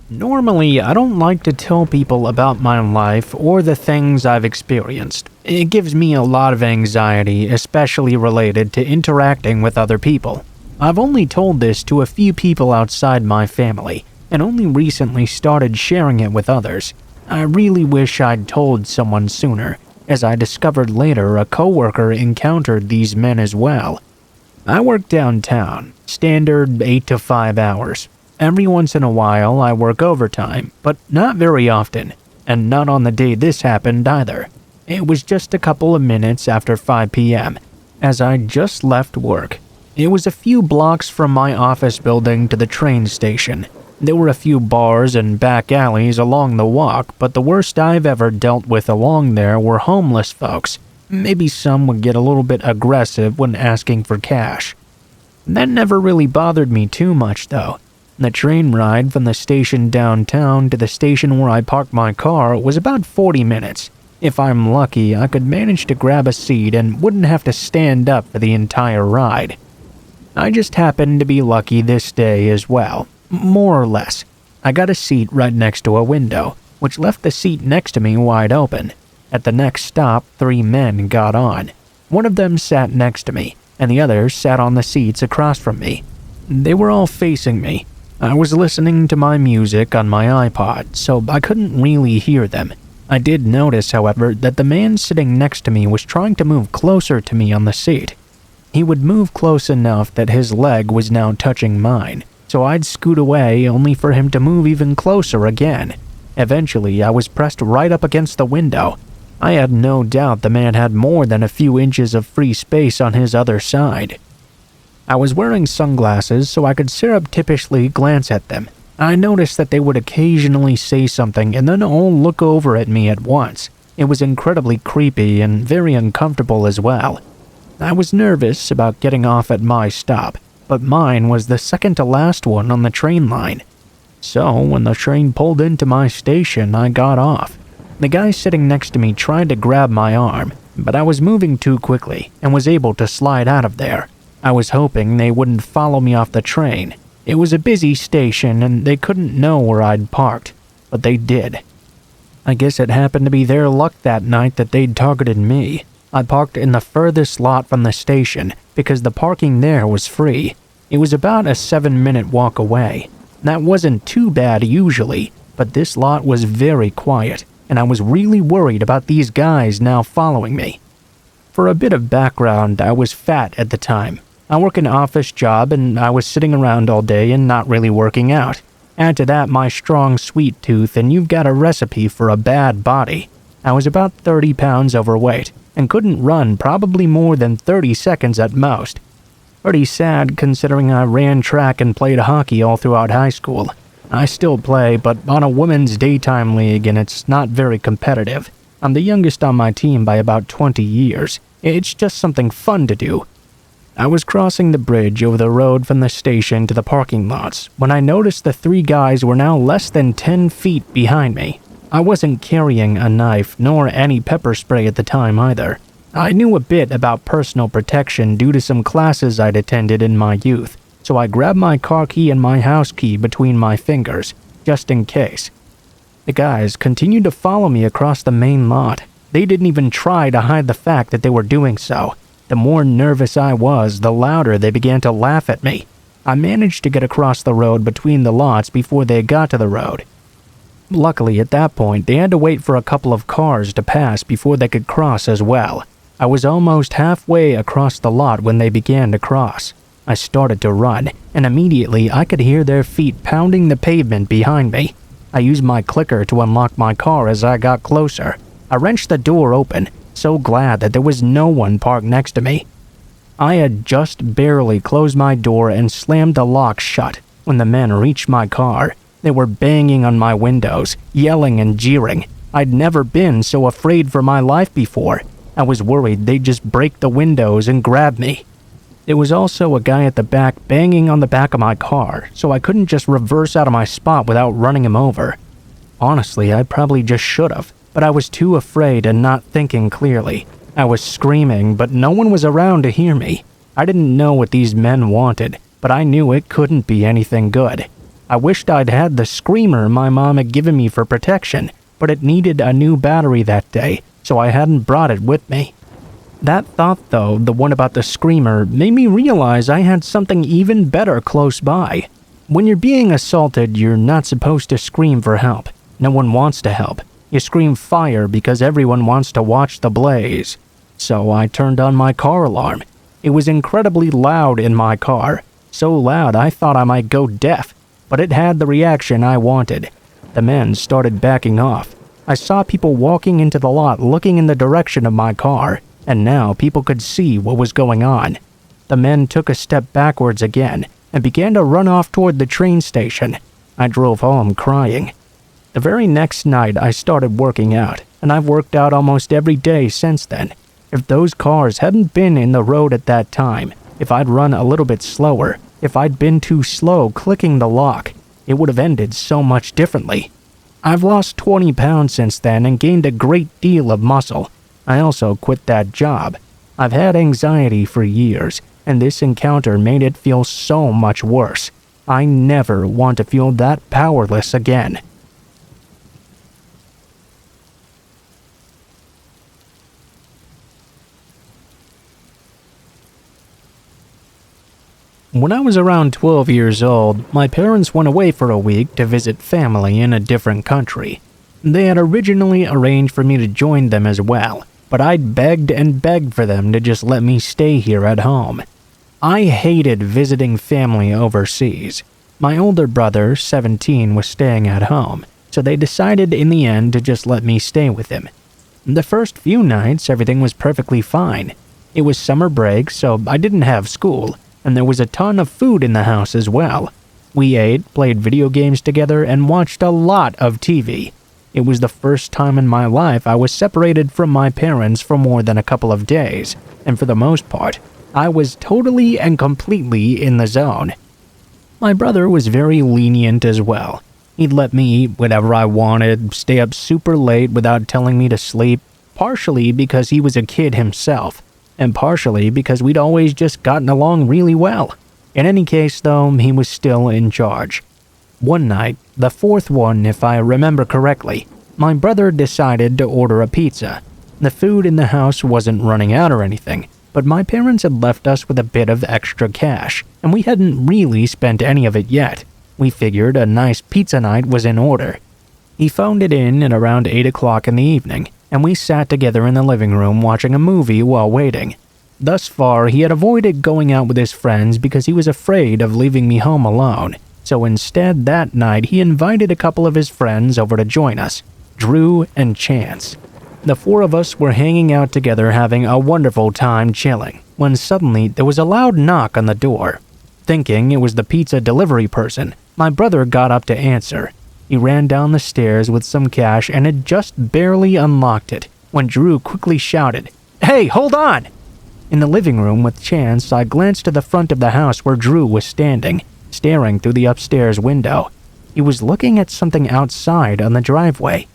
Normally, I don't like to tell people about my life or the things I've experienced. It gives me a lot of anxiety, especially related to interacting with other people. I've only told this to a few people outside my family, and only recently started sharing it with others. I really wish I'd told someone sooner, as I discovered later a coworker encountered these men as well. I work downtown, standard 8 to 5 hours. Every once in a while I work overtime, but not very often, and not on the day this happened either. It was just a couple of minutes after 5 p.m., as I just left work. It was a few blocks from my office building to the train station. There were a few bars and back alleys along the walk, but the worst I've ever dealt with along there were homeless folks. Maybe some would get a little bit aggressive when asking for cash. That never really bothered me too much though. The train ride from the station downtown to the station where I parked my car was about 40 minutes. If I'm lucky, I could manage to grab a seat and wouldn't have to stand up for the entire ride. I just happened to be lucky this day as well, more or less. I got a seat right next to a window, which left the seat next to me wide open. At the next stop, 3 men got on. One of them sat next to me, and the others sat on the seats across from me. They were all facing me. I was listening to my music on my iPod, so I couldn't really hear them. I did notice, however, that the man sitting next to me was trying to move closer to me on the seat. He would move close enough that his leg was now touching mine, so I'd scoot away only for him to move even closer again. Eventually, I was pressed right up against the window. I had no doubt the man had more than a few inches of free space on his other side. I was wearing sunglasses so I could surreptitiously glance at them. I noticed that they would occasionally say something and then all look over at me at once. It was incredibly creepy and very uncomfortable as well. I was nervous about getting off at my stop, but mine was the second to last one on the train line. So when the train pulled into my station, I got off. The guy sitting next to me tried to grab my arm, but I was moving too quickly and was able to slide out of there. I was hoping they wouldn't follow me off the train. It was a busy station and they couldn't know where I'd parked, but they did. I guess it happened to be their luck that night that they'd targeted me. I parked in the furthest lot from the station because the parking there was free. It was about a 7-minute walk away. That wasn't too bad usually, but this lot was very quiet, and I was really worried about these guys now following me. For a bit of background, I was fat at the time. I work an office job and I was sitting around all day and not really working out. Add to that my strong sweet tooth and you've got a recipe for a bad body. I was about 30 pounds overweight and couldn't run probably more than 30 seconds at most. Pretty sad considering I ran track and played hockey all throughout high school. I still play, but on a women's daytime league and it's not very competitive. I'm the youngest on my team by about 20 years. It's just something fun to do. I was crossing the bridge over the road from the station to the parking lots when I noticed the 3 guys were now less than 10 feet behind me. I wasn't carrying a knife nor any pepper spray at the time either. I knew a bit about personal protection due to some classes I'd attended in my youth, so I grabbed my car key and my house key between my fingers, just in case. The guys continued to follow me across the main lot. They didn't even try to hide the fact that they were doing so. The more nervous I was, the louder they began to laugh at me. I managed to get across the road between the lots before they got to the road. Luckily, at that point, they had to wait for a couple of cars to pass before they could cross as well. I was almost halfway across the lot when they began to cross. I started to run, and immediately I could hear their feet pounding the pavement behind me. I used my clicker to unlock my car as I got closer. I wrenched the door open, so glad that there was no one parked next to me. I had just barely closed my door and slammed the lock shut when the men reached my car. They were banging on my windows, yelling and jeering. I'd never been so afraid for my life before. I was worried they'd just break the windows and grab me. There was also a guy at the back banging on the back of my car, so I couldn't just reverse out of my spot without running him over. Honestly, I probably just should have, but I was too afraid and not thinking clearly. I was screaming, but no one was around to hear me. I didn't know what these men wanted, but I knew it couldn't be anything good. I wished I'd had the screamer my mom had given me for protection, but it needed a new battery that day, so I hadn't brought it with me. That thought, though, the one about the screamer, made me realize I had something even better close by. When you're being assaulted, you're not supposed to scream for help. No one wants to help. You scream fire because everyone wants to watch the blaze. So I turned on my car alarm. It was incredibly loud in my car. So loud I thought I might go deaf, but it had the reaction I wanted. The men started backing off. I saw people walking into the lot looking in the direction of my car, and now people could see what was going on. The men took a step backwards again and began to run off toward the train station. I drove home crying. The very next night I started working out, and I've worked out almost every day since then. If those cars hadn't been in the road at that time, if I'd run a little bit slower, if I'd been too slow clicking the lock, it would have ended so much differently. I've lost 20 pounds since then and gained a great deal of muscle. I also quit that job. I've had anxiety for years, and this encounter made it feel so much worse. I never want to feel that powerless again. When I was around 12 years old, my parents went away for a week to visit family in a different country. They had originally arranged for me to join them as well, but I'd begged and begged for them to just let me stay here at home. I hated visiting family overseas. My older brother, 17, was staying at home, so they decided in the end to just let me stay with him. The first few nights, everything was perfectly fine. It was summer break, so I didn't have school, and there was a ton of food in the house as well. We ate, played video games together, and watched a lot of TV. It was the first time in my life I was separated from my parents for more than a couple of days, and for the most part, I was totally and completely in the zone. My brother was very lenient as well. He'd let me eat whatever I wanted, stay up super late without telling me to sleep, partially because he was a kid himself, and partially because we'd always just gotten along really well. In any case, though, he was still in charge. One night, the fourth one if I remember correctly, my brother decided to order a pizza. The food in the house wasn't running out or anything, but my parents had left us with a bit of extra cash, and we hadn't really spent any of it yet. We figured a nice pizza night was in order. He phoned it in at around 8 o'clock in the evening, and we sat together in the living room watching a movie while waiting. Thus far, he had avoided going out with his friends because he was afraid of leaving me home alone, so instead that night he invited a couple of his friends over to join us, Drew and Chance. The four of us were hanging out together having a wonderful time chilling, when suddenly there was a loud knock on the door. Thinking it was the pizza delivery person, my brother got up to answer. He ran down the stairs with some cash and had just barely unlocked it when Drew quickly shouted, "Hey, hold on!" In the living room with Chance, I glanced to the front of the house where Drew was standing, staring through the upstairs window. He was looking at something outside on the driveway.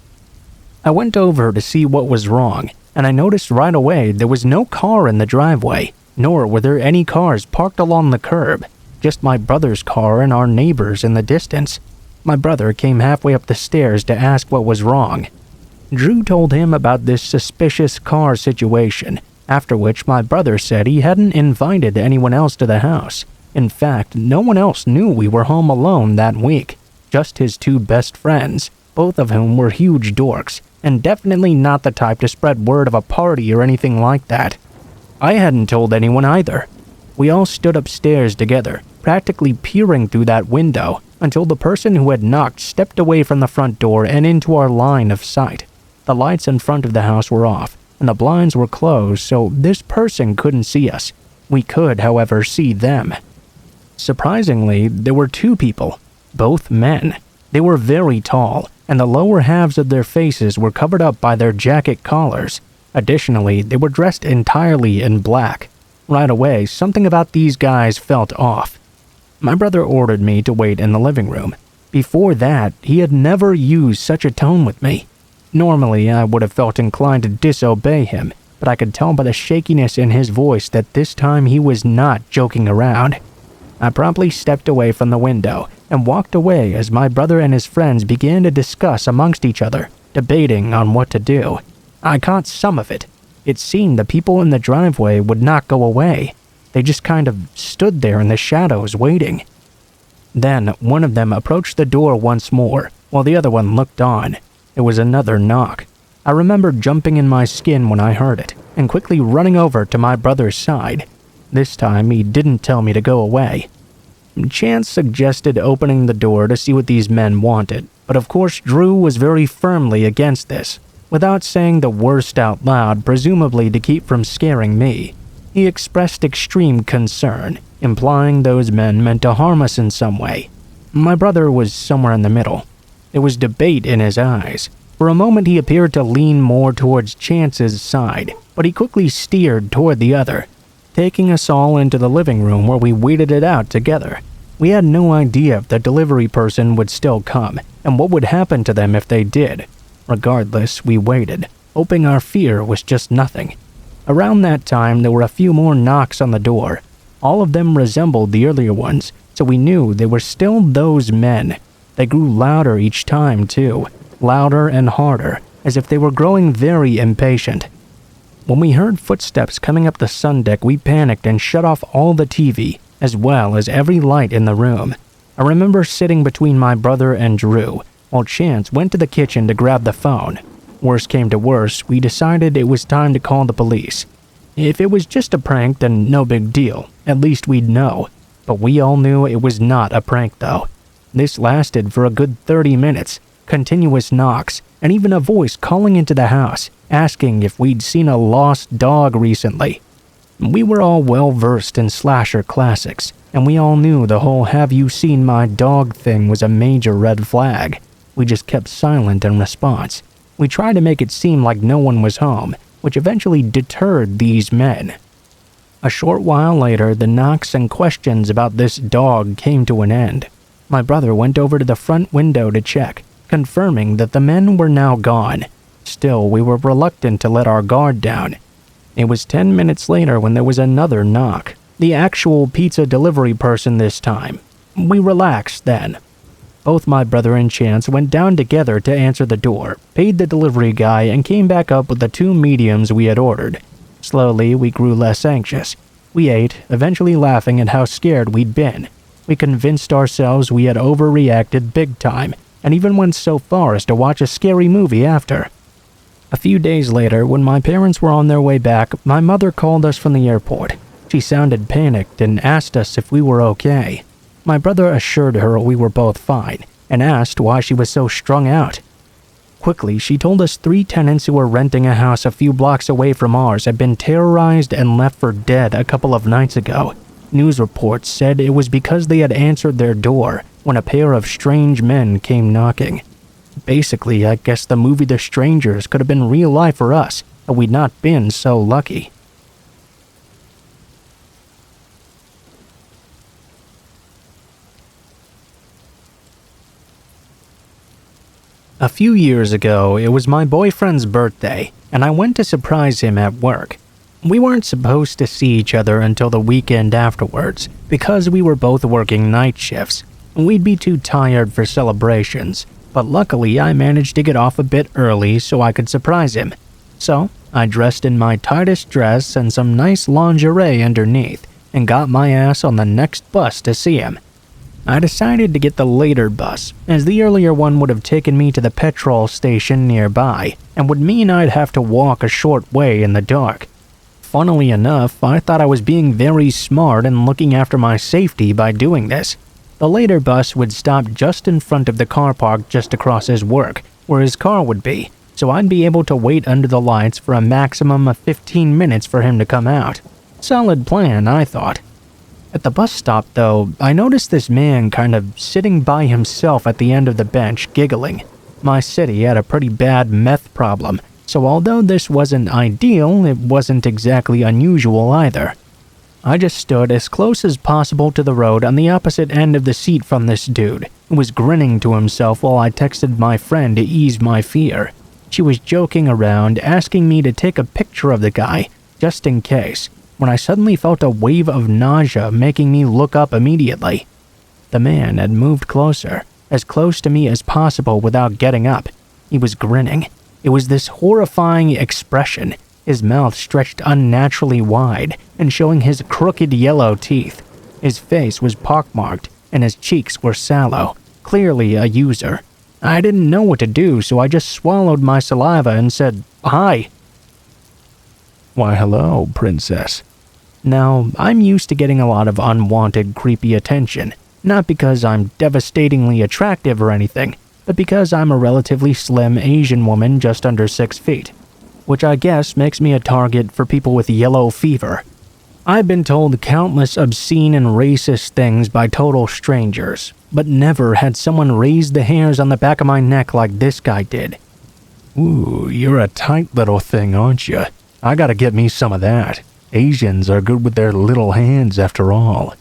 I went over to see what was wrong, and I noticed right away there was no car in the driveway, nor were there any cars parked along the curb, just my brother's car and our neighbors in the distance. My brother came halfway up the stairs to ask what was wrong. Drew told him about this suspicious car situation, after which my brother said he hadn't invited anyone else to the house. In fact, no one else knew we were home alone that week, just his two best friends, both of whom were huge dorks, and definitely not the type to spread word of a party or anything like that. I hadn't told anyone either. We all stood upstairs together, practically peering through that window, until the person who had knocked stepped away from the front door and into our line of sight. The lights in front of the house were off, and the blinds were closed, so this person couldn't see us. We could, however, see them. Surprisingly, there were two people, both men. They were very tall, and the lower halves of their faces were covered up by their jacket collars. Additionally, they were dressed entirely in black. Right away, something about these guys felt off. My brother ordered me to wait in the living room. Before that, he had never used such a tone with me. Normally, I would have felt inclined to disobey him, but I could tell by the shakiness in his voice that this time he was not joking around. I promptly stepped away from the window and walked away as my brother and his friends began to discuss amongst each other, debating on what to do. I caught some of it. It seemed the people in the driveway would not go away. They just kind of stood there in the shadows waiting. Then one of them approached the door once more, while the other one looked on. It was another knock. I remember jumping in my skin when I heard it, and quickly running over to my brother's side. This time he didn't tell me to go away. Chance suggested opening the door to see what these men wanted, but of course Drew was very firmly against this, without saying the worst out loud, presumably to keep from scaring me. He expressed extreme concern, implying those men meant to harm us in some way. My brother was somewhere in the middle. There was debate in his eyes. For a moment he appeared to lean more towards Chance's side, but he quickly steered toward the other, taking us all into the living room where we waited it out together. We had no idea if the delivery person would still come, and what would happen to them if they did. Regardless, we waited, hoping our fear was just nothing. Around that time, there were a few more knocks on the door. All of them resembled the earlier ones, so we knew they were still those men. They grew louder each time, too, louder and harder, as if they were growing very impatient. When we heard footsteps coming up the sun deck, we panicked and shut off all the TV, as well as every light in the room. I remember sitting between my brother and Drew, while Chance went to the kitchen to grab the phone. Worst came to worst, we decided it was time to call the police. If it was just a prank, then no big deal. At least we'd know. But we all knew it was not a prank, though. This lasted for a good 30 minutes. Continuous knocks, and even a voice calling into the house, asking if we'd seen a lost dog recently. We were all well versed in slasher classics, and we all knew the whole "have you seen my dog" thing was a major red flag. We just kept silent in response. We tried to make it seem like no one was home, which eventually deterred these men. A short while later, the knocks and questions about this dog came to an end. My brother went over to the front window to check, confirming that the men were now gone. Still, we were reluctant to let our guard down. It was 10 minutes later when there was another knock. The actual pizza delivery person this time. We relaxed then. Both my brother and Chance went down together to answer the door, paid the delivery guy, and came back up with the 2 mediums we had ordered. Slowly, we grew less anxious. We ate, eventually laughing at how scared we'd been. We convinced ourselves we had overreacted big time, and even went so far as to watch a scary movie after. A few days later, when my parents were on their way back, my mother called us from the airport. She sounded panicked and asked us if we were okay. My brother assured her we were both fine, and asked why she was so strung out. Quickly, she told us 3 tenants who were renting a house a few blocks away from ours had been terrorized and left for dead a couple of nights ago. News reports said it was because they had answered their door when a pair of strange men came knocking. Basically, I guess the movie The Strangers could have been real life for us, had we not been so lucky. A few years ago, it was my boyfriend's birthday, and I went to surprise him at work. We weren't supposed to see each other until the weekend afterwards, because we were both working night shifts. We'd be too tired for celebrations, but luckily I managed to get off a bit early so I could surprise him. So, I dressed in my tightest dress and some nice lingerie underneath, and got my ass on the next bus to see him. I decided to get the later bus, as the earlier one would have taken me to the petrol station nearby, and would mean I'd have to walk a short way in the dark. Funnily enough, I thought I was being very smart and looking after my safety by doing this. The later bus would stop just in front of the car park just across his work, where his car would be, so I'd be able to wait under the lights for a maximum of 15 minutes for him to come out. Solid plan, I thought. At the bus stop, though, I noticed this man kind of sitting by himself at the end of the bench, giggling. My city had a pretty bad meth problem, so although this wasn't ideal, it wasn't exactly unusual either. I just stood as close as possible to the road on the opposite end of the seat from this dude, who was grinning to himself while I texted my friend to ease my fear. She was joking around, asking me to take a picture of the guy, just in case, when I suddenly felt a wave of nausea making me look up immediately. The man had moved closer, as close to me as possible without getting up. He was grinning. It was this horrifying expression, his mouth stretched unnaturally wide and showing his crooked yellow teeth. His face was pockmarked and his cheeks were sallow, clearly a user. I didn't know what to do, so I just swallowed my saliva and said, "Hi." "Why, hello, princess." Now, I'm used to getting a lot of unwanted, creepy attention, not because I'm devastatingly attractive or anything, but because I'm a relatively slim Asian woman just under 6 feet, which I guess makes me a target for people with yellow fever. I've been told countless obscene and racist things by total strangers, but never had someone raise the hairs on the back of my neck like this guy did. "Ooh, you're a tight little thing, aren't you? I gotta get me some of that. Asians are good with their little hands after all."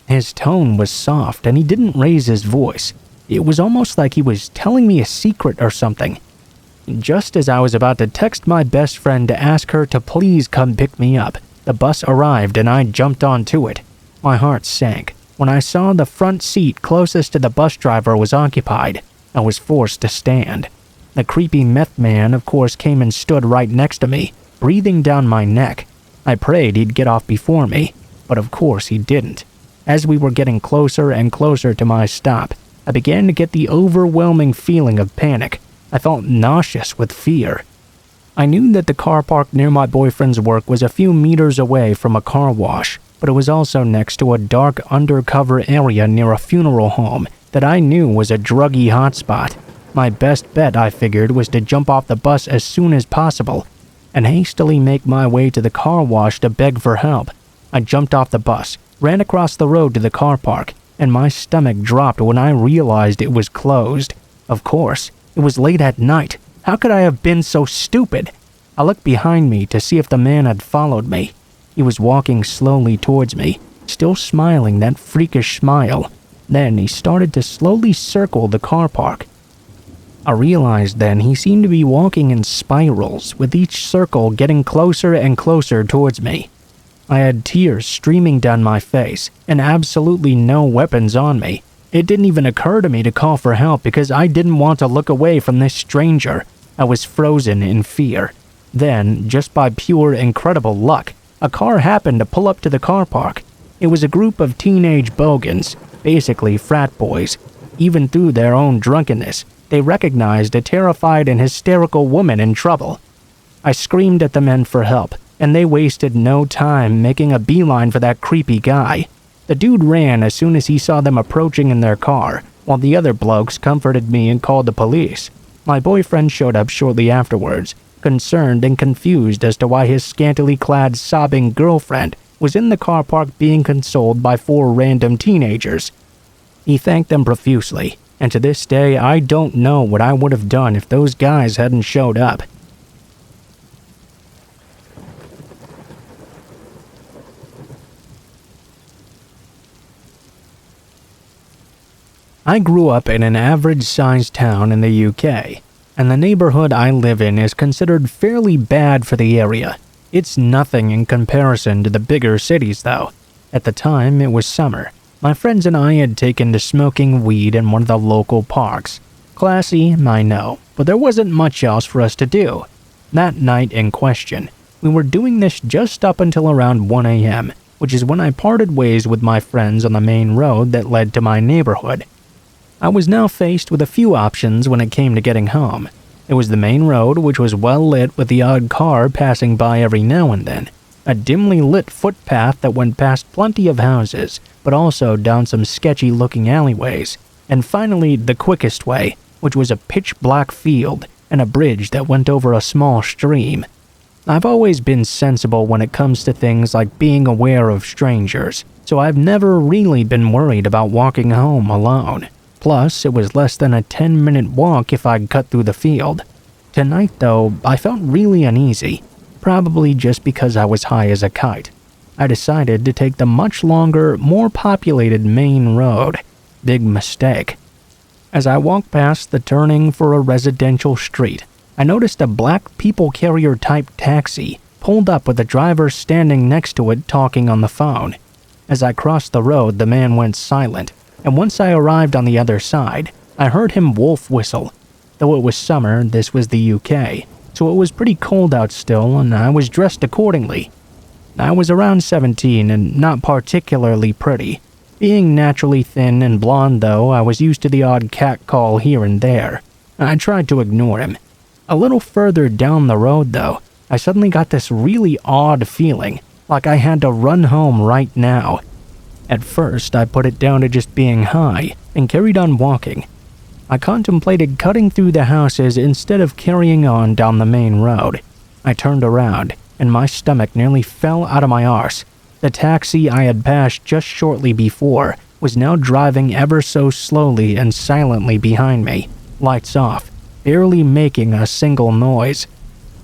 His tone was soft and he didn't raise his voice. It was almost like he was telling me a secret or something. Just as I was about to text my best friend to ask her to please come pick me up, the bus arrived and I jumped onto it. My heart sank. When I saw the front seat closest to the bus driver was occupied, I was forced to stand. The creepy meth man, of course, came and stood right next to me, breathing down my neck. I prayed he'd get off before me, but of course he didn't. As we were getting closer and closer to my stop, I began to get the overwhelming feeling of panic. I felt nauseous with fear. I knew that the car park near my boyfriend's work was a few meters away from a car wash, but it was also next to a dark undercover area near a funeral home that I knew was a druggy hotspot. My best bet, I figured, was to jump off the bus as soon as possible and hastily make my way to the car wash to beg for help. I jumped off the bus, ran across the road to the car park, and my stomach dropped when I realized it was closed. Of course, it was late at night. How could I have been so stupid? I looked behind me to see if the man had followed me. He was walking slowly towards me, still smiling that freakish smile. Then he started to slowly circle the car park. I realized then he seemed to be walking in spirals, with each circle getting closer and closer towards me. I had tears streaming down my face, and absolutely no weapons on me. It didn't even occur to me to call for help because I didn't want to look away from this stranger. I was frozen in fear. Then, just by pure incredible luck, a car happened to pull up to the car park. It was a group of teenage bogans, basically frat boys. Even through their own drunkenness, they recognized a terrified and hysterical woman in trouble. I screamed at the men for help, and they wasted no time making a beeline for that creepy guy. The dude ran as soon as he saw them approaching in their car, while the other blokes comforted me and called the police. My boyfriend showed up shortly afterwards, concerned and confused as to why his scantily clad, sobbing girlfriend was in the car park being consoled by 4 random teenagers. He thanked them profusely, and to this day I don't know what I would have done if those guys hadn't showed up. I grew up in an average-sized town in the UK, and the neighborhood I live in is considered fairly bad for the area. It's nothing in comparison to the bigger cities, though. At the time, it was summer. My friends and I had taken to smoking weed in one of the local parks. Classy, I know, but there wasn't much else for us to do. That night in question, we were doing this just up until around 1 a.m., which is when I parted ways with my friends on the main road that led to my neighborhood. I was now faced with a few options when it came to getting home. It was the main road, which was well lit with the odd car passing by every now and then, a dimly lit footpath that went past plenty of houses, but also down some sketchy-looking alleyways, and finally the quickest way, which was a pitch-black field and a bridge that went over a small stream. I've always been sensible when it comes to things like being aware of strangers, so I've never really been worried about walking home alone. Plus, it was less than a 10-minute walk if I'd cut through the field. Tonight, though, I felt really uneasy, probably just because I was high as a kite. I decided to take the much longer, more populated main road. Big mistake. As I walked past the turning for a residential street, I noticed a black people carrier-type taxi pulled up with the driver standing next to it talking on the phone. As I crossed the road, the man went silent, and once I arrived on the other side, I heard him wolf whistle. Though it was summer, this was the UK, so it was pretty cold out still, and I was dressed accordingly. I was around 17 and not particularly pretty. Being naturally thin and blonde though, I was used to the odd catcall here and there. I tried to ignore him. A little further down the road though, I suddenly got this really odd feeling, like I had to run home right now. At first, I put it down to just being high and carried on walking. I contemplated cutting through the houses instead of carrying on down the main road. I turned around, and my stomach nearly fell out of my arse. The taxi I had passed just shortly before was now driving ever so slowly and silently behind me, lights off, barely making a single noise.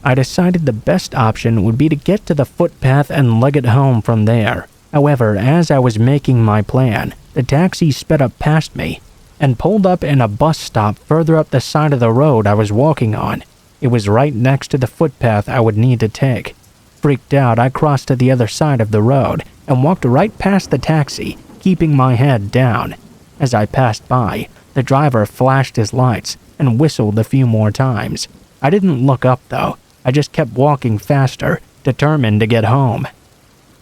I decided the best option would be to get to the footpath and leg it home from there. However, as I was making my plan, the taxi sped up past me and pulled up in a bus stop further up the side of the road I was walking on. It was right next to the footpath I would need to take. Freaked out, I crossed to the other side of the road and walked right past the taxi, keeping my head down. As I passed by, the driver flashed his lights and whistled a few more times. I didn't look up though. I just kept walking faster, determined to get home.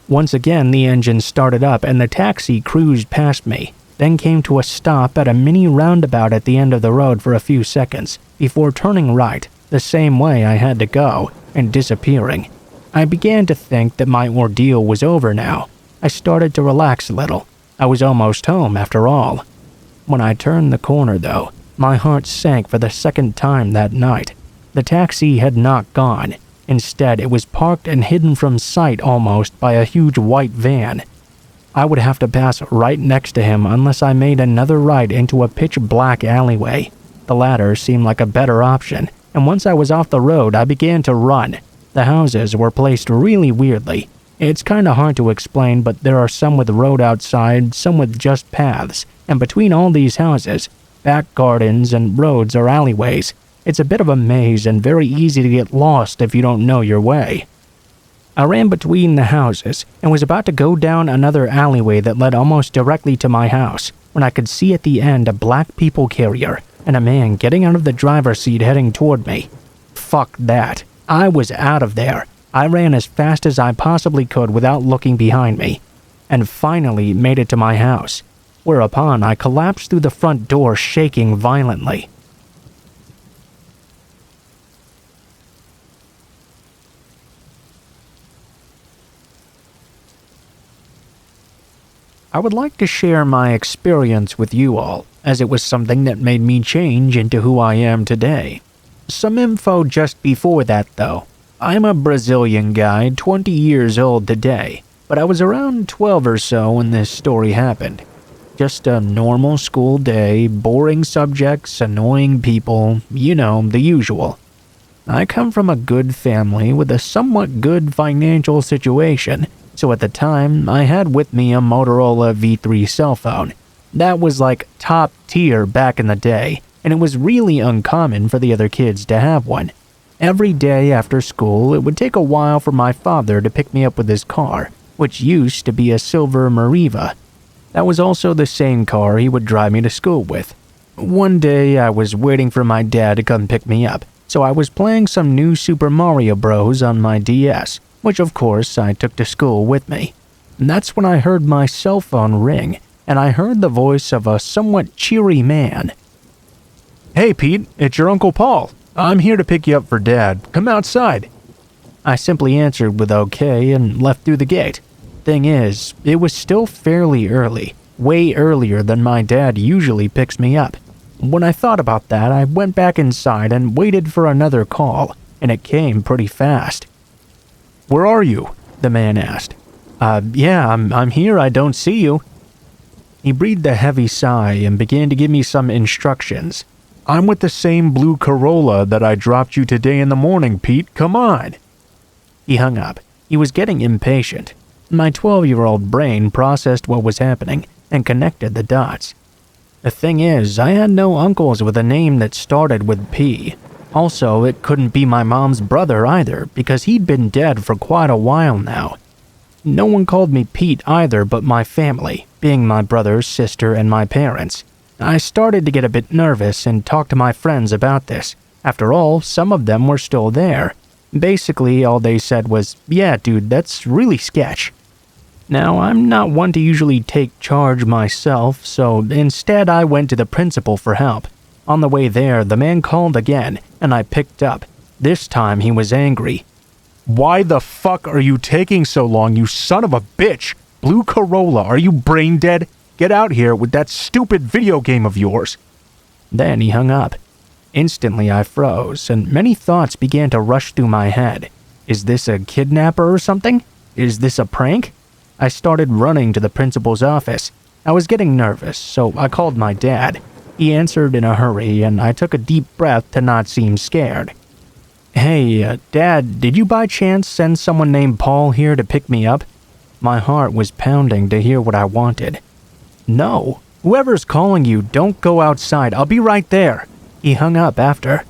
Once again, the engine started up and the taxi cruised past me, then came to a stop at a mini roundabout at the end of the road for a few seconds before turning right, the same way I had to go, and disappearing. I began to think that my ordeal was over now. I started to relax a little. I was almost home after all. When I turned the corner though, my heart sank for the second time that night. The taxi had not gone. Instead, it was parked and hidden from sight almost by a huge white van. I would have to pass right next to him unless I made another right into a pitch-black alleyway. The latter seemed like a better option, and once I was off the road, I began to run. The houses were placed really weirdly. It's kinda hard to explain, but there are some with road outside, some with just paths, and between all these houses, back gardens and roads or alleyways. It's a bit of a maze and very easy to get lost if you don't know your way. I ran between the houses and was about to go down another alleyway that led almost directly to my house when I could see at the end a black people carrier and a man getting out of the driver's seat heading toward me. Fuck that. I was out of there. I ran as fast as I possibly could without looking behind me, and finally made it to my house, whereupon I collapsed through the front door shaking violently. I would like to share my experience with you all, as it was something that made me change into who I am today. Some info just before that though. I'm a Brazilian guy, 20 years old today, but I was around 12 or so when this story happened. Just a normal school day, boring subjects, annoying people, you know, the usual. I come from a good family with a somewhat good financial situation, so at the time, I had with me a Motorola V3 cell phone. That was like top tier back in the day, and it was really uncommon for the other kids to have one. Every day after school, it would take a while for my father to pick me up with his car, which used to be a silver Mariva. That was also the same car he would drive me to school with. One day, I was waiting for my dad to come pick me up, so I was playing some new Super Mario Bros. On my DS, which of course I took to school with me. And that's when I heard my cell phone ring, and I heard the voice of a somewhat cheery man. Hey Pete, it's your Uncle Paul. I'm here to pick you up for Dad. Come outside. I simply answered with okay and left through the gate. Thing is, it was still fairly early, way earlier than my dad usually picks me up. When I thought about that, I went back inside and waited for another call, and it came pretty fast. Where are you? The man asked. Yeah, I'm here, I don't see you. He breathed a heavy sigh and began to give me some instructions. I'm with the same blue Corolla that I dropped you today in the morning, Pete. Come on. He hung up. He was getting impatient. My 12-year-old brain processed what was happening and connected the dots. The thing is, I had no uncles with a name that started with P. Also, it couldn't be my mom's brother either, because he'd been dead for quite a while now. No one called me Pete either but my family, being my brother, sister, and my parents. I started to get a bit nervous and talked to my friends about this. After all, some of them were still there. Basically, all they said was, "Yeah, dude, that's really sketch." Now, I'm not one to usually take charge myself, so instead I went to the principal for help. On the way there, the man called again, and I picked up. This time he was angry. Why the fuck are you taking so long, you son of a bitch? Blue Corolla, are you brain dead? Get out here with that stupid video game of yours. Then he hung up. Instantly I froze, and many thoughts began to rush through my head. Is this a kidnapper or something? Is this a prank? I started running to the principal's office. I was getting nervous, so I called my dad. He answered in a hurry, and I took a deep breath to not seem scared. "Hey, Dad, did you by chance send someone named Paul here to pick me up?" My heart was pounding to hear what I wanted. "No. Whoever's calling you, don't go outside. I'll be right there." He hung up after.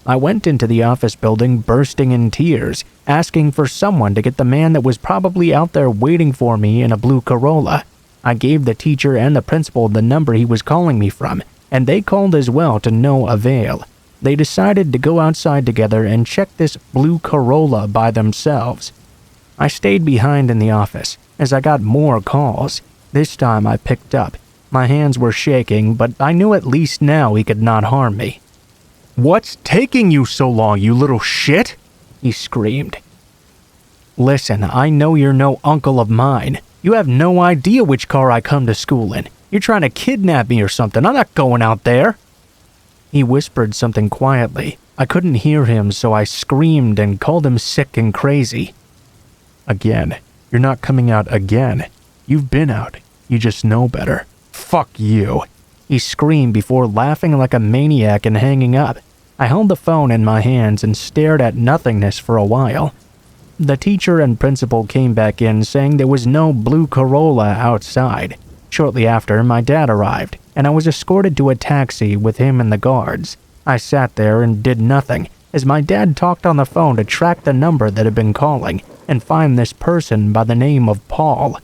I went into the office building bursting in tears, asking for someone to get the man that was probably out there waiting for me in a blue Corolla. I gave the teacher and the principal the number he was calling me from, and they called as well to no avail. They decided to go outside together and check this blue Corolla by themselves. I stayed behind in the office as I got more calls. This time I picked up. My hands were shaking, but I knew at least now he could not harm me. "What's taking you so long, you little shit?" he screamed. "Listen, I know you're no uncle of mine. You have no idea which car I come to school in. You're trying to kidnap me or something. I'm not going out there." He whispered something quietly. I couldn't hear him, so I screamed and called him sick and crazy. "Again. You're not coming out again. You've been out. You just know better. Fuck you." He screamed before laughing like a maniac and hanging up. I held the phone in my hands and stared at nothingness for a while. The teacher and principal came back in saying there was no blue Corolla outside. Shortly after, my dad arrived, and I was escorted to a taxi with him and the guards. I sat there and did nothing, as my dad talked on the phone to track the number that had been calling and find this person by the name of Paul.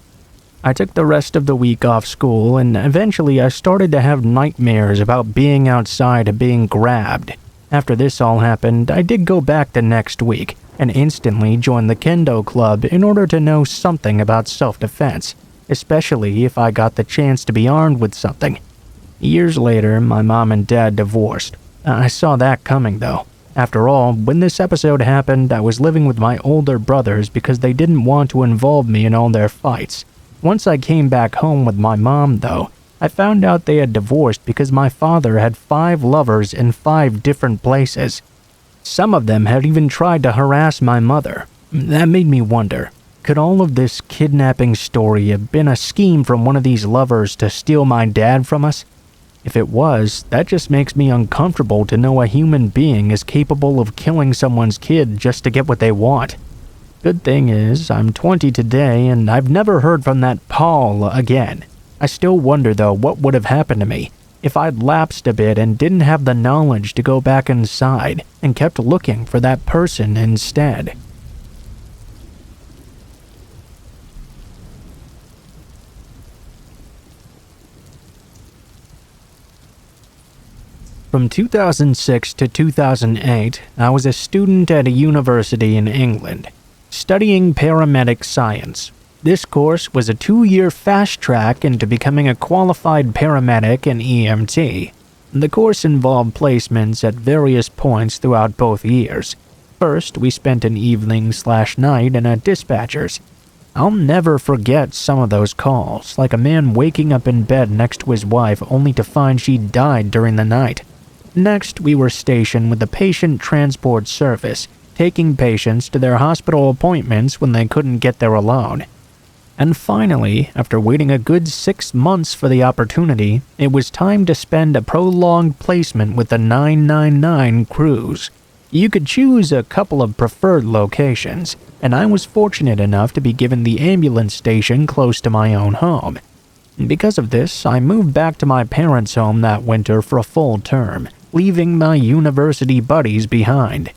I took the rest of the week off school, and eventually I started to have nightmares about being outside and being grabbed. After this all happened, I did go back the next week and instantly joined the kendo club in order to know something about self-defense, especially if I got the chance to be armed with something. Years later, my mom and dad divorced. I saw that coming though. After all, when this episode happened, I was living with my older brothers because they didn't want to involve me in all their fights. Once I came back home with my mom though, I found out they had divorced because my father had 5 lovers in 5 different places. Some of them had even tried to harass my mother. That made me wonder, could all of this kidnapping story have been a scheme from one of these lovers to steal my dad from us? If it was, that just makes me uncomfortable to know a human being is capable of killing someone's kid just to get what they want. Good thing is, I'm 20 today and I've never heard from that Paul again. I still wonder though what would have happened to me if I'd lapsed a bit and didn't have the knowledge to go back inside and kept looking for that person instead. From 2006 to 2008, I was a student at a university in England, studying paramedic science. This course was a 2-year fast track into becoming a qualified paramedic and EMT. The course involved placements at various points throughout both years. First, we spent an evening/night in a dispatcher's. I'll never forget some of those calls, like a man waking up in bed next to his wife only to find she died during the night. Next, we were stationed with the patient transport service, taking patients to their hospital appointments when they couldn't get there alone. And finally, after waiting a good 6 months for the opportunity, it was time to spend a prolonged placement with the 999 crews. You could choose a couple of preferred locations, and I was fortunate enough to be given the ambulance station close to my own home. Because of this, I moved back to my parents' home that winter for a full term. leaving my university buddies behind.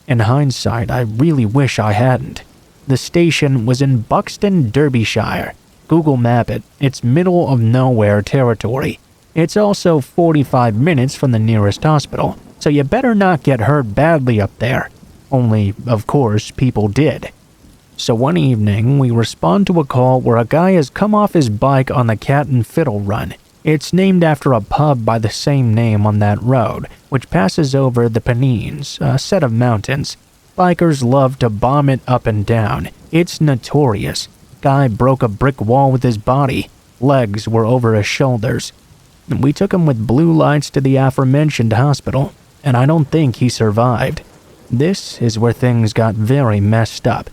In hindsight, I really wish I hadn't. The station was in Buxton, Derbyshire. Google Map it, it's middle of nowhere territory. It's also 45 minutes from the nearest hospital, so you better not get hurt badly up there. Only, of course, people did. So one evening, we respond to a call where a guy has come off his bike on the Cat and Fiddle Run. It's named after a pub by the same name on that road, which passes over the Pennines, a set of mountains. Bikers love to bomb it up and down. It's notorious. Guy broke a brick wall with his body. Legs were over his shoulders. We took him with blue lights to the aforementioned hospital, and I don't think he survived. This is where things got very messed up.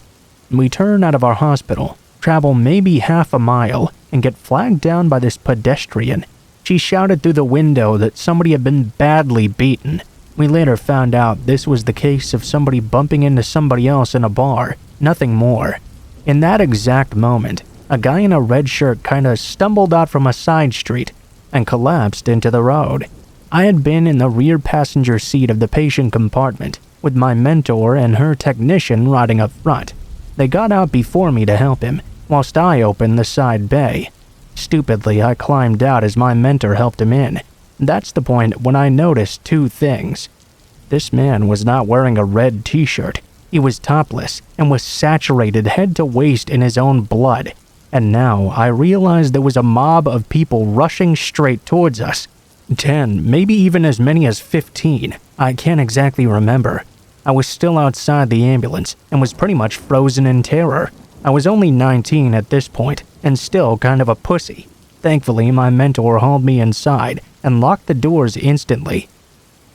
We turn out of our hospital, travel maybe half a mile, and get flagged down by this pedestrian. She shouted through the window that somebody had been badly beaten. We later found out this was the case of somebody bumping into somebody else in a bar, nothing more. In that exact moment, a guy in a red shirt kinda stumbled out from a side street and collapsed into the road. I had been in the rear passenger seat of the patient compartment, with my mentor and her technician riding up front. They got out before me to help him, whilst I opened the side bay. Stupidly, I climbed out as my mentor helped him in. That's the point when I noticed two things. This man was not wearing a red t-shirt. He was topless and was saturated head to waist in his own blood. And now I realized there was a mob of people rushing straight towards us. 10, maybe even as many as 15. I can't exactly remember. I was still outside the ambulance and was pretty much frozen in terror. I was only 19 at this point and still kind of a pussy. Thankfully, my mentor hauled me inside and locked the doors instantly.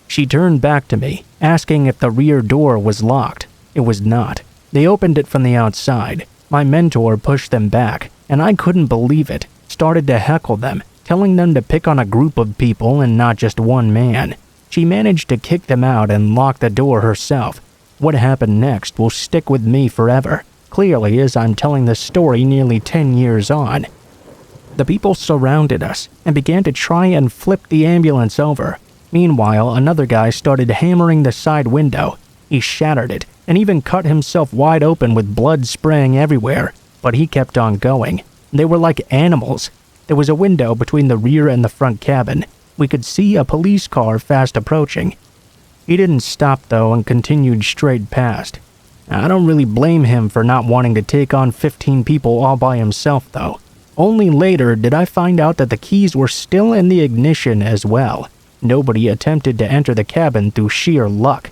She turned back to me, asking if the rear door was locked. It was not. They opened it from the outside. My mentor pushed them back, and I couldn't believe it. Started to heckle them, telling them to pick on a group of people and not just one man. She managed to kick them out and lock the door herself. What happened next will stick with me forever, clearly as I'm telling the story nearly 10 years on. The people surrounded us and began to try and flip the ambulance over. Meanwhile, another guy started hammering the side window. He shattered it and even cut himself wide open with blood spraying everywhere, but he kept on going. They were like animals. There was a window between the rear and the front cabin. We could see a police car fast approaching. He didn't stop though and continued straight past. I don't really blame him for not wanting to take on 15 people all by himself though. Only later did I find out that the keys were still in the ignition as well. Nobody attempted to enter the cabin through sheer luck.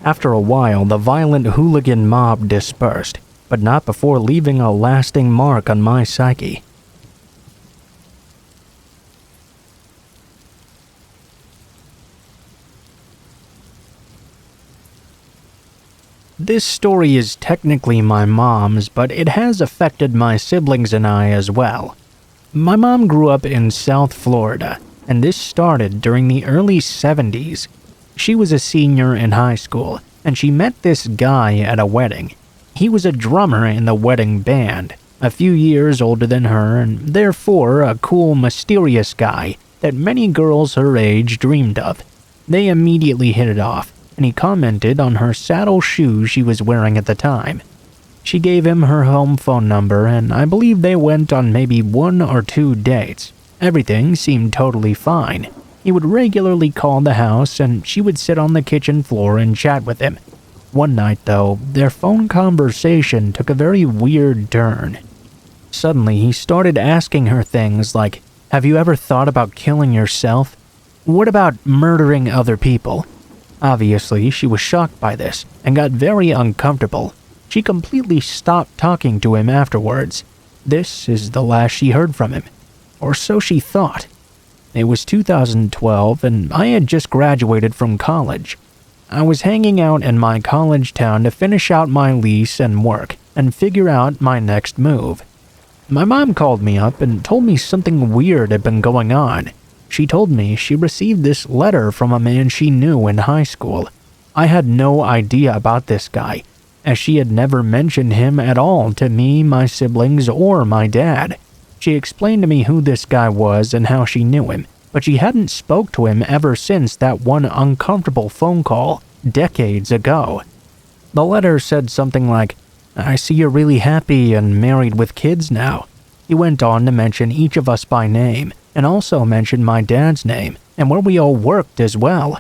After a while, the violent hooligan mob dispersed, but not before leaving a lasting mark on my psyche. This story is technically my mom's, but it has affected my siblings and I as well. My mom grew up in South Florida, and this started during the early 70s. She was a senior in high school, and she met this guy at a wedding. He was a drummer in the wedding band, a few years older than her, and therefore a cool, mysterious guy that many girls her age dreamed of. They immediately hit it off, and he commented on her saddle shoes she was wearing at the time. She gave him her home phone number, and I believe they went on maybe 1 or 2 dates. Everything seemed totally fine. He would regularly call the house, and she would sit on the kitchen floor and chat with him. One night, though, their phone conversation took a very weird turn. Suddenly, he started asking her things like, "Have you ever thought about killing yourself? What about murdering other people?" Obviously, she was shocked by this and got very uncomfortable. She completely stopped talking to him afterwards. This is the last she heard from him. Or so she thought. It was 2012 and I had just graduated from college. I was hanging out in my college town to finish out my lease and work and figure out my next move. My mom called me up and told me something weird had been going on. She told me she received this letter from a man she knew in high school. I had no idea about this guy, as she had never mentioned him at all to me, my siblings, or my dad. She explained to me who this guy was and how she knew him, but she hadn't spoke to him ever since that one uncomfortable phone call decades ago. The letter said something like, "I see you're really happy and married with kids now." He went on to mention each of us by name, and also mentioned my dad's name, and where we all worked as well.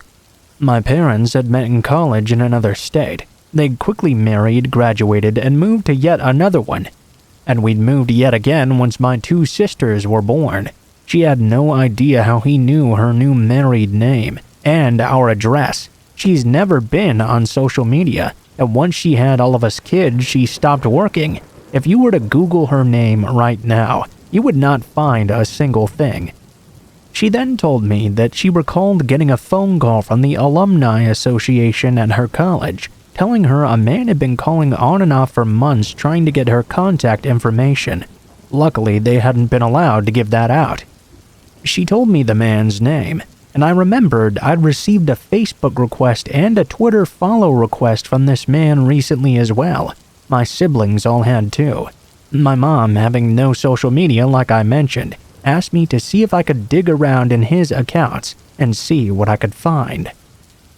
My parents had met in college in another state. They'd quickly married, graduated, and moved to yet another one. And we'd moved yet again once my 2 sisters were born. She had no idea how he knew her new married name and our address. She's never been on social media, and once she had all of us kids, she stopped working. If you were to Google her name right now, you would not find a single thing. She then told me that she recalled getting a phone call from the Alumni Association at her college, telling her a man had been calling on and off for months trying to get her contact information. Luckily, they hadn't been allowed to give that out. She told me the man's name, and I remembered I'd received a Facebook request and a Twitter follow request from this man recently as well. My siblings all had too. My mom, having no social media like I mentioned, asked me to see if I could dig around in his accounts and see what I could find.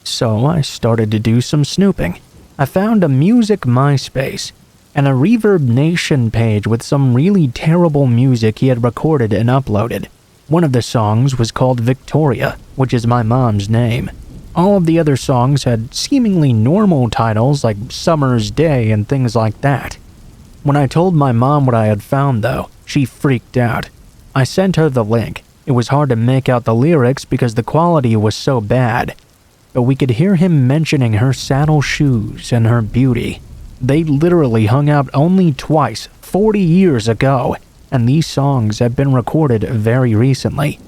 So I started to do some snooping. I found a music MySpace and a Reverb Nation page with some really terrible music he had recorded and uploaded. One of the songs was called Victoria, which is my mom's name. All of the other songs had seemingly normal titles like Summer's Day and things like that. When I told my mom what I had found though, she freaked out. I sent her the link. It was hard to make out the lyrics because the quality was so bad, but we could hear him mentioning her saddle shoes and her beauty. They literally hung out only twice, 40 years ago, and these songs had been recorded very recently.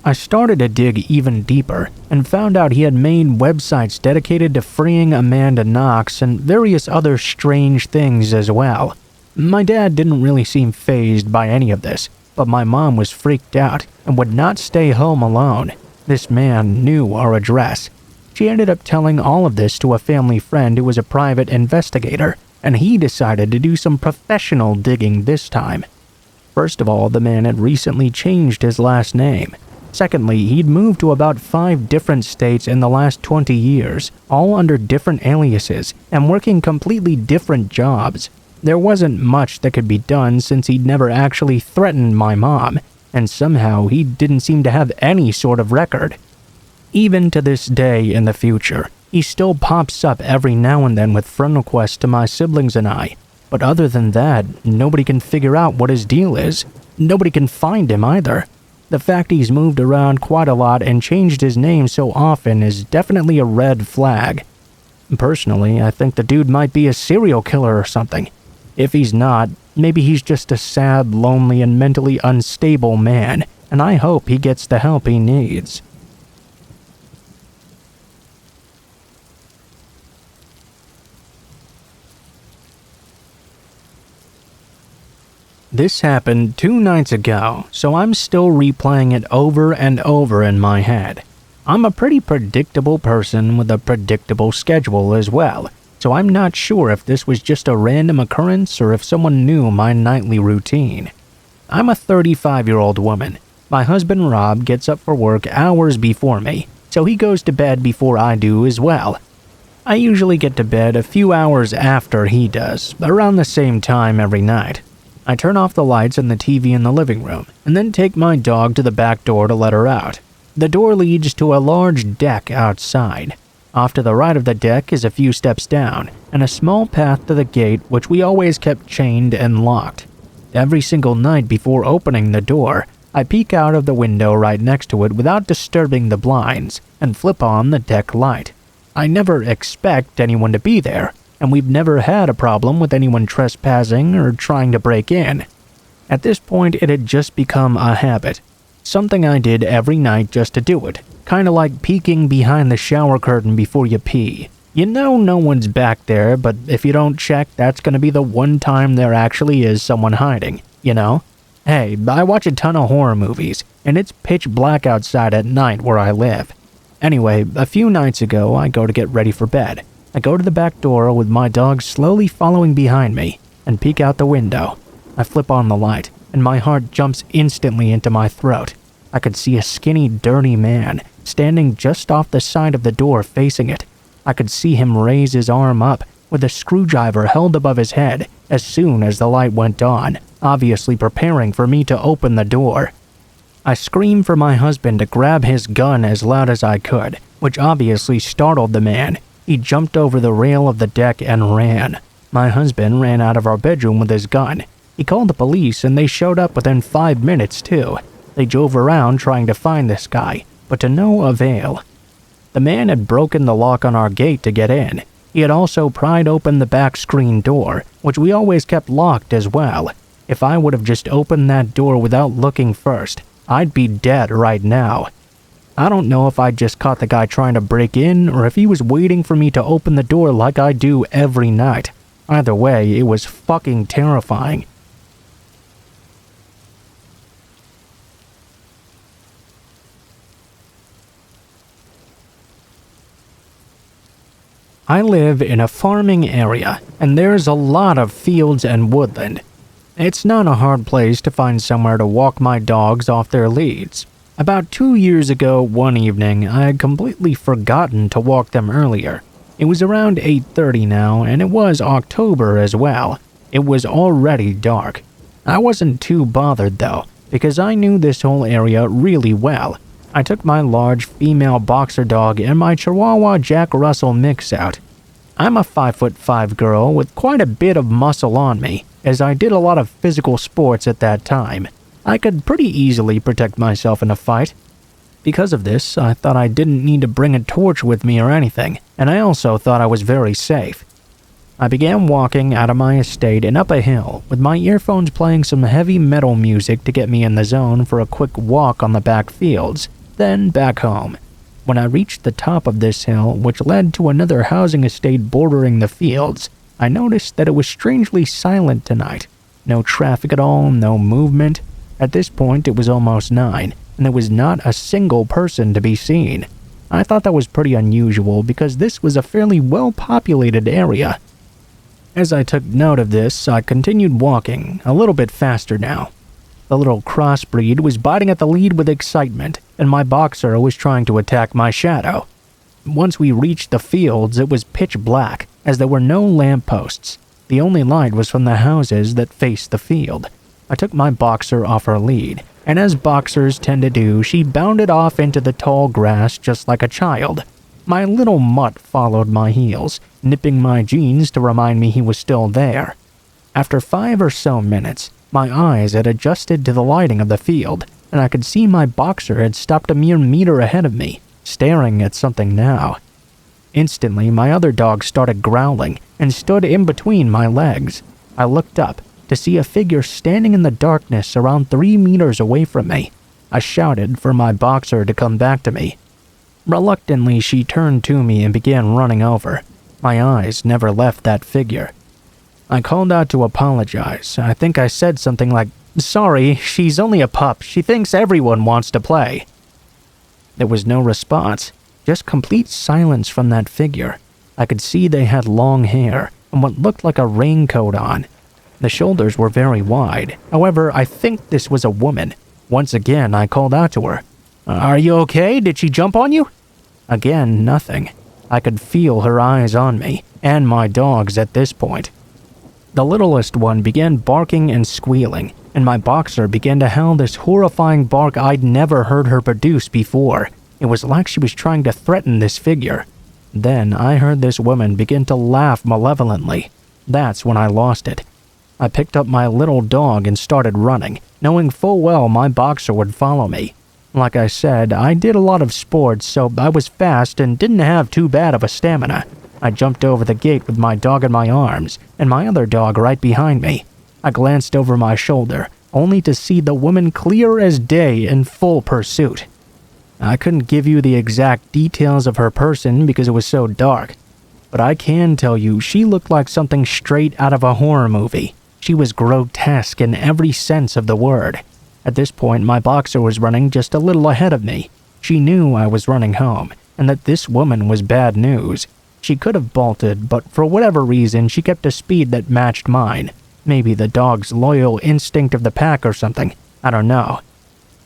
I started to dig even deeper and found out he had made websites dedicated to freeing Amanda Knox and various other strange things as well. My dad didn't really seem fazed by any of this, but my mom was freaked out and would not stay home alone. This man knew our address. She ended up telling all of this to a family friend who was a private investigator, and he decided to do some professional digging this time. First of all, the man had recently changed his last name. Secondly, he'd moved to about 5 different states in the last 20 years, all under different aliases and working completely different jobs. There wasn't much that could be done since he'd never actually threatened my mom, and somehow he didn't seem to have any sort of record. Even to this day in the future, he still pops up every now and then with friend requests to my siblings and I, but other than that, nobody can figure out what his deal is. Nobody can find him either. The fact he's moved around quite a lot and changed his name so often is definitely a red flag. Personally, I think the dude might be a serial killer or something. If he's not, maybe he's just a sad, lonely, and mentally unstable man, and I hope he gets the help he needs. This happened 2 nights ago, so I'm still replaying it over and over in my head. I'm a pretty predictable person with a predictable schedule as well, so I'm not sure if this was just a random occurrence or if someone knew my nightly routine. I'm a 35-year-old woman. My husband Rob gets up for work hours before me, so he goes to bed before I do as well. I usually get to bed a few hours after he does, around the same time every night. I turn off the lights and the TV in the living room, and then take my dog to the back door to let her out. The door leads to a large deck outside. Off to the right of the deck is a few steps down, and a small path to the gate which we always kept chained and locked. Every single night before opening the door, I peek out of the window right next to it without disturbing the blinds, and flip on the deck light. I never expect anyone to be there, and we've never had a problem with anyone trespassing or trying to break in. At this point, it had just become a habit. Something I did every night just to do it, kinda like peeking behind the shower curtain before you pee. You know no one's back there, but if you don't check, that's gonna be the one time there actually is someone hiding, you know? Hey, I watch a ton of horror movies, and it's pitch black outside at night where I live. Anyway, a few nights ago, I go to get ready for bed. I go to the back door with my dog slowly following behind me and peek out the window. I flip on the light, and my heart jumps instantly into my throat. I could see a skinny, dirty man standing just off the side of the door facing it. I could see him raise his arm up with a screwdriver held above his head as soon as the light went on, obviously preparing for me to open the door. I screamed for my husband to grab his gun as loud as I could, which obviously startled the man. He jumped over the rail of the deck and ran. My husband ran out of our bedroom with his gun. He called the police and they showed up within 5 minutes too. They drove around trying to find this guy, but to no avail. The man had broken the lock on our gate to get in. He had also pried open the back screen door, which we always kept locked as well. If I would have just opened that door without looking first, I'd be dead right now. I don't know if I just caught the guy trying to break in or if he was waiting for me to open the door like I do every night. Either way, it was fucking terrifying. I live in a farming area, and there's a lot of fields and woodland. It's not a hard place to find somewhere to walk my dogs off their leads. About 2 years ago, one evening, I had completely forgotten to walk them earlier. It was around 8:30 now, and it was October as well. It was already dark. I wasn't too bothered though, because I knew this whole area really well. I took my large female boxer dog and my Chihuahua Jack Russell mix out. I'm a 5'5" girl with quite a bit of muscle on me, as I did a lot of physical sports at that time. I could pretty easily protect myself in a fight. Because of this, I thought I didn't need to bring a torch with me or anything, and I also thought I was very safe. I began walking out of my estate and up a hill, with my earphones playing some heavy metal music to get me in the zone for a quick walk on the back fields, then back home. When I reached the top of this hill, which led to another housing estate bordering the fields, I noticed that it was strangely silent tonight. No traffic at all, no movement. At this point, it was almost 9, and there was not a single person to be seen. I thought that was pretty unusual because this was a fairly well-populated area. As I took note of this, I continued walking, a little bit faster now. The little crossbreed was biting at the lead with excitement, and my boxer was trying to attack my shadow. Once we reached the fields, it was pitch black, as there were no lampposts. The only light was from the houses that faced the field. I took my boxer off her lead, and as boxers tend to do, she bounded off into the tall grass just like a child. My little mutt followed my heels, nipping my jeans to remind me he was still there. After 5 or so minutes, my eyes had adjusted to the lighting of the field, and I could see my boxer had stopped a mere meter ahead of me, staring at something now. Instantly, my other dog started growling and stood in between my legs. I looked up to see a figure standing in the darkness around 3 meters away from me. I shouted for my boxer to come back to me. Reluctantly, she turned to me and began running over. My eyes never left that figure. I called out to apologize. I think I said something like, "Sorry, she's only a pup. She thinks everyone wants to play." There was no response, just complete silence from that figure. I could see they had long hair and what looked like a raincoat on. The shoulders were very wide. However, I think this was a woman. Once again, I called out to her. "Are you okay? Did she jump on you?" Again, nothing. I could feel her eyes on me, and my dogs at this point. The littlest one began barking and squealing, and my boxer began to howl this horrifying bark I'd never heard her produce before. It was like she was trying to threaten this figure. Then I heard this woman begin to laugh malevolently. That's when I lost it. I picked up my little dog and started running, knowing full well my boxer would follow me. Like I said, I did a lot of sports, so I was fast and didn't have too bad of a stamina. I jumped over the gate with my dog in my arms, and my other dog right behind me. I glanced over my shoulder, only to see the woman clear as day in full pursuit. I couldn't give you the exact details of her person because it was so dark, but I can tell you she looked like something straight out of a horror movie. She was grotesque in every sense of the word. At this point, my boxer was running just a little ahead of me. She knew I was running home, and that this woman was bad news. She could have bolted, but for whatever reason, she kept a speed that matched mine. Maybe the dog's loyal instinct of the pack or something. I don't know.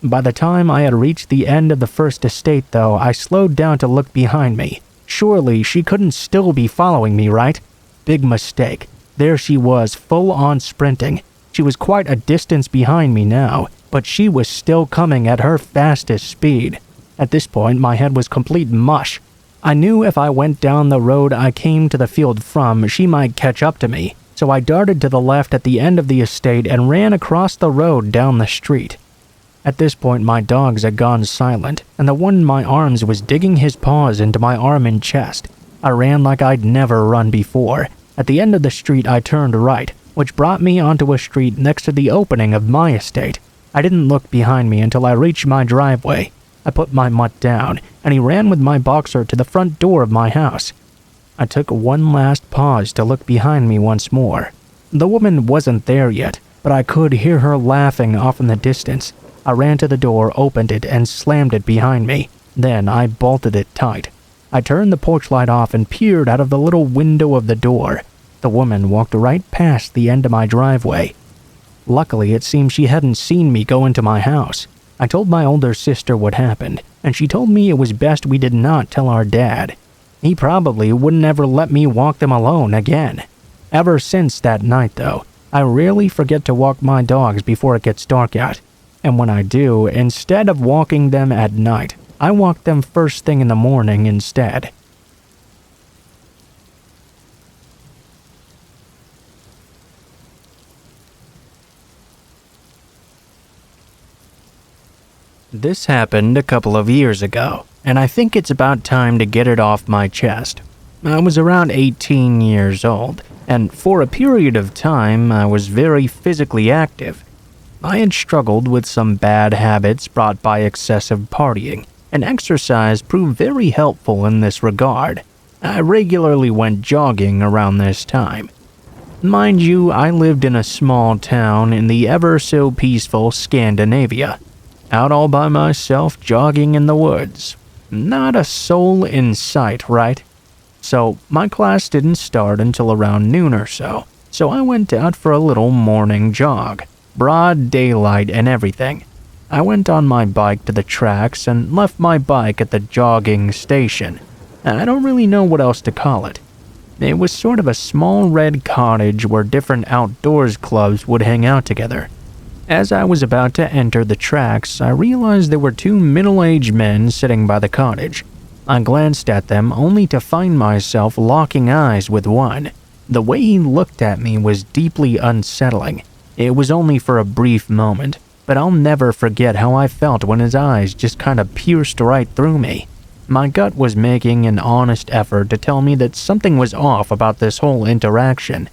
By the time I had reached the end of the first estate, though, I slowed down to look behind me. Surely she couldn't still be following me, right? Big mistake. There she was, full-on sprinting. She was quite a distance behind me now, but she was still coming at her fastest speed. At this point, my head was complete mush. I knew if I went down the road I came to the field from, she might catch up to me, so I darted to the left at the end of the estate and ran across the road down the street. At this point, my dogs had gone silent, and the one in my arms was digging his paws into my arm and chest. I ran like I'd never run before. At the end of the street, I turned right, which brought me onto a street next to the opening of my estate. I didn't look behind me until I reached my driveway. I put my mutt down, and he ran with my boxer to the front door of my house. I took one last pause to look behind me once more. The woman wasn't there yet, but I could hear her laughing off in the distance. I ran to the door, opened it, and slammed it behind me. Then I bolted it tight. I turned the porch light off and peered out of the little window of the door. The woman walked right past the end of my driveway. Luckily, it seemed she hadn't seen me go into my house. I told my older sister what happened, and she told me it was best we did not tell our dad. He probably wouldn't ever let me walk them alone again. Ever since that night, though, I rarely forget to walk my dogs before it gets dark out. And when I do, instead of walking them at night, I walk them first thing in the morning instead. This happened a couple of years ago, and I think it's about time to get it off my chest. I was around 18 years old, and for a period of time, I was very physically active. I had struggled with some bad habits brought by excessive partying, and exercise proved very helpful in this regard. I regularly went jogging around this time. Mind you, I lived in a small town in the ever-so-peaceful Scandinavia. Out all by myself, jogging in the woods. Not a soul in sight, right? So, my class didn't start until around noon or so I went out for a little morning jog. Broad daylight and everything. I went on my bike to the tracks and left my bike at the jogging station. I don't really know what else to call it. It was sort of a small red cottage where different outdoors clubs would hang out together. As I was about to enter the tracks, I realized there were two middle-aged men sitting by the cottage. I glanced at them only to find myself locking eyes with one. The way he looked at me was deeply unsettling. It was only for a brief moment, but I'll never forget how I felt when his eyes just kind of pierced right through me. My gut was making an honest effort to tell me that something was off about this whole interaction.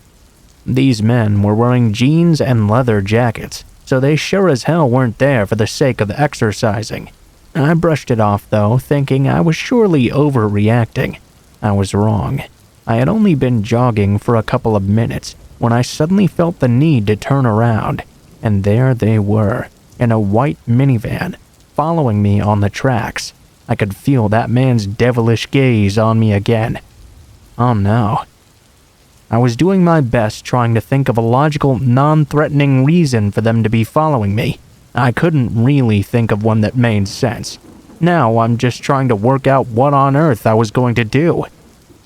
These men were wearing jeans and leather jackets, so they sure as hell weren't there for the sake of exercising. I brushed it off though, thinking I was surely overreacting. I was wrong. I had only been jogging for a couple of minutes when I suddenly felt the need to turn around, and there they were, in a white minivan, following me on the tracks. I could feel that man's devilish gaze on me again. Oh no. I was doing my best trying to think of a logical, non-threatening reason for them to be following me. I couldn't really think of one that made sense. Now I'm just trying to work out what on earth I was going to do.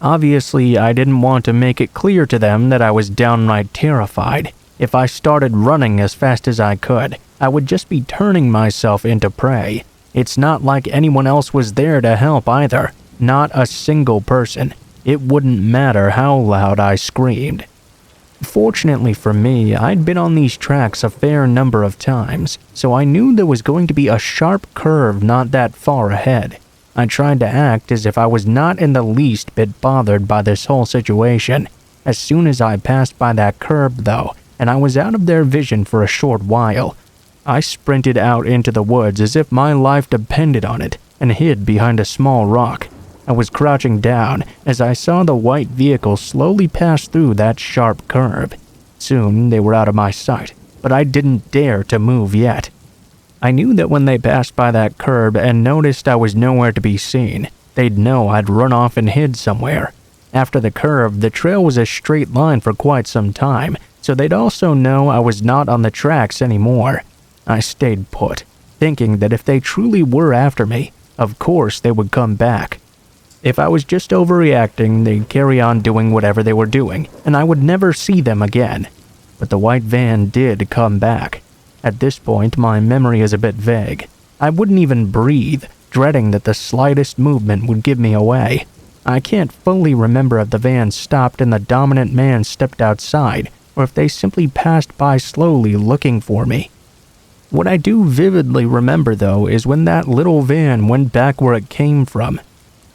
Obviously, I didn't want to make it clear to them that I was downright terrified. If I started running as fast as I could, I would just be turning myself into prey. It's not like anyone else was there to help either. Not a single person. It wouldn't matter how loud I screamed. Fortunately for me, I'd been on these tracks a fair number of times, so I knew there was going to be a sharp curve not that far ahead. I tried to act as if I was not in the least bit bothered by this whole situation. As soon as I passed by that curb, though, and I was out of their vision for a short while, I sprinted out into the woods as if my life depended on it and hid behind a small rock. I was crouching down as I saw the white vehicle slowly pass through that sharp curve. Soon they were out of my sight, but I didn't dare to move yet. I knew that when they passed by that curb and noticed I was nowhere to be seen, they'd know I'd run off and hid somewhere. After the curve, the trail was a straight line for quite some time, so they'd also know I was not on the tracks anymore. I stayed put, thinking that if they truly were after me, of course they would come back. If I was just overreacting, they'd carry on doing whatever they were doing, and I would never see them again. But the white van did come back. At this point, my memory is a bit vague. I wouldn't even breathe, dreading that the slightest movement would give me away. I can't fully remember if the van stopped and the dominant man stepped outside, or if they simply passed by slowly looking for me. What I do vividly remember, though, is when that little van went back where it came from.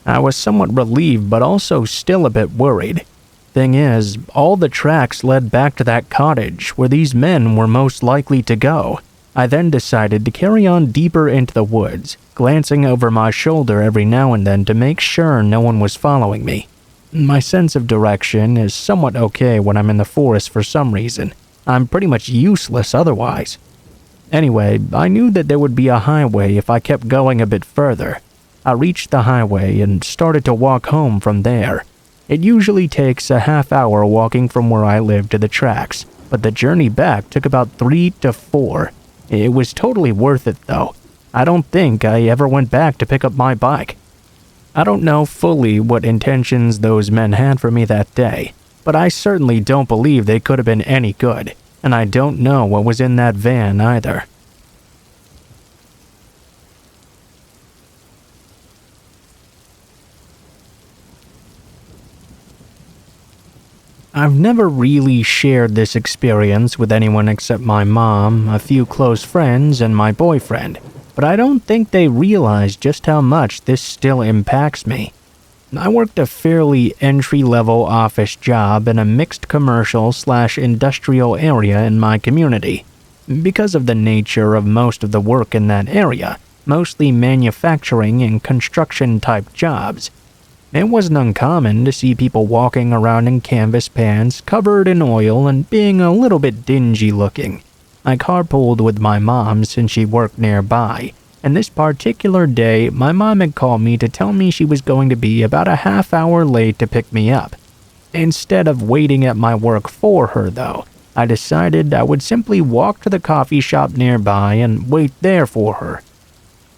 I was somewhat relieved, but also still a bit worried. Thing is, all the tracks led back to that cottage where these men were most likely to go. I then decided to carry on deeper into the woods, glancing over my shoulder every now and then to make sure no one was following me. My sense of direction is somewhat okay when I'm in the forest for some reason. I'm pretty much useless otherwise. Anyway, I knew that there would be a highway if I kept going a bit further. I reached the highway and started to walk home from there. It usually takes a half hour walking from where I live to the tracks, but the journey back took about 3 to 4. It was totally worth it though. I don't think I ever went back to pick up my bike. I don't know fully what intentions those men had for me that day, but I certainly don't believe they could have been any good, and I don't know what was in that van either. I've never really shared this experience with anyone except my mom, a few close friends, and my boyfriend, but I don't think they realize just how much this still impacts me. I worked a fairly entry-level office job in a mixed commercial/industrial area in my community. Because of the nature of most of the work in that area, mostly manufacturing and construction-type jobs, it wasn't uncommon to see people walking around in canvas pants covered in oil and being a little bit dingy looking. I carpooled with my mom since she worked nearby, and this particular day my mom had called me to tell me she was going to be about a half hour late to pick me up. Instead of waiting at my work for her though, I decided I would simply walk to the coffee shop nearby and wait there for her.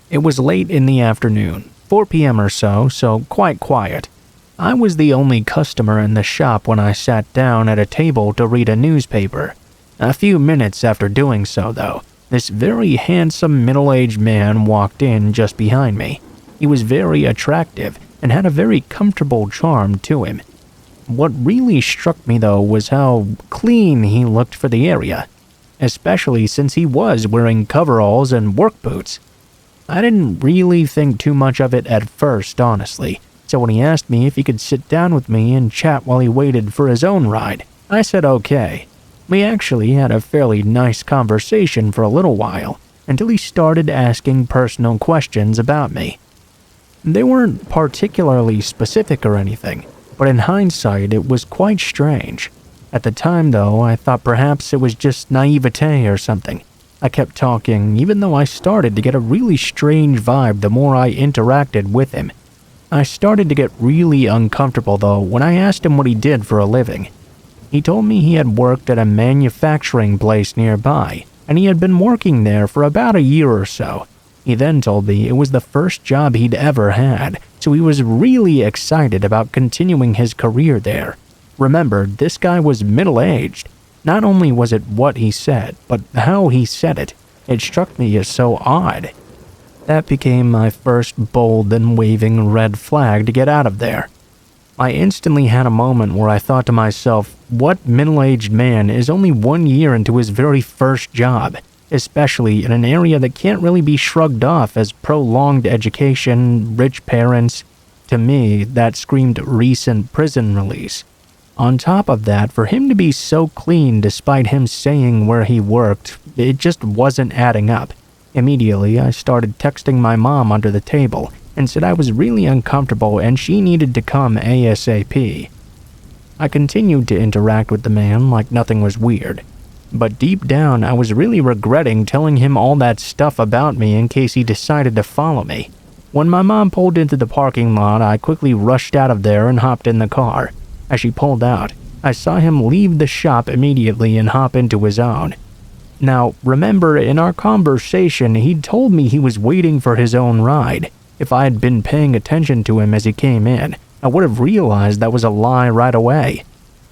It was late in the afternoon, 4 p.m. or so quite quiet. I was the only customer in the shop when I sat down at a table to read a newspaper. A few minutes after doing so, though, this very handsome middle-aged man walked in just behind me. He was very attractive and had a very comfortable charm to him. What really struck me, though, was how clean he looked for the area, especially since he was wearing coveralls and work boots. I didn't really think too much of it at first, honestly, so when he asked me if he could sit down with me and chat while he waited for his own ride, I said okay. We actually had a fairly nice conversation for a little while, until he started asking personal questions about me. They weren't particularly specific or anything, but in hindsight it was quite strange. At the time though, I thought perhaps it was just naivete or something. I kept talking, even though I started to get a really strange vibe the more I interacted with him. I started to get really uncomfortable though when I asked him what he did for a living. He told me he had worked at a manufacturing place nearby, and he had been working there for about a year or so. He then told me it was the first job he'd ever had, so he was really excited about continuing his career there. Remember, this guy was middle-aged. Not only was it what he said, but how he said it. It struck me as so odd. That became my first bold and waving red flag to get out of there. I instantly had a moment where I thought to myself, what middle-aged man is only 1 year into his very first job, especially in an area that can't really be shrugged off as prolonged education, rich parents? To me, that screamed recent prison release. On top of that, for him to be so clean despite him saying where he worked, it just wasn't adding up. Immediately, I started texting my mom under the table and said I was really uncomfortable and she needed to come ASAP. I continued to interact with the man like nothing was weird, but deep down I was really regretting telling him all that stuff about me in case he decided to follow me. When my mom pulled into the parking lot, I quickly rushed out of there and hopped in the car. As she pulled out, I saw him leave the shop immediately and hop into his own. Now, remember, in our conversation, he'd told me he was waiting for his own ride. If I had been paying attention to him as he came in, I would have realized that was a lie right away.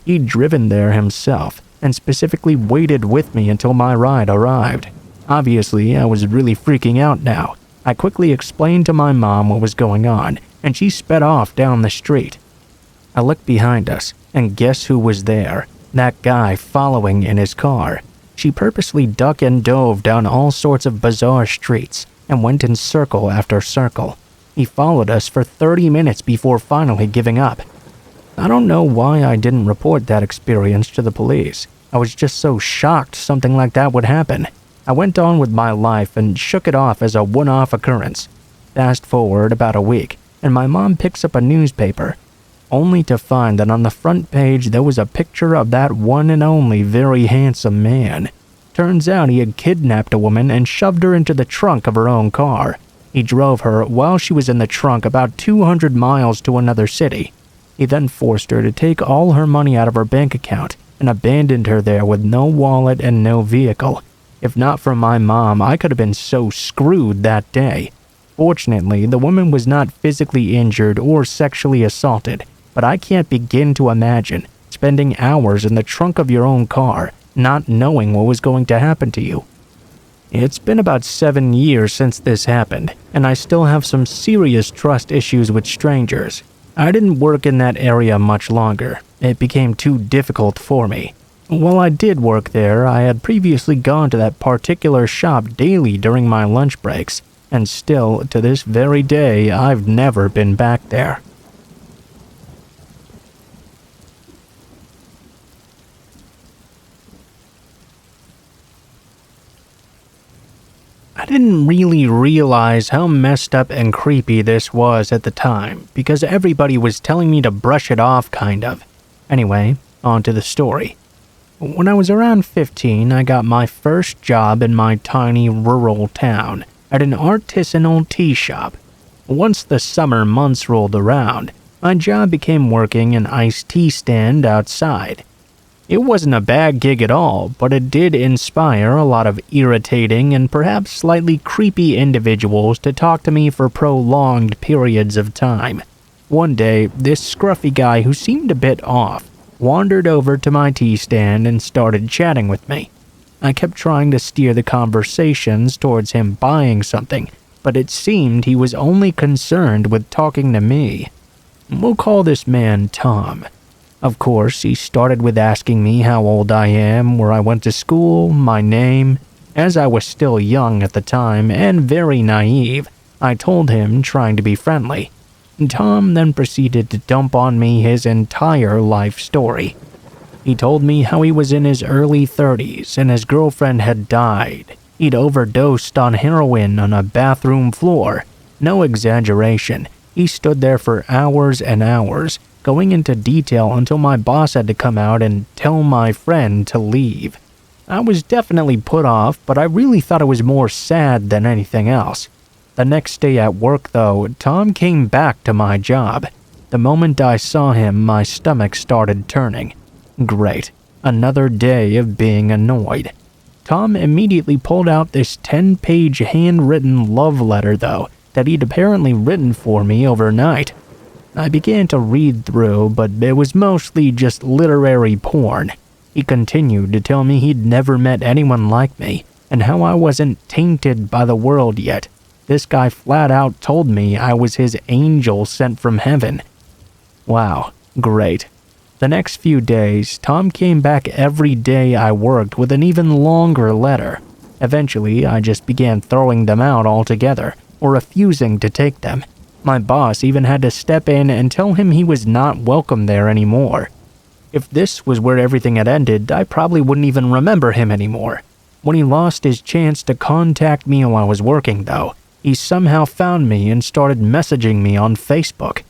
He'd driven there himself, and specifically waited with me until my ride arrived. Obviously, I was really freaking out now. I quickly explained to my mom what was going on, and she sped off down the street. I looked behind us, and guess who was there? That guy following in his car. She purposely ducked and dove down all sorts of bizarre streets and went in circle after circle. He followed us for 30 minutes before finally giving up. I don't know why I didn't report that experience to the police. I was just so shocked something like that would happen. I went on with my life and shook it off as a one-off occurrence. Fast forward about a week, and my mom picks up a newspaper, only to find that on the front page there was a picture of that one and only very handsome man. Turns out he had kidnapped a woman and shoved her into the trunk of her own car. He drove her while she was in the trunk about 200 miles to another city. He then forced her to take all her money out of her bank account and abandoned her there with no wallet and no vehicle. If not for my mom, I could have been so screwed that day. Fortunately, the woman was not physically injured or sexually assaulted, but I can't begin to imagine spending hours in the trunk of your own car, not knowing what was going to happen to you. It's been about 7 years since this happened, and I still have some serious trust issues with strangers. I didn't work in that area much longer. It became too difficult for me. While I did work there, I had previously gone to that particular shop daily during my lunch breaks, and still, to this very day, I've never been back there. I didn't really realize how messed up and creepy this was at the time, because everybody was telling me to brush it off, kind of. Anyway, on to the story. When I was around 15, I got my first job in my tiny rural town at an artisanal tea shop. Once the summer months rolled around, my job became working an iced tea stand outside. It wasn't a bad gig at all, but it did inspire a lot of irritating and perhaps slightly creepy individuals to talk to me for prolonged periods of time. One day, this scruffy guy who seemed a bit off wandered over to my tea stand and started chatting with me. I kept trying to steer the conversations towards him buying something, but it seemed he was only concerned with talking to me. We'll call this man Tom. Of course, he started with asking me how old I am, where I went to school, my name. As I was still young at the time and very naive, I told him, trying to be friendly. Tom then proceeded to dump on me his entire life story. He told me how he was in his early 30s and his girlfriend had died. He'd overdosed on heroin on a bathroom floor. No exaggeration. He stood there for hours and hours, going into detail until my boss had to come out and tell my friend to leave. I was definitely put off, but I really thought it was more sad than anything else. The next day at work, though, Tom came back to my job. The moment I saw him, my stomach started turning. Great. Another day of being annoyed. Tom immediately pulled out this 10-page handwritten love letter, though, that he'd apparently written for me overnight. I began to read through, but it was mostly just literary porn. He continued to tell me he'd never met anyone like me, and how I wasn't tainted by the world yet. This guy flat out told me I was his angel sent from heaven. Wow, great. The next few days, Tom came back every day I worked with an even longer letter. Eventually, I just began throwing them out altogether, or refusing to take them. My boss even had to step in and tell him he was not welcome there anymore. If this was where everything had ended, I probably wouldn't even remember him anymore. When he lost his chance to contact me while I was working, though, he somehow found me and started messaging me on Facebook.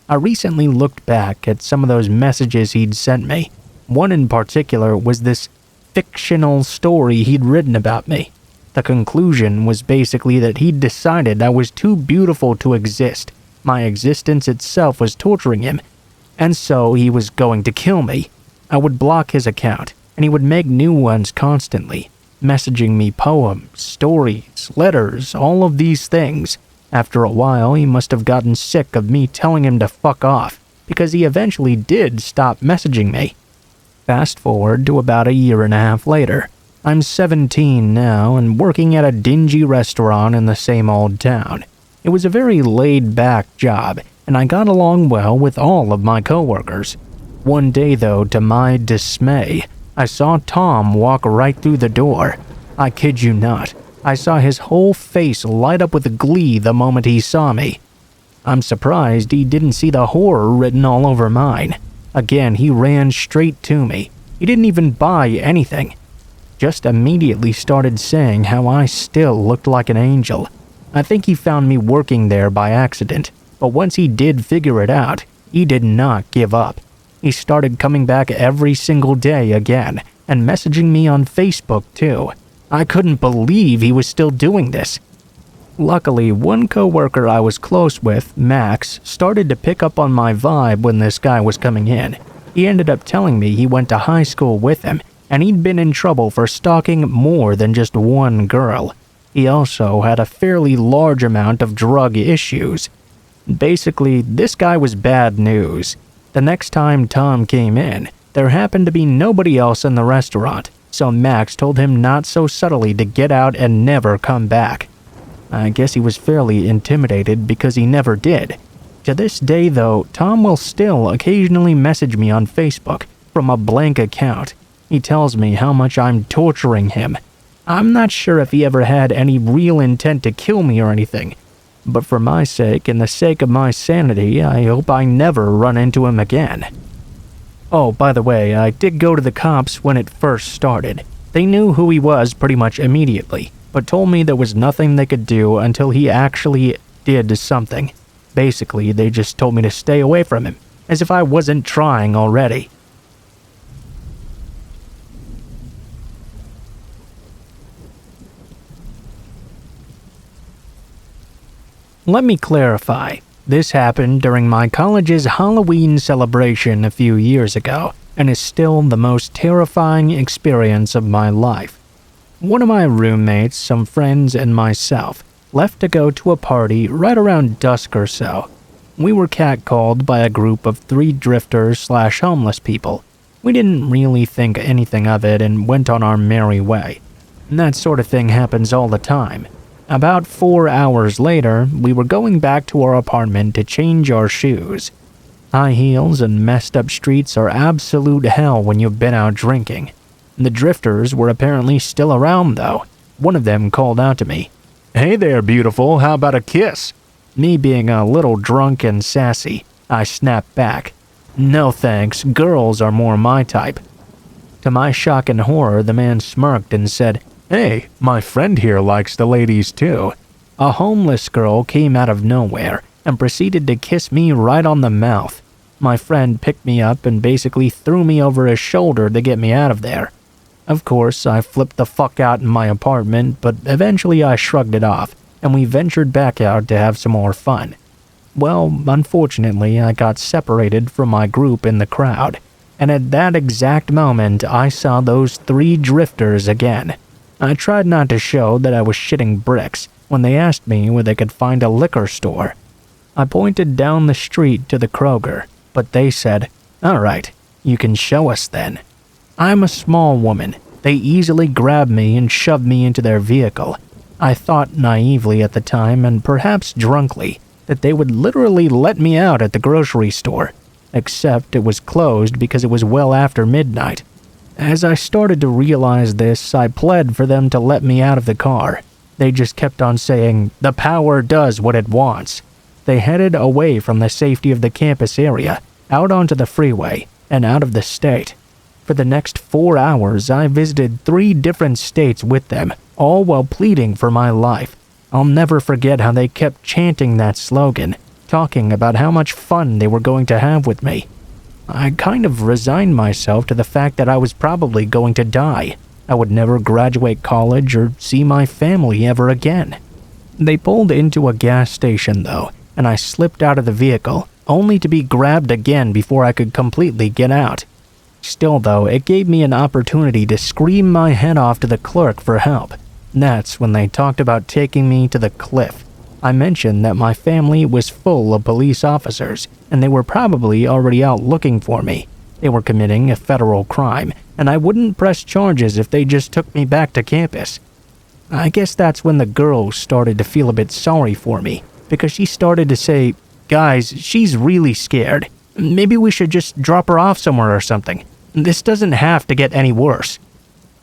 I recently looked back at some of those messages he'd sent me. One in particular was this fictional story he'd written about me. The conclusion was basically that he'd decided I was too beautiful to exist. My existence itself was torturing him, and so he was going to kill me. I would block his account, and he would make new ones constantly. messaging me poems, stories, letters, all of these things. After a while, he must have gotten sick of me telling him to fuck off, because he eventually did stop messaging me. Fast forward to about a year and a half later. I'm 17 now and working at a dingy restaurant in the same old town. It was a very laid-back job, and I got along well with all of my coworkers. One day, though, to my dismay, I saw Tom walk right through the door. I kid you not, I saw his whole face light up with glee the moment he saw me. I'm surprised he didn't see the horror written all over mine. Again, he ran straight to me. He didn't even buy anything. Just immediately started saying how I still looked like an angel. I think he found me working there by accident, but once he did figure it out, he did not give up. He started coming back every single day again, and messaging me on Facebook too. I couldn't believe he was still doing this. Luckily, one coworker I was close with, Max, started to pick up on my vibe when this guy was coming in. He ended up telling me he went to high school with him, and he'd been in trouble for stalking more than just one girl. He also had a fairly large amount of drug issues. Basically, this guy was bad news. The next time Tom came in, there happened to be nobody else in the restaurant, so Max told him not so subtly to get out and never come back. I guess he was fairly intimidated because he never did. To this day, though, Tom will still occasionally message me on Facebook from a blank account. He tells me how much I'm torturing him. I'm not sure if he ever had any real intent to kill me or anything, but for my sake and the sake of my sanity, I hope I never run into him again. Oh, by the way, I did go to the cops when it first started. They knew who he was pretty much immediately, but told me there was nothing they could do until he actually did something. Basically, they just told me to stay away from him, as if I wasn't trying already. Let me clarify. This happened during my college's Halloween celebration a few years ago, and is still the most terrifying experience of my life. One of my roommates, some friends, and myself left to go to a party right around dusk or so. We were catcalled by a group of 3 drifters/homeless people. We didn't really think anything of it and went on our merry way. And that sort of thing happens all the time. About 4 hours later, we were going back to our apartment to change our shoes. High heels and messed up streets are absolute hell when you've been out drinking. The drifters were apparently still around though. One of them called out to me, "Hey there, beautiful, how about a kiss?" Me being a little drunk and sassy, I snapped back, "No thanks, girls are more my type." To my shock and horror, the man smirked and said, "Hey, my friend here likes the ladies too." A homeless girl came out of nowhere and proceeded to kiss me right on the mouth. My friend picked me up and basically threw me over his shoulder to get me out of there. Of course, I flipped the fuck out in my apartment, but eventually I shrugged it off, and we ventured back out to have some more fun. Well, unfortunately, I got separated from my group in the crowd, and at that exact moment, I saw those 3 drifters again. I tried not to show that I was shitting bricks when they asked me where they could find a liquor store. I pointed down the street to the Kroger, but they said, "All right, you can show us then." I'm a small woman. They easily grabbed me and shoved me into their vehicle. I thought naively at the time, and perhaps drunkly, that they would literally let me out at the grocery store, except it was closed because it was well after midnight. As I started to realize this, I pled for them to let me out of the car. They just kept on saying, "The power does what it wants." They headed away from the safety of the campus area, out onto the freeway, and out of the state. For the next 4 hours, I visited 3 different states with them, all while pleading for my life. I'll never forget how they kept chanting that slogan, talking about how much fun they were going to have with me. I kind of resigned myself to the fact that I was probably going to die. I would never graduate college or see my family ever again. They pulled into a gas station though, and I slipped out of the vehicle, only to be grabbed again before I could completely get out. Still though, it gave me an opportunity to scream my head off to the clerk for help. That's when they talked about taking me to the cliff. I mentioned that my family was full of police officers, and they were probably already out looking for me. They were committing a federal crime, and I wouldn't press charges if they just took me back to campus. I guess that's when the girl started to feel a bit sorry for me, because she started to say, "Guys, she's really scared. Maybe we should just drop her off somewhere or something. This doesn't have to get any worse."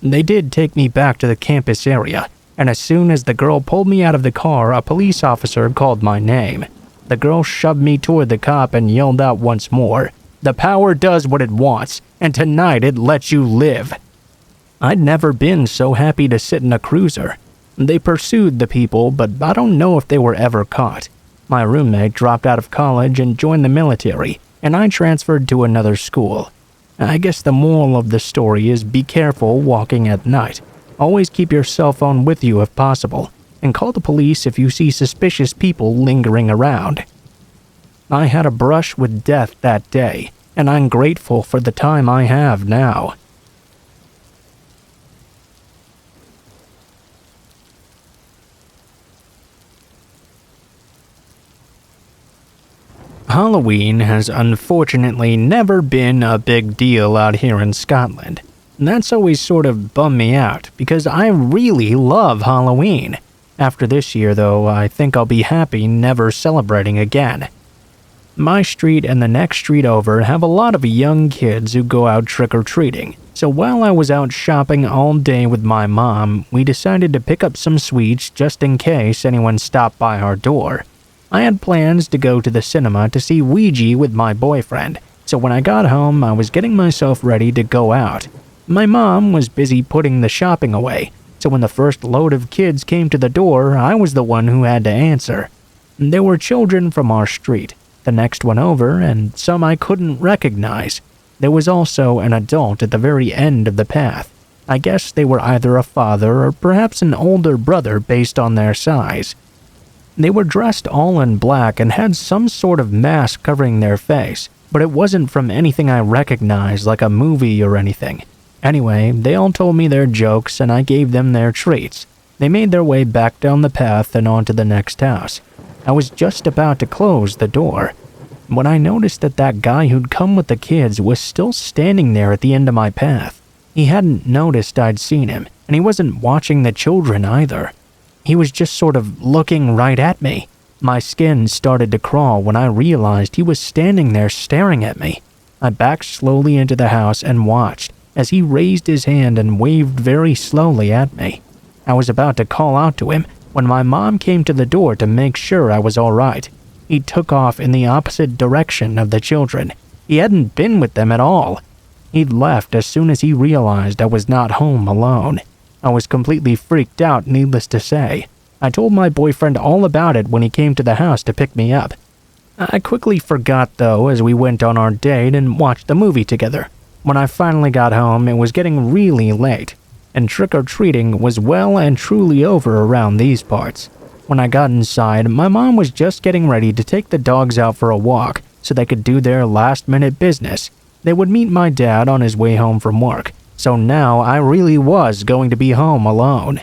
They did take me back to the campus area, and as soon as the girl pulled me out of the car, a police officer called my name. The girl shoved me toward the cop and yelled out once more, "The power does what it wants, and tonight it lets you live." I'd never been so happy to sit in a cruiser. They pursued the people, but I don't know if they were ever caught. My roommate dropped out of college and joined the military, and I transferred to another school. I guess the moral of the story is be careful walking at night. Always keep your cell phone with you if possible, and call the police if you see suspicious people lingering around. I had a brush with death that day, and I'm grateful for the time I have now. Halloween has unfortunately never been a big deal out here in Scotland. That's always sort of bummed me out, because I really love Halloween. After this year, though, I think I'll be happy never celebrating again. My street and the next street over have a lot of young kids who go out trick-or-treating, so while I was out shopping all day with my mom, we decided to pick up some sweets just in case anyone stopped by our door. I had plans to go to the cinema to see Ouija with my boyfriend, so when I got home, I was getting myself ready to go out. My mom was busy putting the shopping away, so when the first load of kids came to the door, I was the one who had to answer. There were children from our street, the next one over, and some I couldn't recognize. There was also an adult at the very end of the path. I guess they were either a father or perhaps an older brother based on their size. They were dressed all in black and had some sort of mask covering their face, but it wasn't from anything I recognized like a movie or anything. Anyway, they all told me their jokes and I gave them their treats. They made their way back down the path and on to the next house. I was just about to close the door when I noticed that that guy who'd come with the kids was still standing there at the end of my path. He hadn't noticed I'd seen him, and he wasn't watching the children either. He was just sort of looking right at me. My skin started to crawl when I realized he was standing there staring at me. I backed slowly into the house and watched as he raised his hand and waved very slowly at me. I was about to call out to him when my mom came to the door to make sure I was all right. He took off in the opposite direction of the children. He hadn't been with them at all. He'd left as soon as he realized I was not home alone. I was completely freaked out, needless to say. I told my boyfriend all about it when he came to the house to pick me up. I quickly forgot, though, as we went on our date and watched the movie together. When I finally got home, it was getting really late, and trick-or-treating was well and truly over around these parts. When I got inside, my mom was just getting ready to take the dogs out for a walk so they could do their last-minute business. They would meet my dad on his way home from work, so now I really was going to be home alone.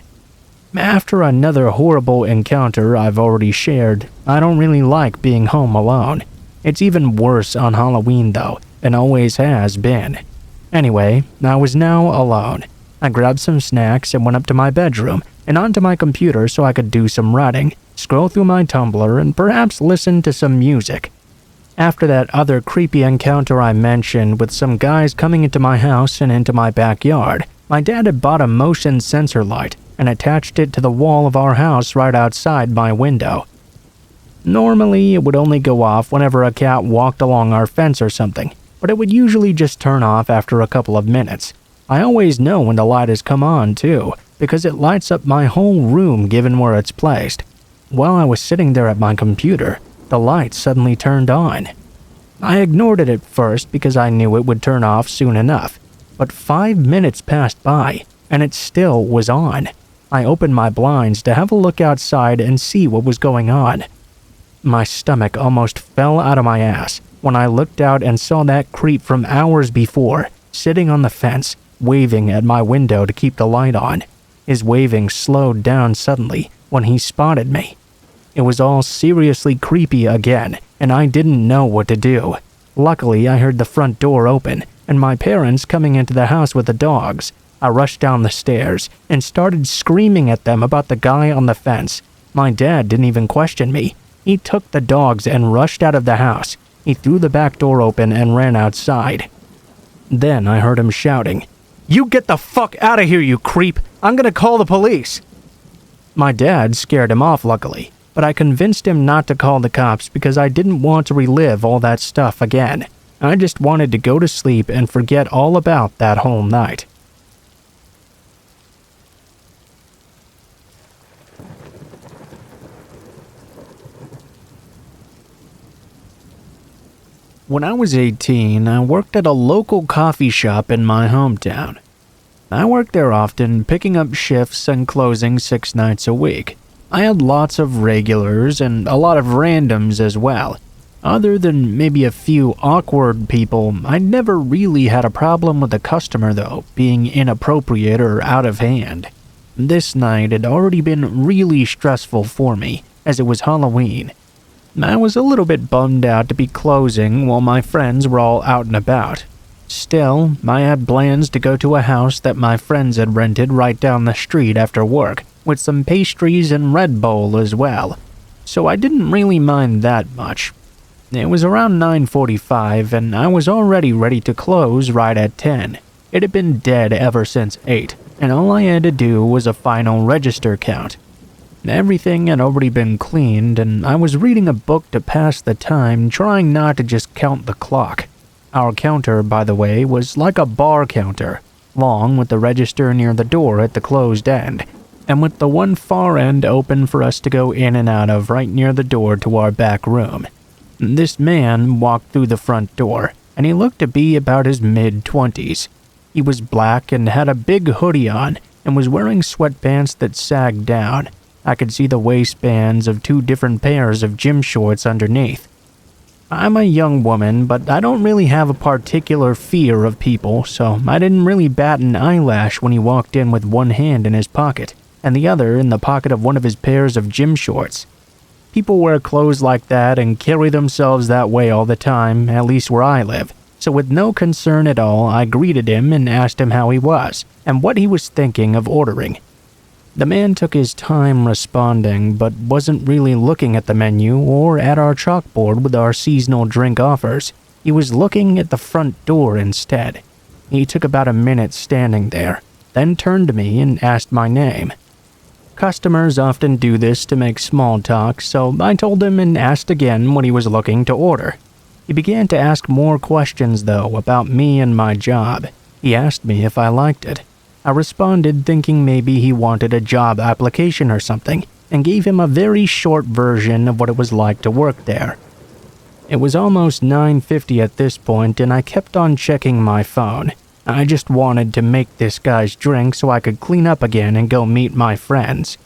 After another horrible encounter I've already shared, I don't really like being home alone. It's even worse on Halloween though, and always has been. Anyway, I was now alone. I grabbed some snacks and went up to my bedroom and onto my computer so I could do some writing, scroll through my Tumblr, and perhaps listen to some music. After that other creepy encounter I mentioned with some guys coming into my house and into my backyard, my dad had bought a motion sensor light and attached it to the wall of our house right outside my window. Normally, it would only go off whenever a cat walked along our fence or something, but it would usually just turn off after a couple of minutes. I always know when the light has come on, too, because it lights up my whole room given where it's placed. While I was sitting there at my computer, the light suddenly turned on. I ignored it at first because I knew it would turn off soon enough, but 5 minutes passed by, and it still was on. I opened my blinds to have a look outside and see what was going on. My stomach almost fell out of my ass when I looked out and saw that creep from hours before. sitting on the fence, waving at my window to keep the light on. His waving slowed down suddenly when he spotted me. It was all seriously creepy again, and I didn't know what to do. Luckily, I heard the front door open, and my parents coming into the house with the dogs. I rushed down the stairs and started screaming at them about the guy on the fence. My dad didn't even question me. He took the dogs and rushed out of the house. He threw the back door open and ran outside. Then I heard him shouting, "You get the fuck out of here, you creep! I'm gonna call the police!" My dad scared him off, luckily, but I convinced him not to call the cops because I didn't want to relive all that stuff again. I just wanted to go to sleep and forget all about that whole night. When I was 18, I worked at a local coffee shop in my hometown. I worked there often, picking up shifts and closing 6 nights a week. I had lots of regulars and a lot of randoms as well. Other than maybe a few awkward people, I never really had a problem with a customer though, being inappropriate or out of hand. This night had already been really stressful for me, as it was Halloween. I was a little bit bummed out to be closing while my friends were all out and about. Still, I had plans to go to a house that my friends had rented right down the street after work, with some pastries and Red Bull as well, so I didn't really mind that much. It was around 9:45 and I was already ready to close right at 10. It had been dead ever since 8, and all I had to do was a final register count. Everything had already been cleaned, and I was reading a book to pass the time, trying not to just count the clock. Our counter, by the way, was like a bar counter, long with the register near the door at the closed end, and with the one far end open for us to go in and out of right near the door to our back room. This man walked through the front door, and he looked to be about his mid-20s. He was black and had a big hoodie on, and was wearing sweatpants that sagged down. I could see the waistbands of 2 different pairs of gym shorts underneath. I'm a young woman, but I don't really have a particular fear of people, so I didn't really bat an eyelash when he walked in with one hand in his pocket, and the other in the pocket of one of his pairs of gym shorts. People wear clothes like that and carry themselves that way all the time, at least where I live, so with no concern at all, I greeted him and asked him how he was, and what he was thinking of ordering. The man took his time responding, but wasn't really looking at the menu or at our chalkboard with our seasonal drink offers. He was looking at the front door instead. He took about a minute standing there, then turned to me and asked my name. Customers often do this to make small talk, so I told him and asked again what he was looking to order. He began to ask more questions though about me and my job. He asked me if I liked it. I responded thinking maybe he wanted a job application or something, and gave him a very short version of what it was like to work there. It was almost 9:50 at this point, and I kept on checking my phone. I just wanted to make this guy's drink so I could clean up again and go meet my friends.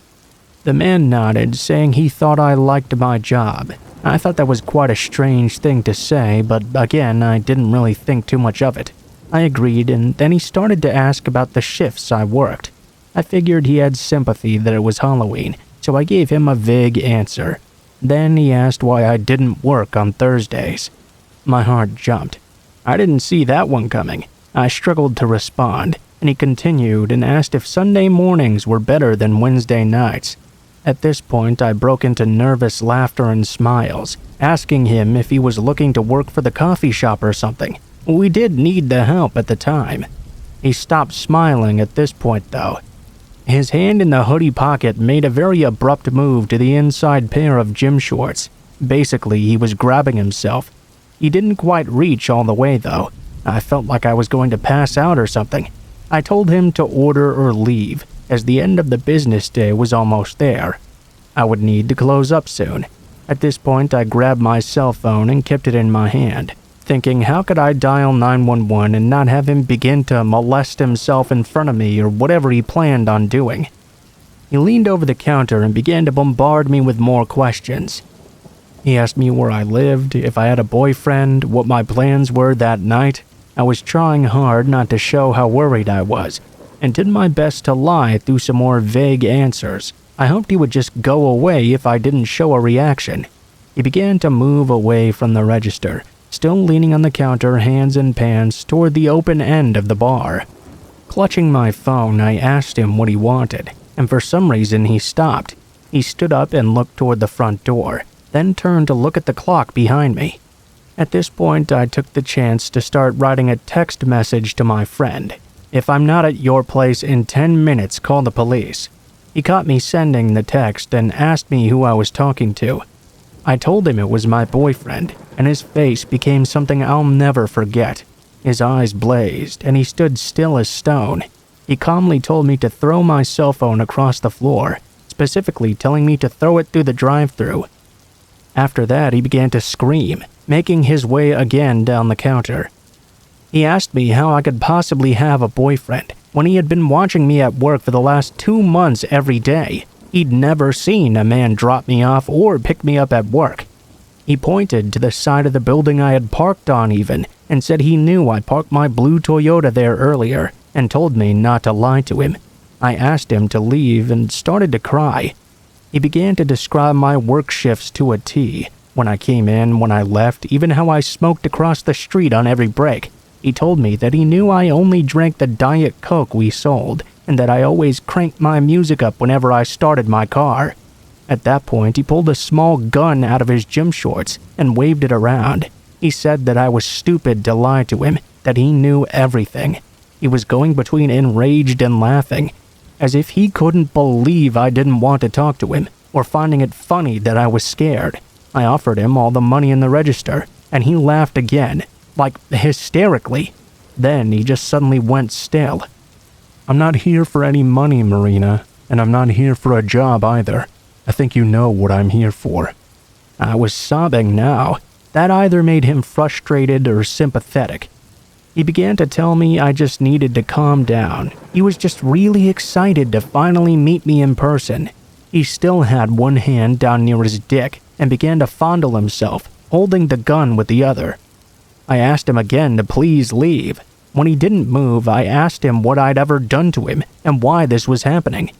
The man nodded, saying he thought I liked my job. I thought that was quite a strange thing to say, but again, I didn't really think too much of it. I agreed, and then he started to ask about the shifts I worked. I figured he had sympathy that it was Halloween, so I gave him a vague answer. Then he asked why I didn't work on Thursdays. My heart jumped. I didn't see that one coming. I struggled to respond, and he continued and asked if Sunday mornings were better than Wednesday nights. At this point, I broke into nervous laughter and smiles, asking him if he was looking to work for the coffee shop or something. We did need the help at the time. He stopped smiling at this point, though. His hand in the hoodie pocket made a very abrupt move to the inside pair of gym shorts. Basically, he was grabbing himself. He didn't quite reach all the way, though. I felt like I was going to pass out or something. I told him to order or leave, as the end of the business day was almost there. I would need to close up soon. At this point, I grabbed my cell phone and kept it in my hand, thinking how could I dial 911 and not have him begin to molest himself in front of me or whatever he planned on doing. He leaned over the counter and began to bombard me with more questions. He asked me where I lived, if I had a boyfriend, what my plans were that night. I was trying hard not to show how worried I was, and did my best to lie through some more vague answers. I hoped he would just go away if I didn't show a reaction. He began to move away from the register, still leaning on the counter, hands in pants, toward the open end of the bar. Clutching my phone, I asked him what he wanted, and for some reason he stopped. He stood up and looked toward the front door, then turned to look at the clock behind me. At this point, I took the chance to start writing a text message to my friend. "If I'm not at your place in 10 minutes, call the police." He caught me sending the text and asked me who I was talking to. I told him it was my boyfriend, and his face became something I'll never forget. His eyes blazed, and he stood still as stone. He calmly told me to throw my cell phone across the floor, specifically telling me to throw it through the drive-thru. After that, he began to scream, making his way again down the counter. He asked me how I could possibly have a boyfriend when he had been watching me at work for the last 2 months every day. He'd never seen a man drop me off or pick me up at work. He pointed to the side of the building I had parked on even, and said he knew I parked my blue Toyota there earlier, and told me not to lie to him. I asked him to leave and started to cry. He began to describe my work shifts to a T. When I came in, when I left, even how I smoked across the street on every break. He told me that he knew I only drank the Diet Coke we sold, and that I always cranked my music up whenever I started my car. At that point, he pulled a small gun out of his gym shorts and waved it around. He said that I was stupid to lie to him, that he knew everything. He was going between enraged and laughing, as if he couldn't believe I didn't want to talk to him, or finding it funny that I was scared. I offered him all the money in the register, and he laughed again, like hysterically. Then he just suddenly went still. "I'm not here for any money, Marina, and I'm not here for a job either. I think you know what I'm here for." I was sobbing now. That either made him frustrated or sympathetic. He began to tell me I just needed to calm down. He was just really excited to finally meet me in person. He still had one hand down near his dick and began to fondle himself, holding the gun with the other. I asked him again to please leave. When he didn't move, I asked him what I'd ever done to him and why this was happening.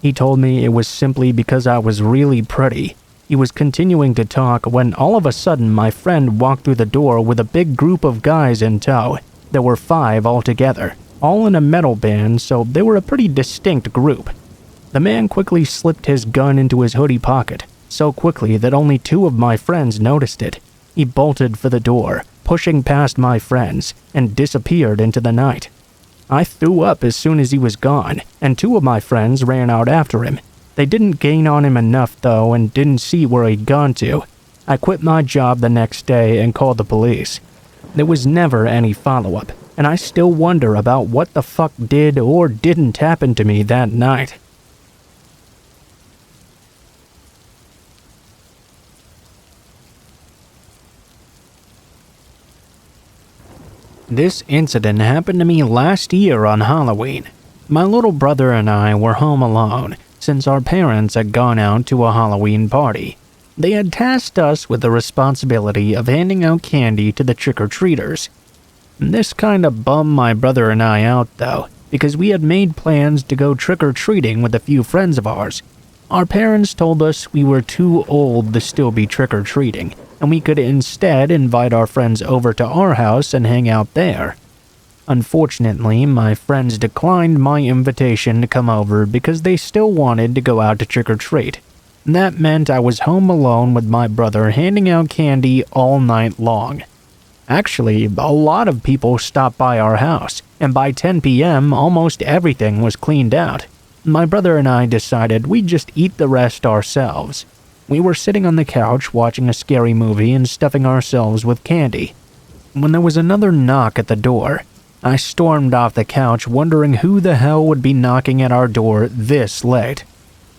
He told me it was simply because I was really pretty. He was continuing to talk when all of a sudden my friend walked through the door with a big group of guys in tow. There were 5 altogether, all in a metal band, so they were a pretty distinct group. The man quickly slipped his gun into his hoodie pocket, so quickly that only 2 of my friends noticed it. He bolted for the door, pushing past my friends, and disappeared into the night. I threw up as soon as he was gone, and 2 of my friends ran out after him. They didn't gain on him enough, though, and didn't see where he'd gone to. I quit my job the next day and called the police. There was never any follow-up, and I still wonder about what the fuck did or didn't happen to me that night. This incident happened to me last year on Halloween. My little brother and I were home alone, since our parents had gone out to a Halloween party. They had tasked us with the responsibility of handing out candy to the trick-or-treaters. This kinda bummed my brother and I out, though, because we had made plans to go trick-or-treating with a few friends of ours. Our parents told us we were too old to still be trick-or-treating, and we could instead invite our friends over to our house and hang out there. Unfortunately, my friends declined my invitation to come over because they still wanted to go out to trick-or-treat. That meant I was home alone with my brother handing out candy all night long. Actually, a lot of people stopped by our house, and by 10 p.m. almost everything was cleaned out. My brother and I decided we'd just eat the rest ourselves. We were sitting on the couch watching a scary movie and stuffing ourselves with candy, when there was another knock at the door. I stormed off the couch wondering who the hell would be knocking at our door this late.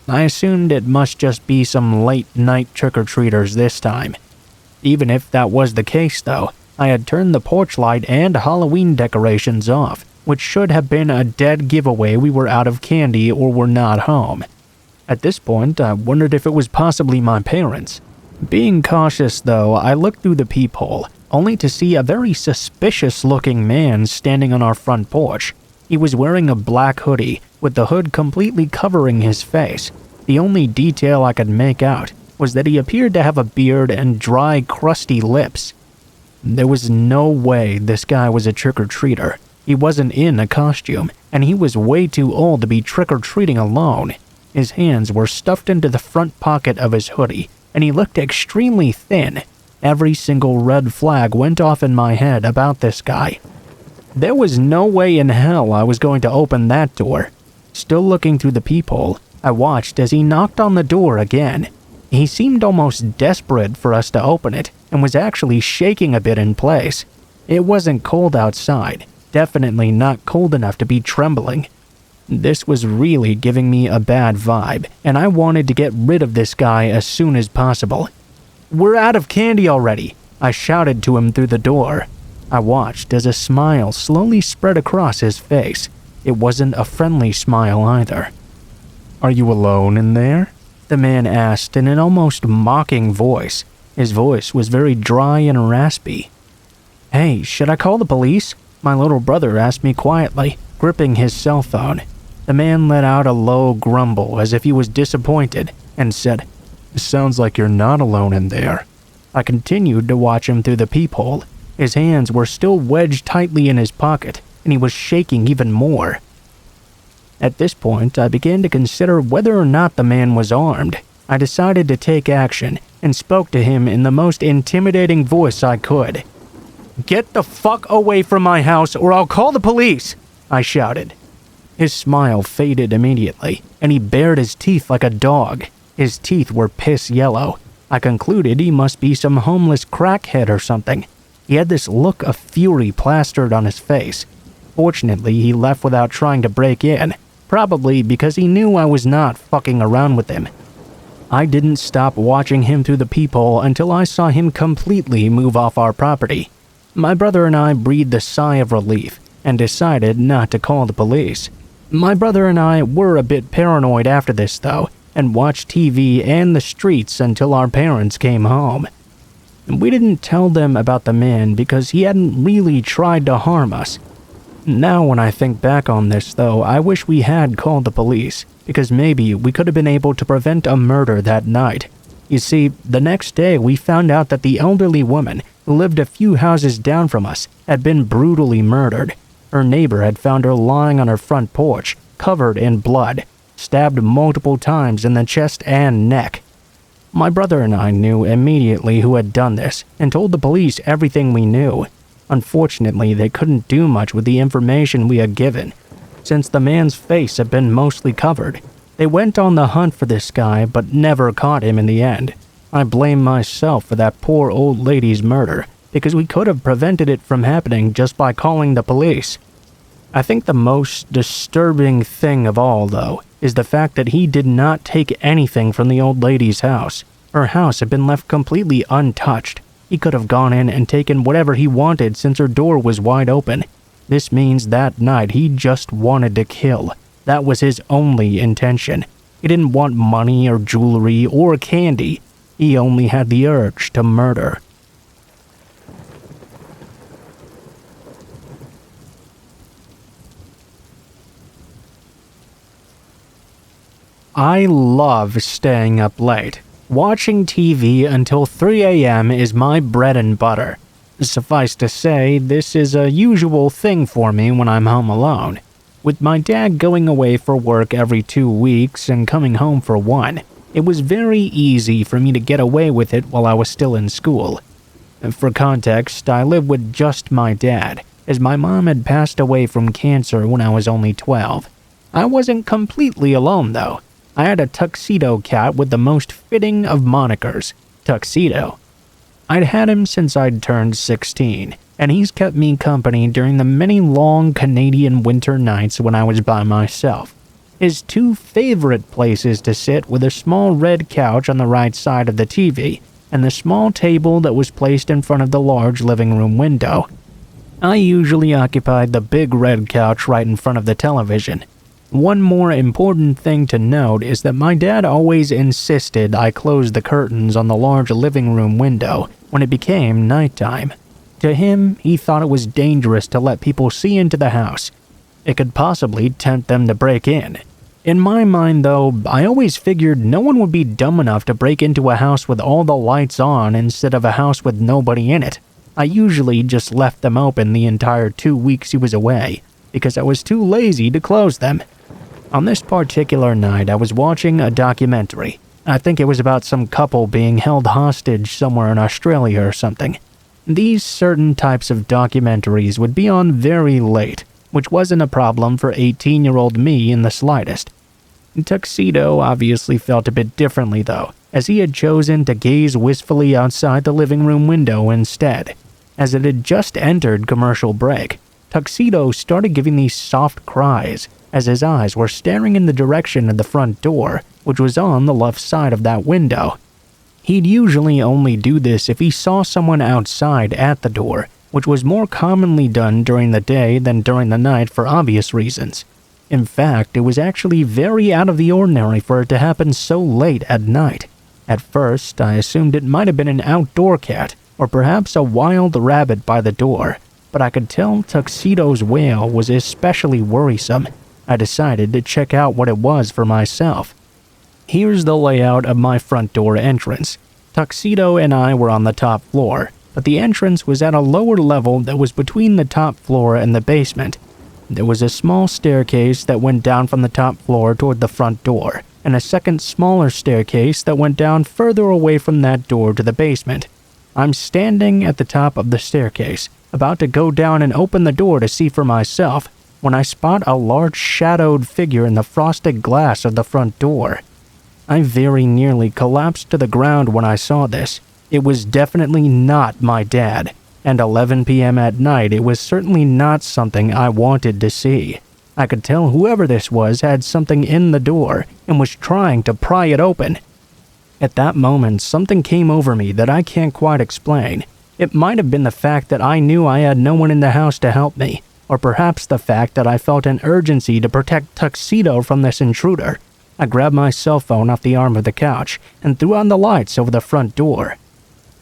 I assumed it must just be some late-night trick-or-treaters this time. Even if that was the case, though, I had turned the porch light and Halloween decorations off, which should have been a dead giveaway we were out of candy or were not home. At this point, I wondered if it was possibly my parents. Being cautious, though, I looked through the peephole, only to see a very suspicious-looking man standing on our front porch. He was wearing a black hoodie, with the hood completely covering his face. The only detail I could make out was that he appeared to have a beard and dry, crusty lips. There was no way this guy was a trick-or-treater. He wasn't in a costume, and he was way too old to be trick-or-treating alone. His hands were stuffed into the front pocket of his hoodie, and he looked extremely thin. Every single red flag went off in my head about this guy. There was no way in hell I was going to open that door. Still looking through the peephole, I watched as he knocked on the door again. He seemed almost desperate for us to open it, and was actually shaking a bit in place. It wasn't cold outside, definitely not cold enough to be trembling. This was really giving me a bad vibe, and I wanted to get rid of this guy as soon as possible. "We're out of candy already," I shouted to him through the door. I watched as a smile slowly spread across his face. It wasn't a friendly smile either. "Are you alone in there?" the man asked in an almost mocking voice. His voice was very dry and raspy. "Hey, should I call the police?" my little brother asked me quietly, gripping his cell phone. The man let out a low grumble as if he was disappointed and said, "Sounds like you're not alone in there." I continued to watch him through the peephole. His hands were still wedged tightly in his pocket, and he was shaking even more. At this point, I began to consider whether or not the man was armed. I decided to take action and spoke to him in the most intimidating voice I could. "Get the fuck away from my house or I'll call the police!" I shouted. His smile faded immediately, and he bared his teeth like a dog. His teeth were piss yellow. I concluded he must be some homeless crackhead or something. He had this look of fury plastered on his face. Fortunately, he left without trying to break in, probably because he knew I was not fucking around with him. I didn't stop watching him through the peephole until I saw him completely move off our property. My brother and I breathed a sigh of relief and decided not to call the police. My brother and I were a bit paranoid after this, though, and watched TV and the streets until our parents came home. We didn't tell them about the man because he hadn't really tried to harm us. Now when I think back on this, though, I wish we had called the police, because maybe we could have been able to prevent a murder that night. You see, the next day we found out that the elderly woman who lived a few houses down from us had been brutally murdered. Her neighbor had found her lying on her front porch, covered in blood, stabbed multiple times in the chest and neck. My brother and I knew immediately who had done this and told the police everything we knew. Unfortunately, they couldn't do much with the information we had given, since the man's face had been mostly covered. They went on the hunt for this guy, but never caught him in the end. I blame myself for that poor old lady's murder, because we could have prevented it from happening just by calling the police. I think the most disturbing thing of all, though, is the fact that he did not take anything from the old lady's house. Her house had been left completely untouched. He could have gone in and taken whatever he wanted since her door was wide open. This means that night he just wanted to kill. That was his only intention. He didn't want money or jewelry or candy. He only had the urge to murder. I love staying up late. Watching TV until 3 a.m. is my bread and butter. Suffice to say, this is a usual thing for me when I'm home alone. With my dad going away for work every 2 weeks and coming home for one, it was very easy for me to get away with it while I was still in school. For context, I lived with just my dad, as my mom had passed away from cancer when I was only 12. I wasn't completely alone, though. I had a tuxedo cat with the most fitting of monikers, Tuxedo. I'd had him since I'd turned 16, and he's kept me company during the many long Canadian winter nights when I was by myself. His two favorite places to sit were the small red couch on the right side of the TV and the small table that was placed in front of the large living room window. I usually occupied the big red couch right in front of the television. One more important thing to note is that my dad always insisted I close the curtains on the large living room window when it became nighttime. To him, he thought it was dangerous to let people see into the house. It could possibly tempt them to break in. In my mind, though, I always figured no one would be dumb enough to break into a house with all the lights on instead of a house with nobody in it. I usually just left them open the entire 2 weeks he was away, because I was too lazy to close them. On this particular night, I was watching a documentary. I think it was about some couple being held hostage somewhere in Australia or something. These certain types of documentaries would be on very late, which wasn't a problem for 18-year-old me in the slightest. Tuxedo obviously felt a bit differently though, as he had chosen to gaze wistfully outside the living room window instead. As it had just entered commercial break, Tuxedo started giving these soft cries as his eyes were staring in the direction of the front door, which was on the left side of that window. He'd usually only do this if he saw someone outside at the door, which was more commonly done during the day than during the night for obvious reasons. In fact, it was actually very out of the ordinary for it to happen so late at night. At first, I assumed it might have been an outdoor cat, or perhaps a wild rabbit by the door, but I could tell Tuxedo's wail was especially worrisome. I decided to check out what it was for myself. Here's the layout of my front door entrance. Tuxedo and I were on the top floor, but the entrance was at a lower level that was between the top floor and the basement. There was a small staircase that went down from the top floor toward the front door, and a second smaller staircase that went down further away from that door to the basement. I'm standing at the top of the staircase, about to go down and open the door to see for myself, when I spot a large shadowed figure in the frosted glass of the front door. I very nearly collapsed to the ground when I saw this. It was definitely not my dad, and 11 p.m. at night it was certainly not something I wanted to see. I could tell whoever this was had something in the door and was trying to pry it open. At that moment, something came over me that I can't quite explain. It might have been the fact that I knew I had no one in the house to help me, or perhaps the fact that I felt an urgency to protect Tuxedo from this intruder. I grabbed my cell phone off the arm of the couch and threw on the lights over the front door.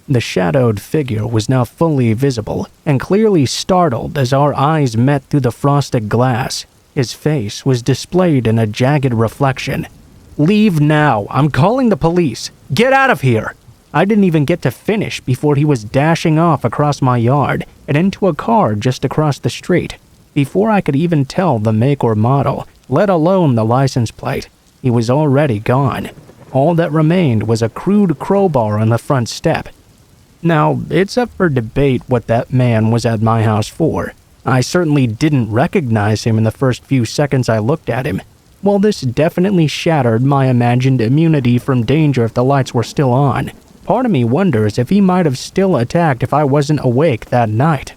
The shadowed figure was now fully visible and clearly startled as our eyes met through the frosted glass. His face was displayed in a jagged reflection. "Leave now! I'm calling the police! Get out of here!" I didn't even get to finish before he was dashing off across my yard and into a car just across the street. Before I could even tell the make or model, let alone the license plate, he was already gone. All that remained was a crude crowbar on the front step. Now, it's up for debate what that man was at my house for. I certainly didn't recognize him in the first few seconds I looked at him. While this definitely shattered my imagined immunity from danger if the lights were still on, part of me wonders if he might have still attacked if I wasn't awake that night.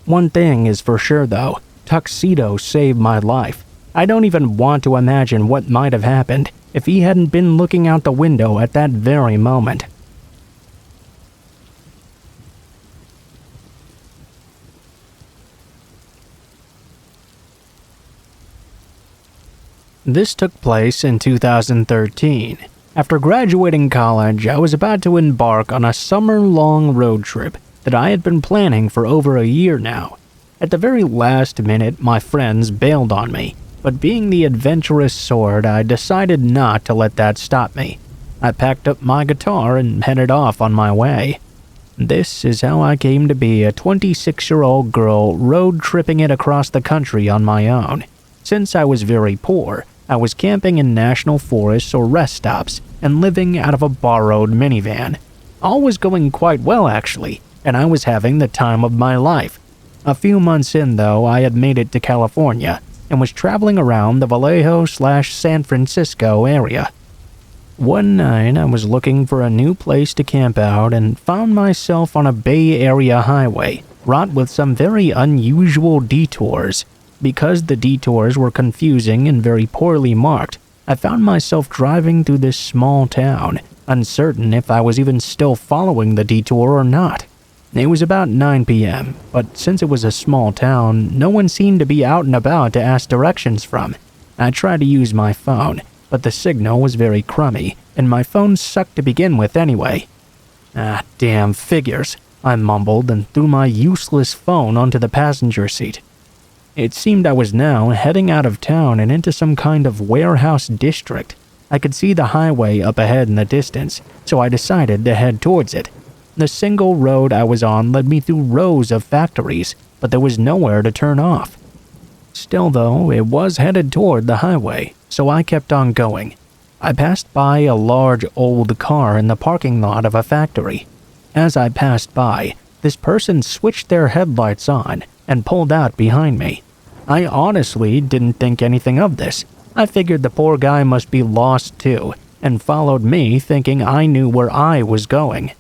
One thing is for sure though, Tuxedo saved my life. I don't even want to imagine what might have happened if he hadn't been looking out the window at that very moment. This took place in 2013. After graduating college, I was about to embark on a summer-long road trip that I had been planning for over a year now. At the very last minute, my friends bailed on me, but being the adventurous sort, I decided not to let that stop me. I packed up my guitar and headed off on my way. This is how I came to be a 26-year-old girl road tripping it across the country on my own. Since I was very poor, I was camping in national forests or rest stops and living out of a borrowed minivan. All was going quite well actually, and I was having the time of my life. A few months in though, I had made it to California and was traveling around the Vallejo/San Francisco area. One night I was looking for a new place to camp out and found myself on a Bay Area highway, wrought with some very unusual detours. Because the detours were confusing and very poorly marked, I found myself driving through this small town, uncertain if I was even still following the detour or not. It was about 9 p.m., but since it was a small town, no one seemed to be out and about to ask directions from. I tried to use my phone, but the signal was very crummy, and my phone sucked to begin with anyway. Ah, damn figures. I mumbled and threw my useless phone onto the passenger seat. It seemed I was now heading out of town and into some kind of warehouse district. I could see the highway up ahead in the distance, so I decided to head towards it. The single road I was on led me through rows of factories, but there was nowhere to turn off. Still though, it was headed toward the highway, so I kept on going. I passed by a large old car in the parking lot of a factory. As I passed by, this person switched their headlights on and pulled out behind me. I honestly didn't think anything of this. I figured the poor guy must be lost too, and followed me thinking I knew where I was going.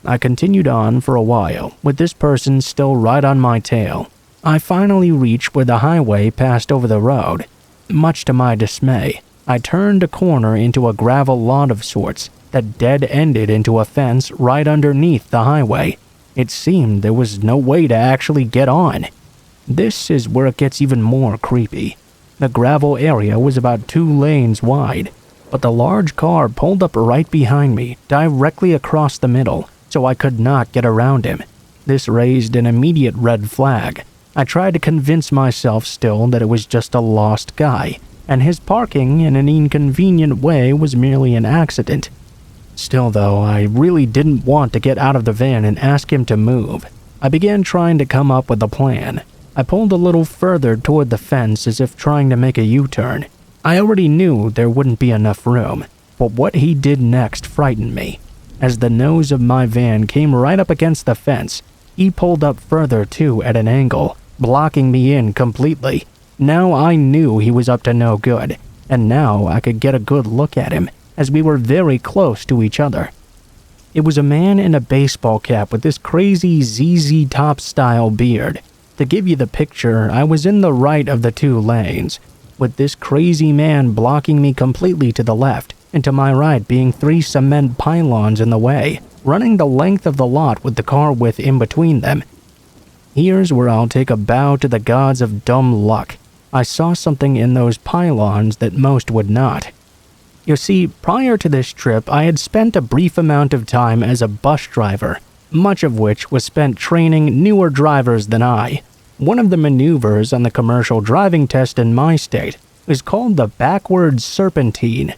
I continued on for a while, with this person still right on my tail. I finally reached where the highway passed over the road. Much to my dismay, I turned a corner into a gravel lot of sorts that dead-ended into a fence right underneath the highway. It seemed there was no way to actually get on. This is where it gets even more creepy. The gravel area was about 2 lanes wide, but the large car pulled up right behind me, directly across the middle, so I could not get around him. This raised an immediate red flag. I tried to convince myself still that it was just a lost guy, and his parking in an inconvenient way was merely an accident. Still though, I really didn't want to get out of the van and ask him to move. I began trying to come up with a plan. I pulled a little further toward the fence as if trying to make a U-turn. I already knew there wouldn't be enough room, but what he did next frightened me. As the nose of my van came right up against the fence, he pulled up further too at an angle, blocking me in completely. Now I knew he was up to no good, and now I could get a good look at him, as we were very close to each other. It was a man in a baseball cap with this crazy ZZ Top style beard. To give you the picture, I was in the right of the 2 lanes, with this crazy man blocking me completely to the left, and to my right being 3 cement pylons in the way, running the length of the lot with the car width in between them. Here's where I'll take a bow to the gods of dumb luck. I saw something in those pylons that most would not. You see, prior to this trip, I had spent a brief amount of time as a bus driver, much of which was spent training newer drivers than I. One of the maneuvers on the commercial driving test in my state is called the backwards serpentine.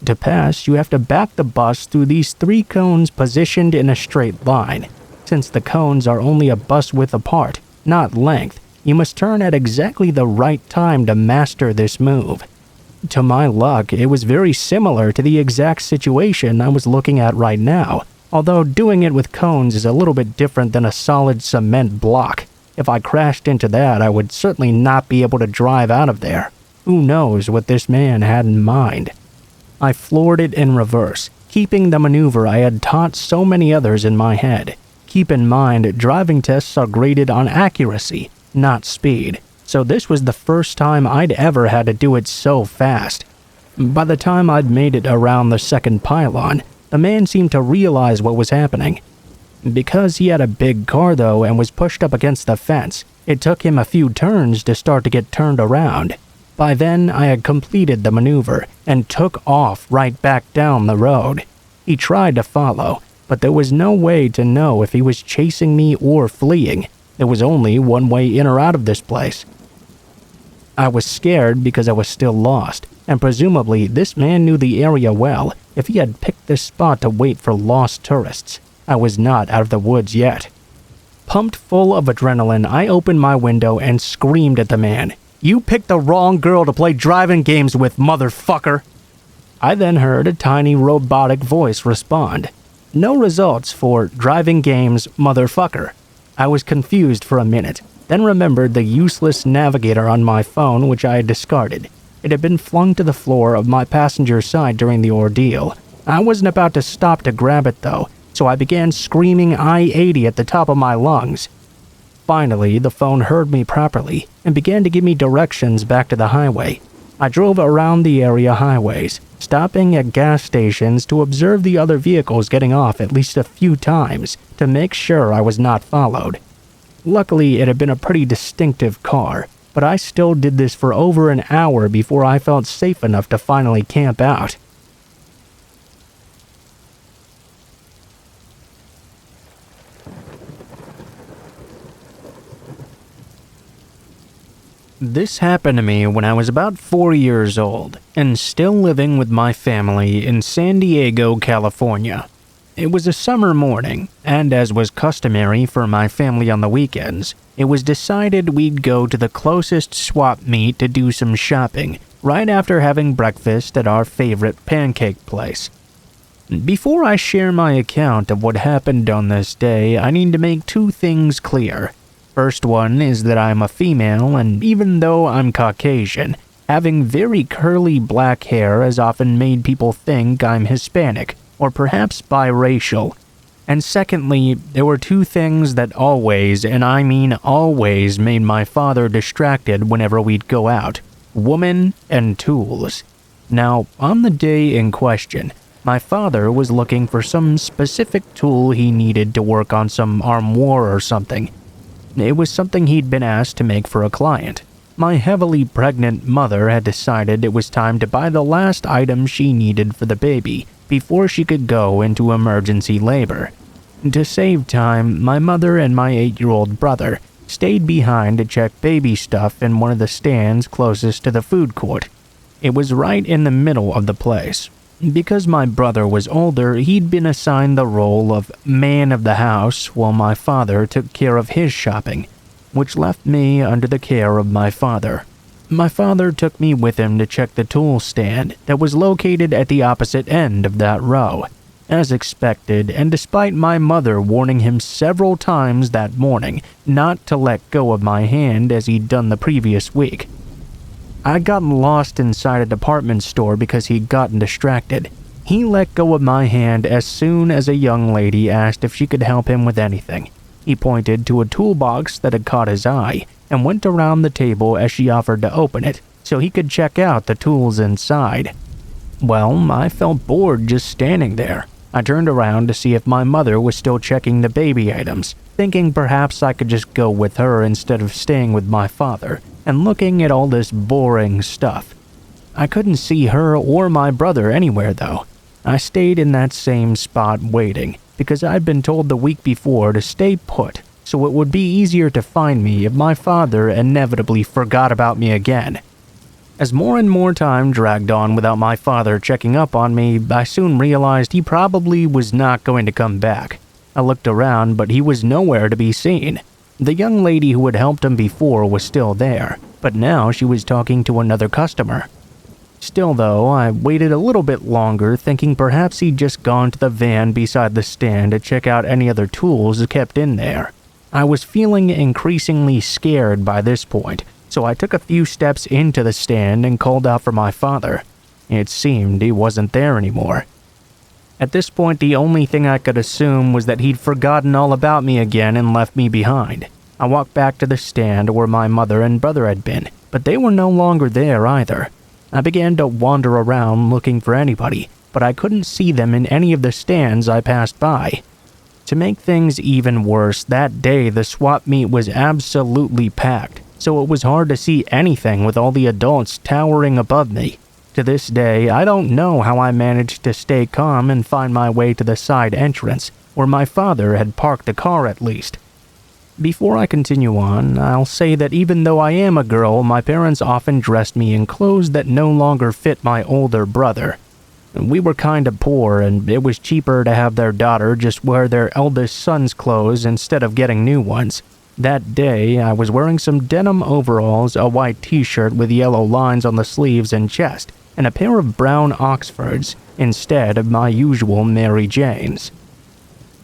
To pass, you have to back the bus through these 3 cones positioned in a straight line. Since the cones are only a bus width apart, not length, you must turn at exactly the right time to master this move. To my luck, it was very similar to the exact situation I was looking at right now, although doing it with cones is a little bit different than a solid cement block. If I crashed into that, I would certainly not be able to drive out of there. Who knows what this man had in mind? I floored it in reverse, keeping the maneuver I had taught so many others in my head. Keep in mind, driving tests are graded on accuracy, not speed, so this was the first time I'd ever had to do it so fast. By the time I'd made it around the 2nd pylon, the man seemed to realize what was happening. Because he had a big car though and was pushed up against the fence, it took him a few turns to start to get turned around. By then, I had completed the maneuver and took off right back down the road. He tried to follow, but there was no way to know if he was chasing me or fleeing. There was only one way in or out of this place. I was scared because I was still lost, and presumably this man knew the area well if he had picked this spot to wait for lost tourists. I was not out of the woods yet. Pumped full of adrenaline, I opened my window and screamed at the man, "You picked the wrong girl to play driving games with, motherfucker!" I then heard a tiny robotic voice respond. No results for driving games, motherfucker. I was confused for a minute, then remembered the useless navigator on my phone which I had discarded. It had been flung to the floor of my passenger side during the ordeal. I wasn't about to stop to grab it though, so I began screaming I-80 at the top of my lungs. Finally, the phone heard me properly and began to give me directions back to the highway. I drove around the area highways, stopping at gas stations to observe the other vehicles getting off at least a few times to make sure I was not followed. Luckily, it had been a pretty distinctive car, but I still did this for over an hour before I felt safe enough to finally camp out. This happened to me when I was about 4 years old and still living with my family in San Diego, California. It was a summer morning, and as was customary for my family on the weekends, it was decided we'd go to the closest swap meet to do some shopping right after having breakfast at our favorite pancake place. Before I share my account of what happened on this day, I need to make two things clear. First one is that I'm a female, and even though I'm Caucasian, having very curly black hair has often made people think I'm Hispanic, or perhaps biracial. And secondly, there were two things that always, and I mean always, made my father distracted whenever we'd go out: women and tools. Now, on the day in question, my father was looking for some specific tool he needed to work on some armoire or something. It was something he'd been asked to make for a client. My heavily pregnant mother had decided it was time to buy the last item she needed for the baby before she could go into emergency labor. To save time, my mother and my 8-year-old brother stayed behind to check baby stuff in one of the stands closest to the food court. It was right in the middle of the place. Because my brother was older, he'd been assigned the role of man of the house while my father took care of his shopping, which left me under the care of my father. My father took me with him to check the tool stand that was located at the opposite end of that row. As expected, and despite my mother warning him several times that morning not to let go of my hand as he'd done the previous week, I'd gotten lost inside a department store because he'd gotten distracted. He let go of my hand as soon as a young lady asked if she could help him with anything. He pointed to a toolbox that had caught his eye and went around the table as she offered to open it so he could check out the tools inside. Well, I felt bored just standing there. I turned around to see if my mother was still checking the baby items, thinking perhaps I could just go with her instead of staying with my father and looking at all this boring stuff. I couldn't see her or my brother anywhere though. I stayed in that same spot waiting because I'd been told the week before to stay put so it would be easier to find me if my father inevitably forgot about me again. As more and more time dragged on without my father checking up on me, I soon realized he probably was not going to come back. I looked around, but he was nowhere to be seen. The young lady who had helped him before was still there, but now she was talking to another customer. Still though, I waited a little bit longer, thinking perhaps he'd just gone to the van beside the stand to check out any other tools kept in there. I was feeling increasingly scared by this point, so I took a few steps into the stand and called out for my father. It seemed he wasn't there anymore. At this point, the only thing I could assume was that he'd forgotten all about me again and left me behind. I walked back to the stand where my mother and brother had been, but they were no longer there either. I began to wander around looking for anybody, but I couldn't see them in any of the stands I passed by. To make things even worse, that day the swap meet was absolutely packed, so it was hard to see anything with all the adults towering above me. To this day, I don't know how I managed to stay calm and find my way to the side entrance, where my father had parked the car at least. Before I continue on, I'll say that even though I am a girl, my parents often dressed me in clothes that no longer fit my older brother. We were kinda poor, and it was cheaper to have their daughter just wear their eldest son's clothes instead of getting new ones. That day, I was wearing some denim overalls, a white t-shirt with yellow lines on the sleeves and chest, and a pair of brown Oxfords instead of my usual Mary Janes.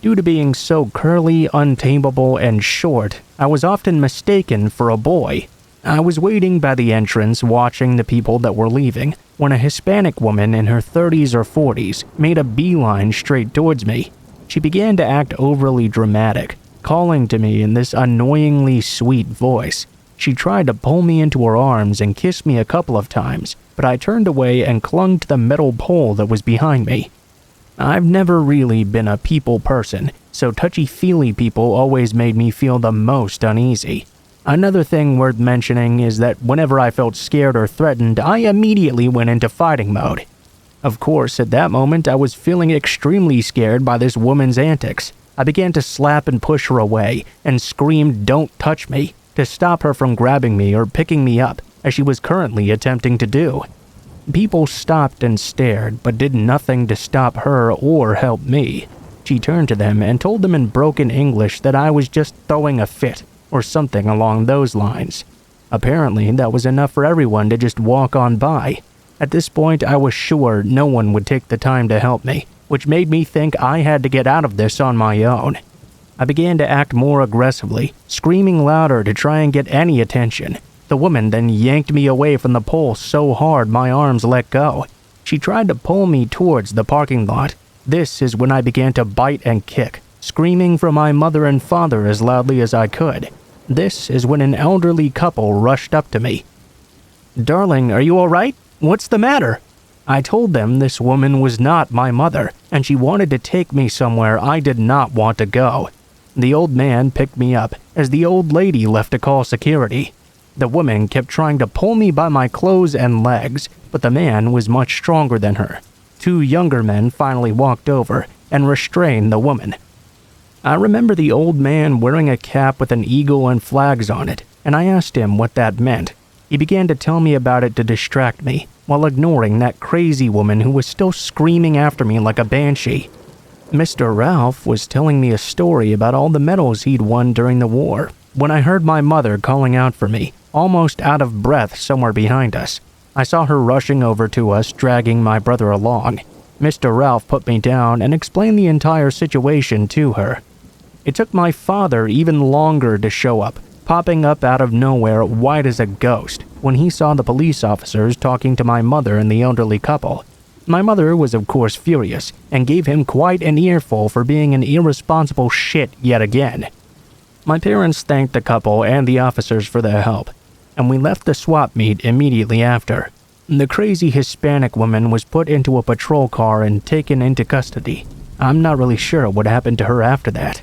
Due to being so curly, untamable, and short, I was often mistaken for a boy. I was waiting by the entrance watching the people that were leaving when a Hispanic woman in her 30s or 40s made a beeline straight towards me. She began to act overly dramatic, calling to me in this annoyingly sweet voice. She tried to pull me into her arms and kiss me a couple of times, but I turned away and clung to the metal pole that was behind me. I've never really been a people person, so touchy-feely people always made me feel the most uneasy. Another thing worth mentioning is that whenever I felt scared or threatened, I immediately went into fighting mode. Of course, at that moment, I was feeling extremely scared by this woman's antics. I began to slap and push her away and screamed, "Don't touch me." to stop her from grabbing me or picking me up, as she was currently attempting to do. People stopped and stared, but did nothing to stop her or help me. She turned to them and told them in broken English that I was just throwing a fit, or something along those lines. Apparently, that was enough for everyone to just walk on by. At this point, I was sure no one would take the time to help me, which made me think I had to get out of this on my own. I began to act more aggressively, screaming louder to try and get any attention. The woman then yanked me away from the pole so hard my arms let go. She tried to pull me towards the parking lot. This is when I began to bite and kick, screaming for my mother and father as loudly as I could. This is when an elderly couple rushed up to me. "Darling, are you all right? What's the matter?" I told them this woman was not my mother, and she wanted to take me somewhere I did not want to go. The old man picked me up, as the old lady left to call security. The woman kept trying to pull me by my clothes and legs, but the man was much stronger than her. 2 younger men finally walked over and restrained the woman. I remember the old man wearing a cap with an eagle and flags on it, and I asked him what that meant. He began to tell me about it to distract me, while ignoring that crazy woman who was still screaming after me like a banshee. Mr. Ralph was telling me a story about all the medals he'd won during the war, when I heard my mother calling out for me, almost out of breath somewhere behind us. I saw her rushing over to us, dragging my brother along. Mr. Ralph put me down and explained the entire situation to her. It took my father even longer to show up, popping up out of nowhere white as a ghost when he saw the police officers talking to my mother and the elderly couple. My mother was of course furious and gave him quite an earful for being an irresponsible shit yet again. My parents thanked the couple and the officers for their help, and we left the swap meet immediately after. The crazy Hispanic woman was put into a patrol car and taken into custody. I'm not really sure what happened to her after that.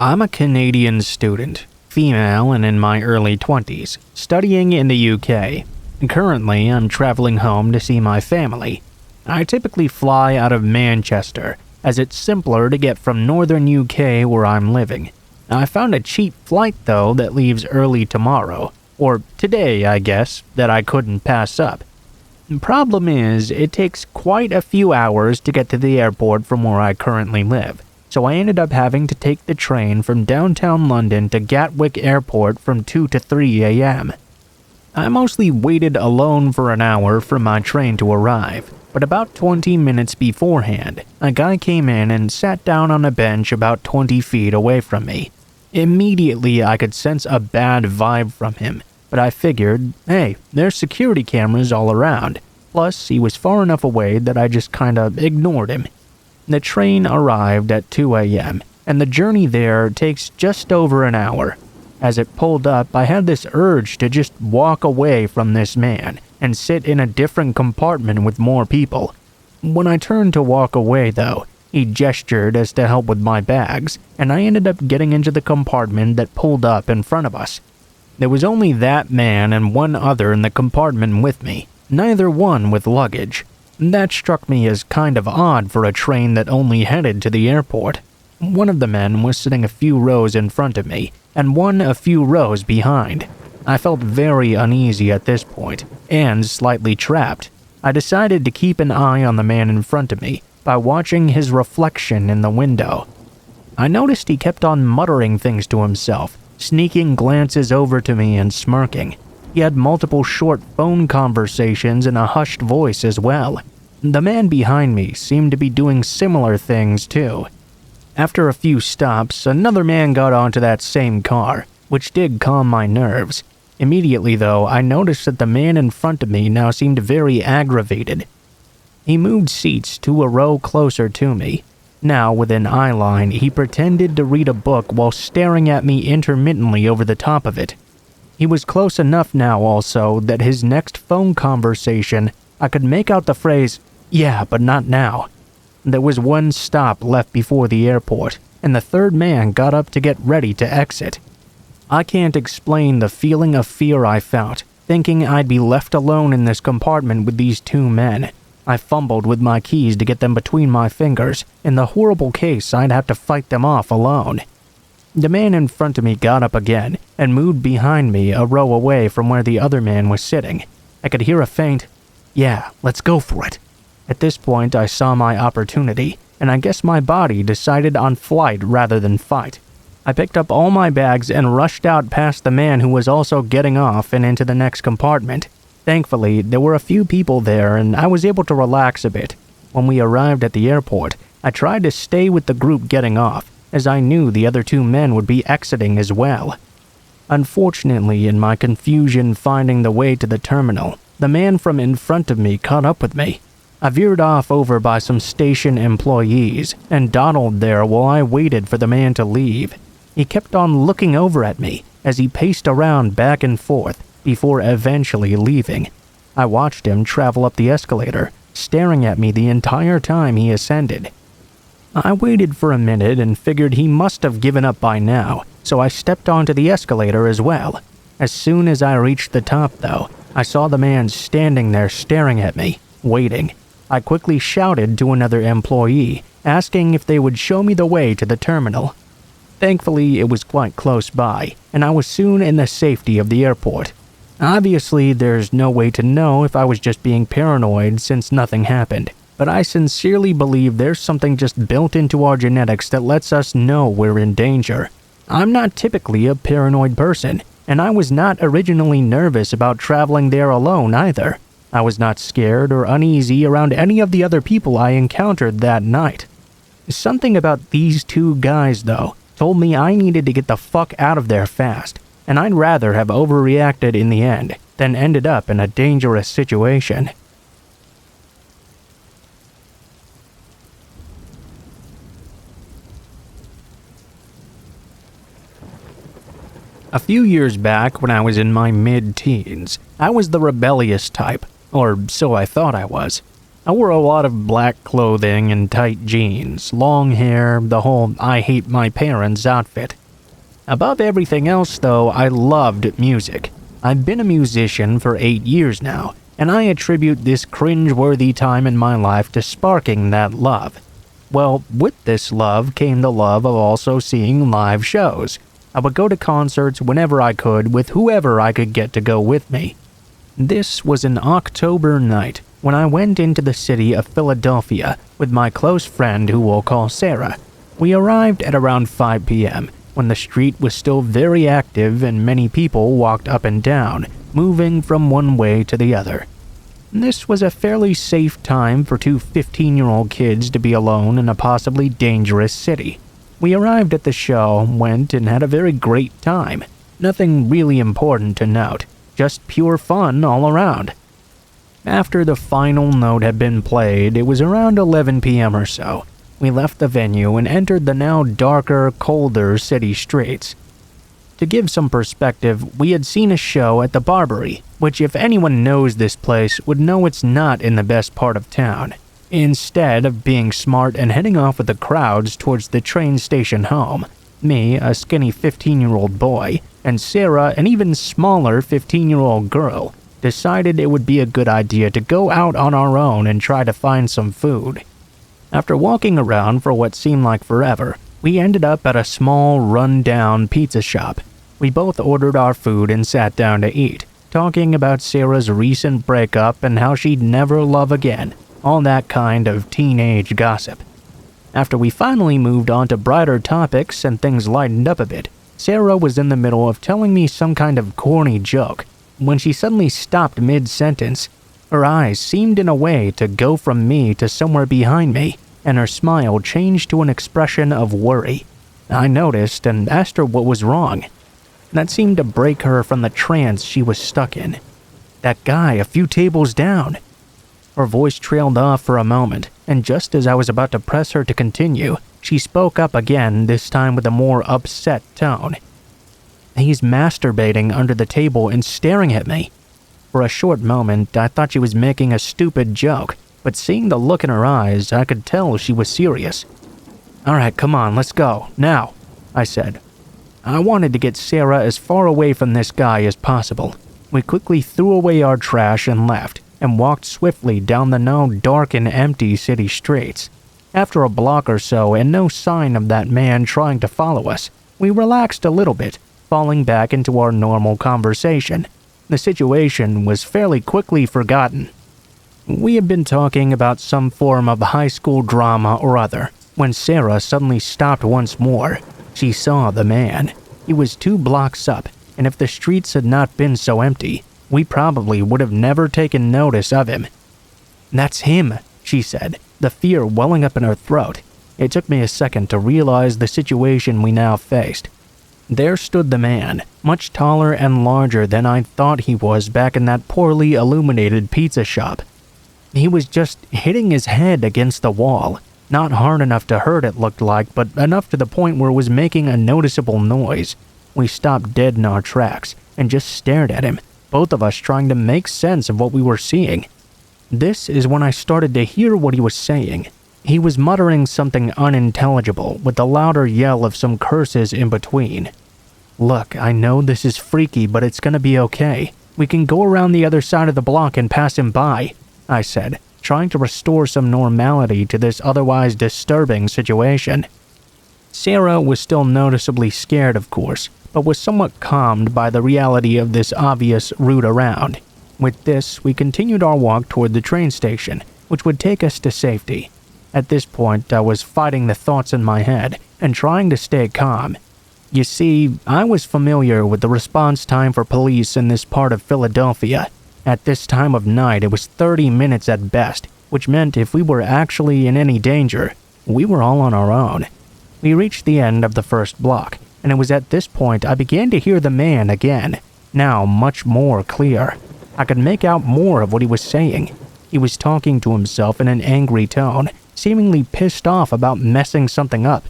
I'm a Canadian student, female and in my early 20s, studying in the UK. Currently, I'm traveling home to see my family. I typically fly out of Manchester, as it's simpler to get from northern UK where I'm living. I found a cheap flight though that leaves early tomorrow, or today I guess, that I couldn't pass up. The problem is, it takes quite a few hours to get to the airport from where I currently live. So I ended up having to take the train from downtown London to Gatwick Airport from 2 to 3 a.m. I mostly waited alone for an hour for my train to arrive, but about 20 minutes beforehand, a guy came in and sat down on a bench about 20 feet away from me. Immediately I could sense a bad vibe from him, but I figured, hey, there's security cameras all around. Plus, he was far enough away that I just kinda ignored him. The train arrived at 2 a.m., and the journey there takes just over an hour. As it pulled up, I had this urge to just walk away from this man and sit in a different compartment with more people. When I turned to walk away, though, he gestured as to help with my bags, and I ended up getting into the compartment that pulled up in front of us. There was only that man and one other in the compartment with me, neither one with luggage. That struck me as kind of odd for a train that only headed to the airport. One of the men was sitting a few rows in front of me, and one a few rows behind. I felt very uneasy at this point, and slightly trapped. I decided to keep an eye on the man in front of me by watching his reflection in the window. I noticed he kept on muttering things to himself, sneaking glances over to me and smirking. He had multiple short phone conversations in a hushed voice as well. The man behind me seemed to be doing similar things too. After a few stops, another man got onto that same car, which did calm my nerves. Immediately though, I noticed that the man in front of me now seemed very aggravated. He moved seats to a row closer to me. Now, within eye line, he pretended to read a book while staring at me intermittently over the top of it. He was close enough now also that his next phone conversation, I could make out the phrase, "Yeah, but not now." There was one stop left before the airport, and the third man got up to get ready to exit. I can't explain the feeling of fear I felt, thinking I'd be left alone in this compartment with these 2 men. I fumbled with my keys to get them between my fingers. In the horrible case, I'd have to fight them off alone. The man in front of me got up again and moved behind me a row away from where the other man was sitting. I could hear a faint, "Yeah, let's go for it." At this point, I saw my opportunity, and I guess my body decided on flight rather than fight. I picked up all my bags and rushed out past the man who was also getting off and into the next compartment. Thankfully, there were a few people there and I was able to relax a bit. When we arrived at the airport, I tried to stay with the group getting off, as I knew the other two men would be exiting as well. Unfortunately, in my confusion finding the way to the terminal, the man from in front of me caught up with me. I veered off over by some station employees and dawdled there while I waited for the man to leave. He kept on looking over at me as he paced around back and forth before eventually leaving. I watched him travel up the escalator, staring at me the entire time he ascended. I waited for a minute and figured he must have given up by now, so I stepped onto the escalator as well. As soon as I reached the top, though, I saw the man standing there staring at me, waiting. I quickly shouted to another employee, asking if they would show me the way to the terminal. Thankfully, it was quite close by, and I was soon in the safety of the airport. Obviously, there's no way to know if I was just being paranoid since nothing happened, but I sincerely believe there's something just built into our genetics that lets us know we're in danger. I'm not typically a paranoid person, and I was not originally nervous about traveling there alone either. I was not scared or uneasy around any of the other people I encountered that night. Something about these two guys, though, told me I needed to get the fuck out of there fast, and I'd rather have overreacted in the end than ended up in a dangerous situation. A few years back, when I was in my mid-teens, I was the rebellious type, or so I thought I was. I wore a lot of black clothing and tight jeans, long hair, the whole I hate my parents outfit. Above everything else, though, I loved music. I've been a musician for 8 years now, and I attribute this cringe-worthy time in my life to sparking that love. Well, with this love came the love of also seeing live shows. I would go to concerts whenever I could with whoever I could get to go with me. This was an October night when I went into the city of Philadelphia with my close friend who we'll call Sarah. We arrived at around 5 p.m. when the street was still very active and many people walked up and down, moving from one way to the other. This was a fairly safe time for two 15-year-old kids to be alone in a possibly dangerous city. We arrived at the show, went, and had a very great time. Nothing really important to note, just pure fun all around. After the final note had been played, it was around 11 p.m. or so. We left the venue and entered the now darker, colder city streets. To give some perspective, we had seen a show at the Barbary, which if anyone knows this place would know it's not in the best part of town. Instead of being smart and heading off with the crowds towards the train station home, me, a skinny 15-year-old boy, and Sarah, an even smaller 15-year-old girl, decided it would be a good idea to go out on our own and try to find some food. After walking around for what seemed like forever, we ended up at a small, run-down pizza shop. We both ordered our food and sat down to eat, talking about Sarah's recent breakup and how she'd never love again, all that kind of teenage gossip. After we finally moved on to brighter topics and things lightened up a bit, Sarah was in the middle of telling me some kind of corny joke when she suddenly stopped mid-sentence. Her eyes seemed in a way to go from me to somewhere behind me, and her smile changed to an expression of worry. I noticed and asked her what was wrong. That seemed to break her from the trance she was stuck in. That guy a few tables down. Her voice trailed off for a moment, and just as I was about to press her to continue, she spoke up again, this time with a more upset tone. He's masturbating under the table and staring at me. For a short moment, I thought she was making a stupid joke, but seeing the look in her eyes, I could tell she was serious. "Alright, come on, let's go, now," I said. I wanted to get Sarah as far away from this guy as possible. We quickly threw away our trash and left, and walked swiftly down the now dark and empty city streets. After a block or so and no sign of that man trying to follow us, we relaxed a little bit, falling back into our normal conversation. The situation was fairly quickly forgotten. We had been talking about some form of high school drama or other, when Sarah suddenly stopped once more. She saw the man. He was 2 blocks up, and if the streets had not been so empty, we probably would have never taken notice of him. "That's him," she said, the fear welling up in her throat. It took me a second to realize the situation we now faced. There stood the man, much taller and larger than I thought he was back in that poorly illuminated pizza shop. He was just hitting his head against the wall, not hard enough to hurt it looked like, but enough to the point where it was making a noticeable noise. We stopped dead in our tracks and just stared at him, both of us trying to make sense of what we were seeing. This is when I started to hear what he was saying. He was muttering something unintelligible with a louder yell of some curses in between. "Look, I know this is freaky, but it's gonna be okay. We can go around the other side of the block and pass him by," I said, trying to restore some normality to this otherwise disturbing situation. Sarah was still noticeably scared, of course, but was somewhat calmed by the reality of this obvious route around. With this, we continued our walk toward the train station, which would take us to safety. At this point, I was fighting the thoughts in my head and trying to stay calm. You see, I was familiar with the response time for police in this part of Philadelphia. At this time of night, it was 30 minutes at best, which meant if we were actually in any danger, we were all on our own. We reached the end of the first block, and it was at this point I began to hear the man again, now much more clear. I could make out more of what he was saying. He was talking to himself in an angry tone, seemingly pissed off about messing something up.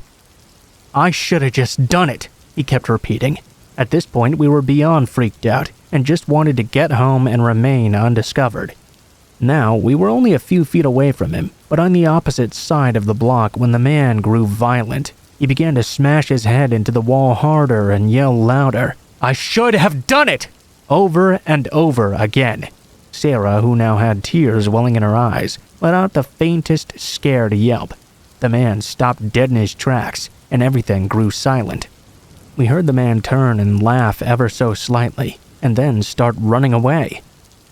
"I should have just done it," he kept repeating. At this point, we were beyond freaked out and just wanted to get home and remain undiscovered. Now, we were only a few feet away from him, but on the opposite side of the block when the man grew violent. He began to smash his head into the wall harder and yell louder, "I should have done it!" over and over again. Sarah, who now had tears welling in her eyes, let out the faintest scared yelp. The man stopped dead in his tracks, and everything grew silent. We heard the man turn and laugh ever so slightly, and then start running away.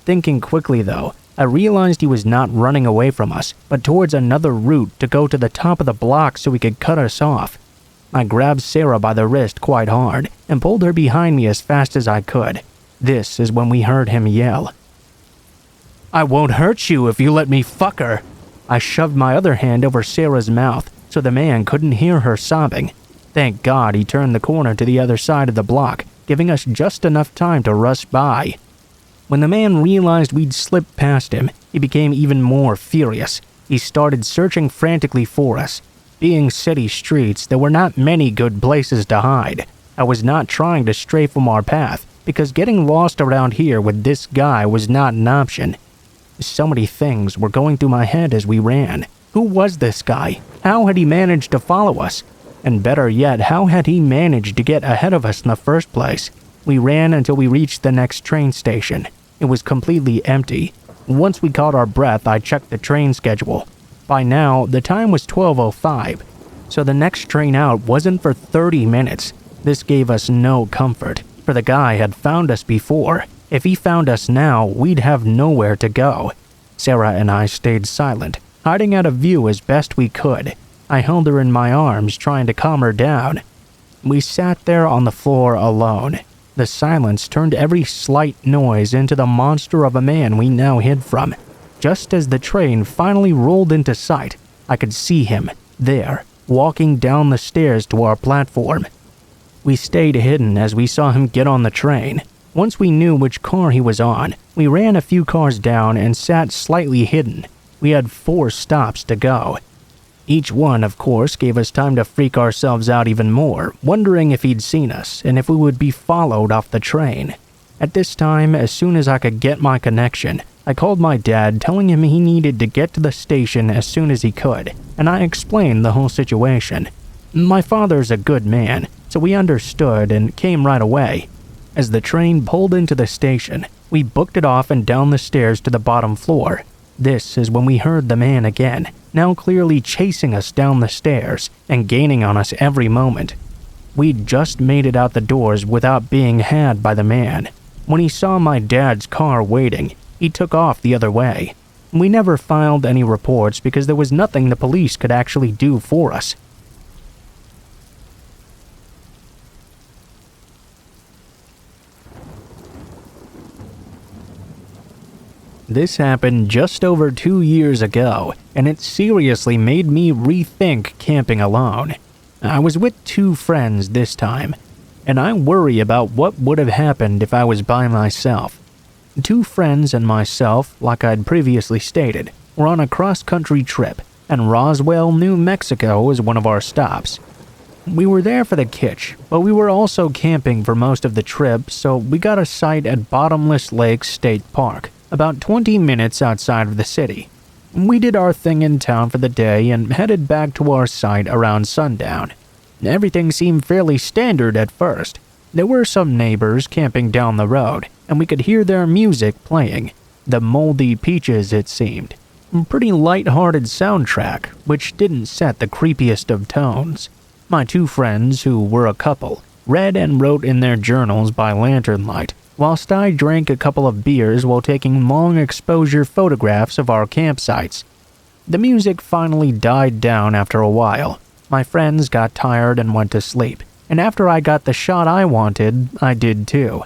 Thinking quickly, though, I realized he was not running away from us, but towards another route to go to the top of the block so he could cut us off. I grabbed Sarah by the wrist quite hard and pulled her behind me as fast as I could. This is when we heard him yell, "I won't hurt you if you let me fuck her." I shoved my other hand over Sarah's mouth so the man couldn't hear her sobbing. Thank God he turned the corner to the other side of the block, giving us just enough time to rush by. When the man realized we'd slipped past him, he became even more furious. He started searching frantically for us. Being city streets, there were not many good places to hide. I was not trying to stray from our path, because getting lost around here with this guy was not an option. So many things were going through my head as we ran. Who was this guy? How had he managed to follow us? And better yet, how had he managed to get ahead of us in the first place? We ran until we reached the next train station. It was completely empty. Once we caught our breath, I checked the train schedule. By now, the time was 12:05, so the next train out wasn't for 30 minutes. This gave us no comfort, for the guy had found us before. If he found us now, we'd have nowhere to go. Sarah and I stayed silent, hiding out of view as best we could. I held her in my arms, trying to calm her down. We sat there on the floor alone. The silence turned every slight noise into the monster of a man we now hid from. Just as the train finally rolled into sight, I could see him, there, walking down the stairs to our platform. We stayed hidden as we saw him get on the train. Once we knew which car he was on, we ran a few cars down and sat slightly hidden. We had 4 stops to go. Each one, of course, gave us time to freak ourselves out even more, wondering if he'd seen us and if we would be followed off the train. At this time, as soon as I could get my connection, I called my dad, telling him he needed to get to the station as soon as he could, and I explained the whole situation. My father's a good man, so he understood and came right away. As the train pulled into the station, We booked it off and down the stairs to the bottom floor. This is when we heard the man again, now clearly chasing us down the stairs and gaining on us every moment. We'd just made it out the doors without being had by the man. When he saw my dad's car waiting, he took off the other way. We never filed any reports because there was nothing the police could actually do for us. This happened just over 2 years ago, and it seriously made me rethink camping alone. I was with 2 friends this time, and I worry about what would have happened if I was by myself. 2 friends and myself, like I'd previously stated, were on a cross-country trip, and Roswell, New Mexico was one of our stops. We were there for the kitsch, but we were also camping for most of the trip, so we got a site at Bottomless Lake State Park, about 20 minutes outside of the city. We did our thing in town for the day and headed back to our site around sundown. Everything seemed fairly standard at first. There were some neighbors camping down the road, and we could hear their music playing. The Moldy Peaches, it seemed. Pretty light-hearted soundtrack, which didn't set the creepiest of tones. My 2 friends, who were a couple, read and wrote in their journals by lantern light, whilst I drank a couple of beers while taking long-exposure photographs of our campsites. The music finally died down after a while. My friends got tired and went to sleep, and after I got the shot I wanted, I did too.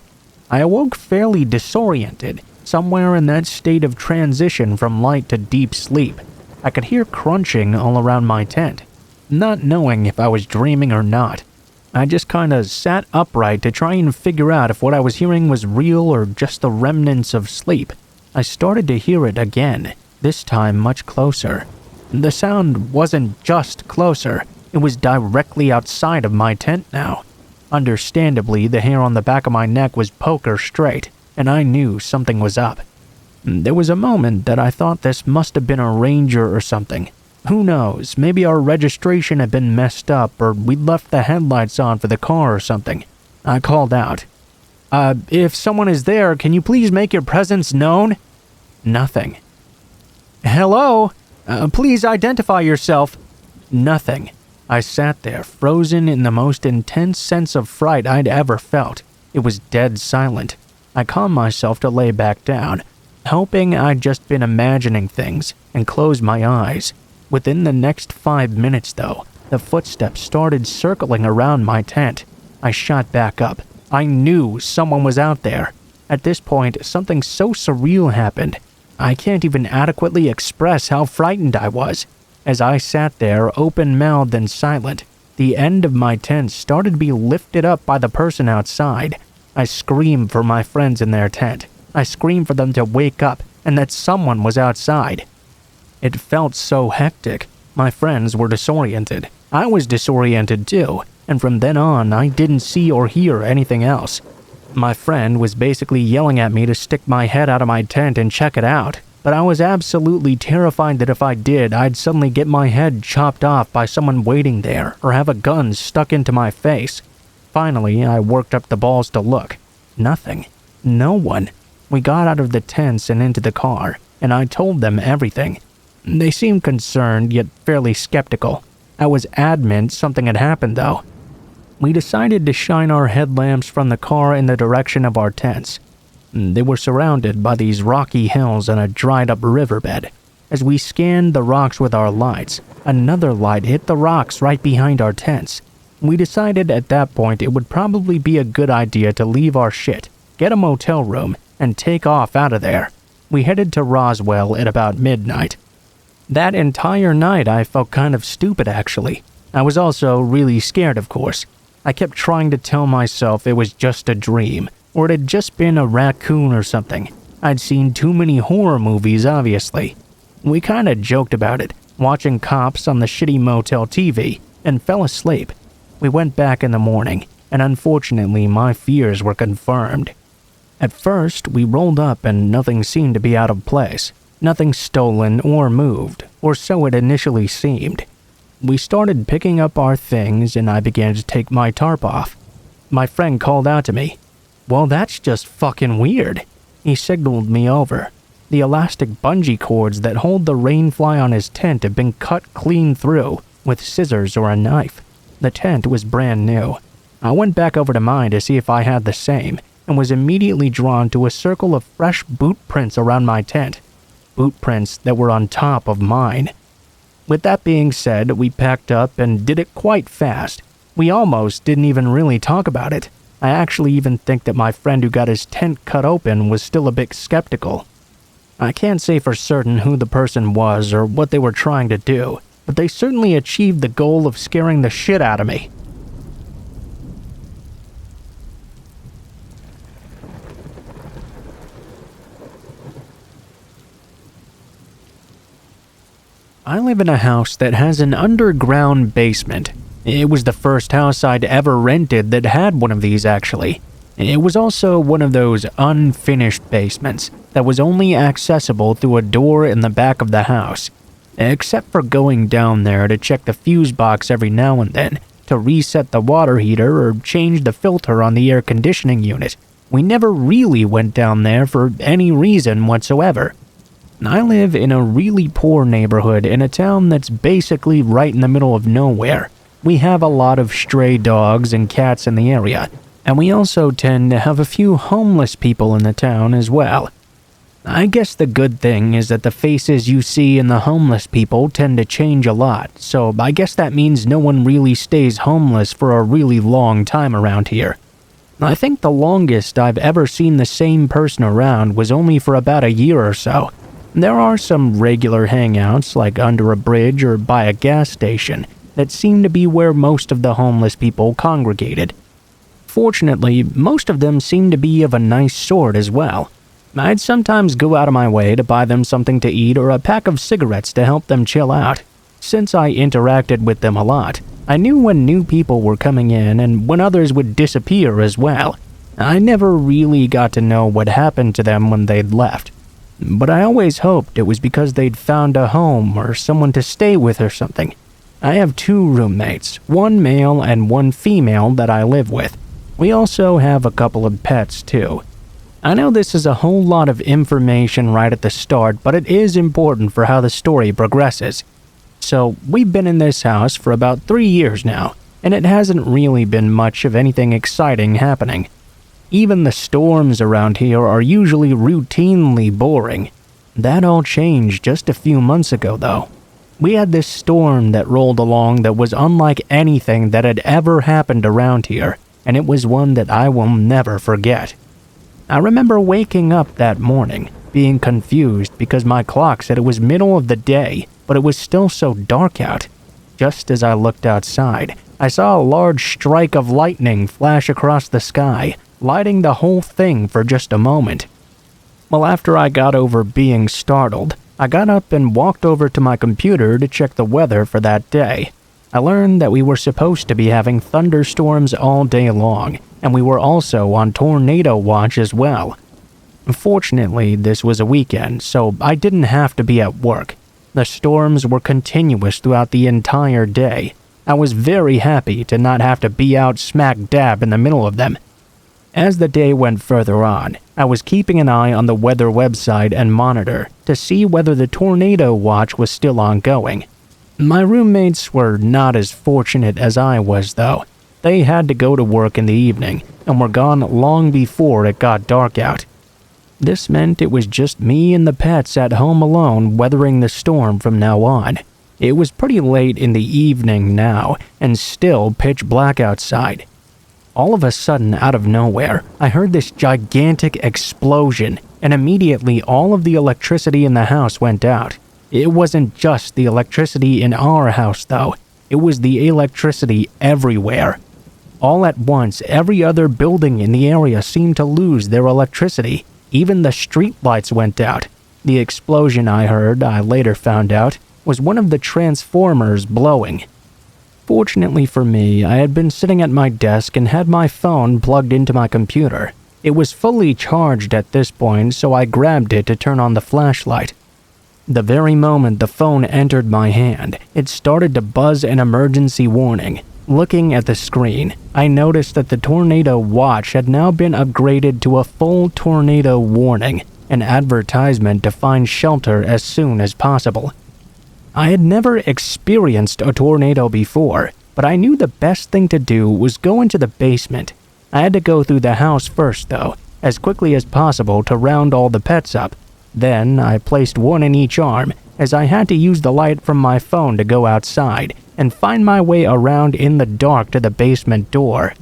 I awoke fairly disoriented, somewhere in that state of transition from light to deep sleep. I could hear crunching all around my tent, not knowing if I was dreaming or not. I just kinda sat upright to try and figure out if what I was hearing was real or just the remnants of sleep. I started to hear it again, this time much closer. The sound wasn't just closer, it was directly outside of my tent now. Understandably, the hair on the back of my neck was poker straight, and I knew something was up. There was a moment that I thought this must have been a ranger or something. Who knows, maybe our registration had been messed up or we'd left the headlights on for the car or something. I called out, if someone is there, can you please make your presence known? Nothing. Hello? Please identify yourself. Nothing. I sat there, frozen in the most intense sense of fright I'd ever felt. It was dead silent. I calmed myself to lay back down, hoping I'd just been imagining things, and closed my eyes. Within the next 5 minutes, though, the footsteps started circling around my tent. I shot back up. I knew someone was out there. At this point, something so surreal happened. I can't even adequately express how frightened I was. As I sat there, open-mouthed and silent, the end of my tent started to be lifted up by the person outside. I screamed for my friends in their tent. I screamed for them to wake up and that someone was outside. It felt so hectic. My friends were disoriented. I was disoriented too, and from then on, I didn't see or hear anything else. My friend was basically yelling at me to stick my head out of my tent and check it out, but I was absolutely terrified that if I did, I'd suddenly get my head chopped off by someone waiting there or have a gun stuck into my face. Finally, I worked up the balls to look. Nothing. No one. We got out of the tents and into the car, and I told them everything. They seemed concerned, yet fairly skeptical. I was adamant something had happened, though. We decided to shine our headlamps from the car in the direction of our tents. They were surrounded by these rocky hills and a dried-up riverbed. As we scanned the rocks with our lights, another light hit the rocks right behind our tents. We decided at that point it would probably be a good idea to leave our shit, get a motel room, and take off out of there. We headed to Roswell at about midnight. That entire night I felt kind of stupid, actually. I was also really scared, of course. I kept trying to tell myself it was just a dream, or it had just been a raccoon or something. I'd seen too many horror movies, obviously. We kinda joked about it, watching Cops on the shitty motel TV, and fell asleep. We went back in the morning, and unfortunately my fears were confirmed. At first, we rolled up and nothing seemed to be out of place. Nothing stolen or moved, or so it initially seemed. We started picking up our things and I began to take my tarp off. My friend called out to me, "Well, that's just fucking weird." He signaled me over. The elastic bungee cords that hold the rainfly on his tent had been cut clean through with scissors or a knife. The tent was brand new. I went back over to mine to see if I had the same, and was immediately drawn to a circle of fresh boot prints around my tent. Boot prints that were on top of mine. With that being said, we packed up and did it quite fast. We almost didn't even really talk about it. I actually even think that my friend who got his tent cut open was still a bit skeptical. I can't say for certain who the person was or what they were trying to do, but they certainly achieved the goal of scaring the shit out of me. I live in a house that has an underground basement. It was the first house I'd ever rented that had one of these, actually. It was also one of those unfinished basements that was only accessible through a door in the back of the house. Except for going down there to check the fuse box every now and then, to reset the water heater or change the filter on the air conditioning unit. We never really went down there for any reason whatsoever. I live in a really poor neighborhood in a town that's basically right in the middle of nowhere. We have a lot of stray dogs and cats in the area, and we also tend to have a few homeless people in the town as well. I guess the good thing is that the faces you see in the homeless people tend to change a lot, so I guess that means no one really stays homeless for a really long time around here. I think the longest I've ever seen the same person around was only for about a year or so. There are some regular hangouts, like under a bridge or by a gas station, that seem to be where most of the homeless people congregated. Fortunately, most of them seem to be of a nice sort as well. I'd sometimes go out of my way to buy them something to eat or a pack of cigarettes to help them chill out. Since I interacted with them a lot, I knew when new people were coming in and when others would disappear as well. I never really got to know what happened to them when they'd left. But I always hoped it was because they'd found a home or someone to stay with or something. I have 2 roommates, one male and one female that I live with. We also have a couple of pets too. I know this is a whole lot of information right at the start, but it is important for how the story progresses. So, we've been in this house for about 3 years now, and it hasn't really been much of anything exciting happening. Even the storms around here are usually routinely boring. That all changed just a few months ago, though. We had this storm that rolled along that was unlike anything that had ever happened around here, and it was one that I will never forget. I remember waking up that morning, being confused because my clock said it was middle of the day, but it was still so dark out. Just as I looked outside, I saw a large strike of lightning flash across the sky, lighting the whole thing for just a moment. Well, after I got over being startled, I got up and walked over to my computer to check the weather for that day. I learned that we were supposed to be having thunderstorms all day long, and we were also on tornado watch as well. Fortunately, this was a weekend, so I didn't have to be at work. The storms were continuous throughout the entire day. I was very happy to not have to be out smack dab in the middle of them. As the day went further on, I was keeping an eye on the weather website and monitor to see whether the tornado watch was still ongoing. My roommates were not as fortunate as I was, though. They had to go to work in the evening and were gone long before it got dark out. This meant it was just me and the pets at home alone weathering the storm from now on. It was pretty late in the evening now and still pitch black outside. All of a sudden, out of nowhere, I heard this gigantic explosion, and immediately all of the electricity in the house went out. It wasn't just the electricity in our house, though. It was the electricity everywhere. All at once, every other building in the area seemed to lose their electricity. Even the street lights went out. The explosion I heard, I later found out, was one of the transformers blowing. Fortunately for me, I had been sitting at my desk and had my phone plugged into my computer. It was fully charged at this point, so I grabbed it to turn on the flashlight. The very moment the phone entered my hand, it started to buzz an emergency warning, Looking at the screen, I noticed that the tornado watch had now been upgraded to a full tornado warning, an advertisement to find shelter as soon as possible. I had never experienced a tornado before, but I knew the best thing to do was go into the basement. I had to go through the house first though, as quickly as possible to round all the pets up. Then I placed one in each arm, as I had to use the light from my phone to go outside and find my way around in the dark to the basement door.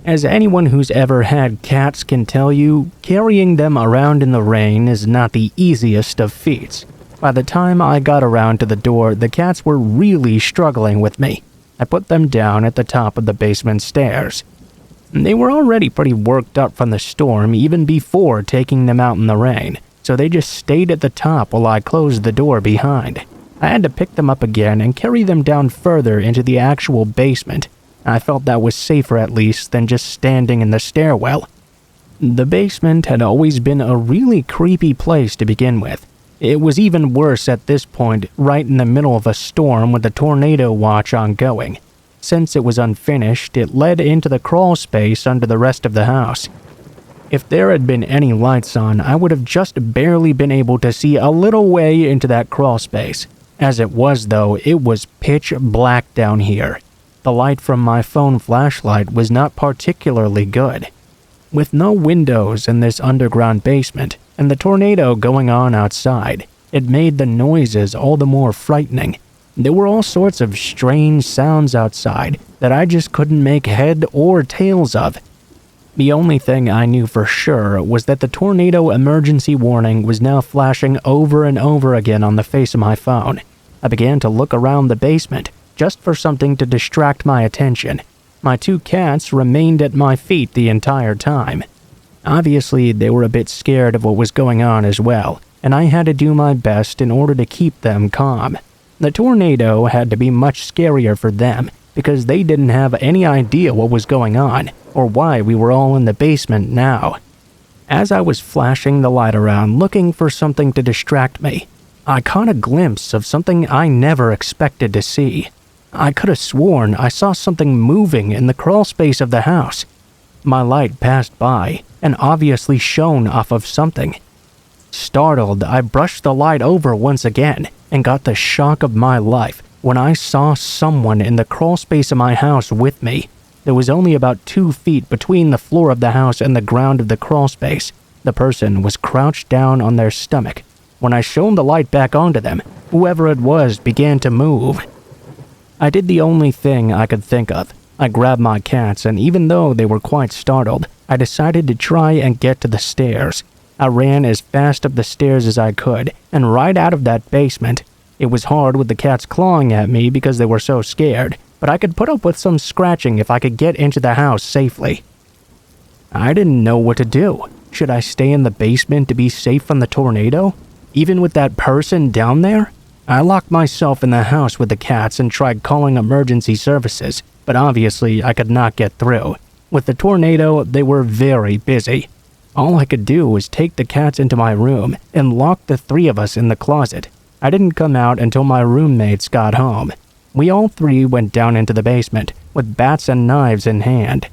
As anyone who's ever had cats can tell you, carrying them around in the rain is not the easiest of feats. By the time I got around to the door, the cats were really struggling with me. I put them down at the top of the basement stairs. They were already pretty worked up from the storm even before taking them out in the rain, so they just stayed at the top while I closed the door behind. I had to pick them up again and carry them down further into the actual basement. I felt that was safer at least than just standing in the stairwell. The basement had always been a really creepy place to begin with. It was even worse at this point, right in the middle of a storm with the tornado watch ongoing. Since it was unfinished, it led into the crawl space under the rest of the house. If there had been any lights on, I would have just barely been able to see a little way into that crawl space. As it was though, it was pitch black down here. The light from my phone flashlight was not particularly good. With no windows in this underground basement, and the tornado going on outside, it made the noises all the more frightening. There were all sorts of strange sounds outside that I just couldn't make head or tails of. The only thing I knew for sure was that the tornado emergency warning was now flashing over and over again on the face of my phone. I began to look around the basement, just for something to distract my attention. My two cats remained at my feet the entire time. Obviously, they were a bit scared of what was going on as well, and I had to do my best in order to keep them calm. The tornado had to be much scarier for them, because they didn't have any idea what was going on, or why we were all in the basement now. As I was flashing the light around looking for something to distract me, I caught a glimpse of something I never expected to see. I could have sworn I saw something moving in the crawl space of the house. My light passed by and obviously shone off of something. Startled, I brushed the light over once again and got the shock of my life when I saw someone in the crawl space of my house with me. There was only about 2 feet between the floor of the house and the ground of the crawl space. The person was crouched down on their stomach. When I shone the light back onto them, whoever it was began to move. I did the only thing I could think of. I grabbed my cats, and even though they were quite startled, I decided to try and get to the stairs. I ran as fast up the stairs as I could, and right out of that basement. It was hard with the cats clawing at me because they were so scared, but I could put up with some scratching if I could get into the house safely. I didn't know what to do. Should I stay in the basement to be safe from the tornado? Even with that person down there? I locked myself in the house with the cats and tried calling emergency services, but obviously I could not get through. With the tornado, they were very busy. All I could do was take the cats into my room and lock the 3 of us in the closet. I didn't come out until my roommates got home. We all 3 went down into the basement, with bats and knives in hand.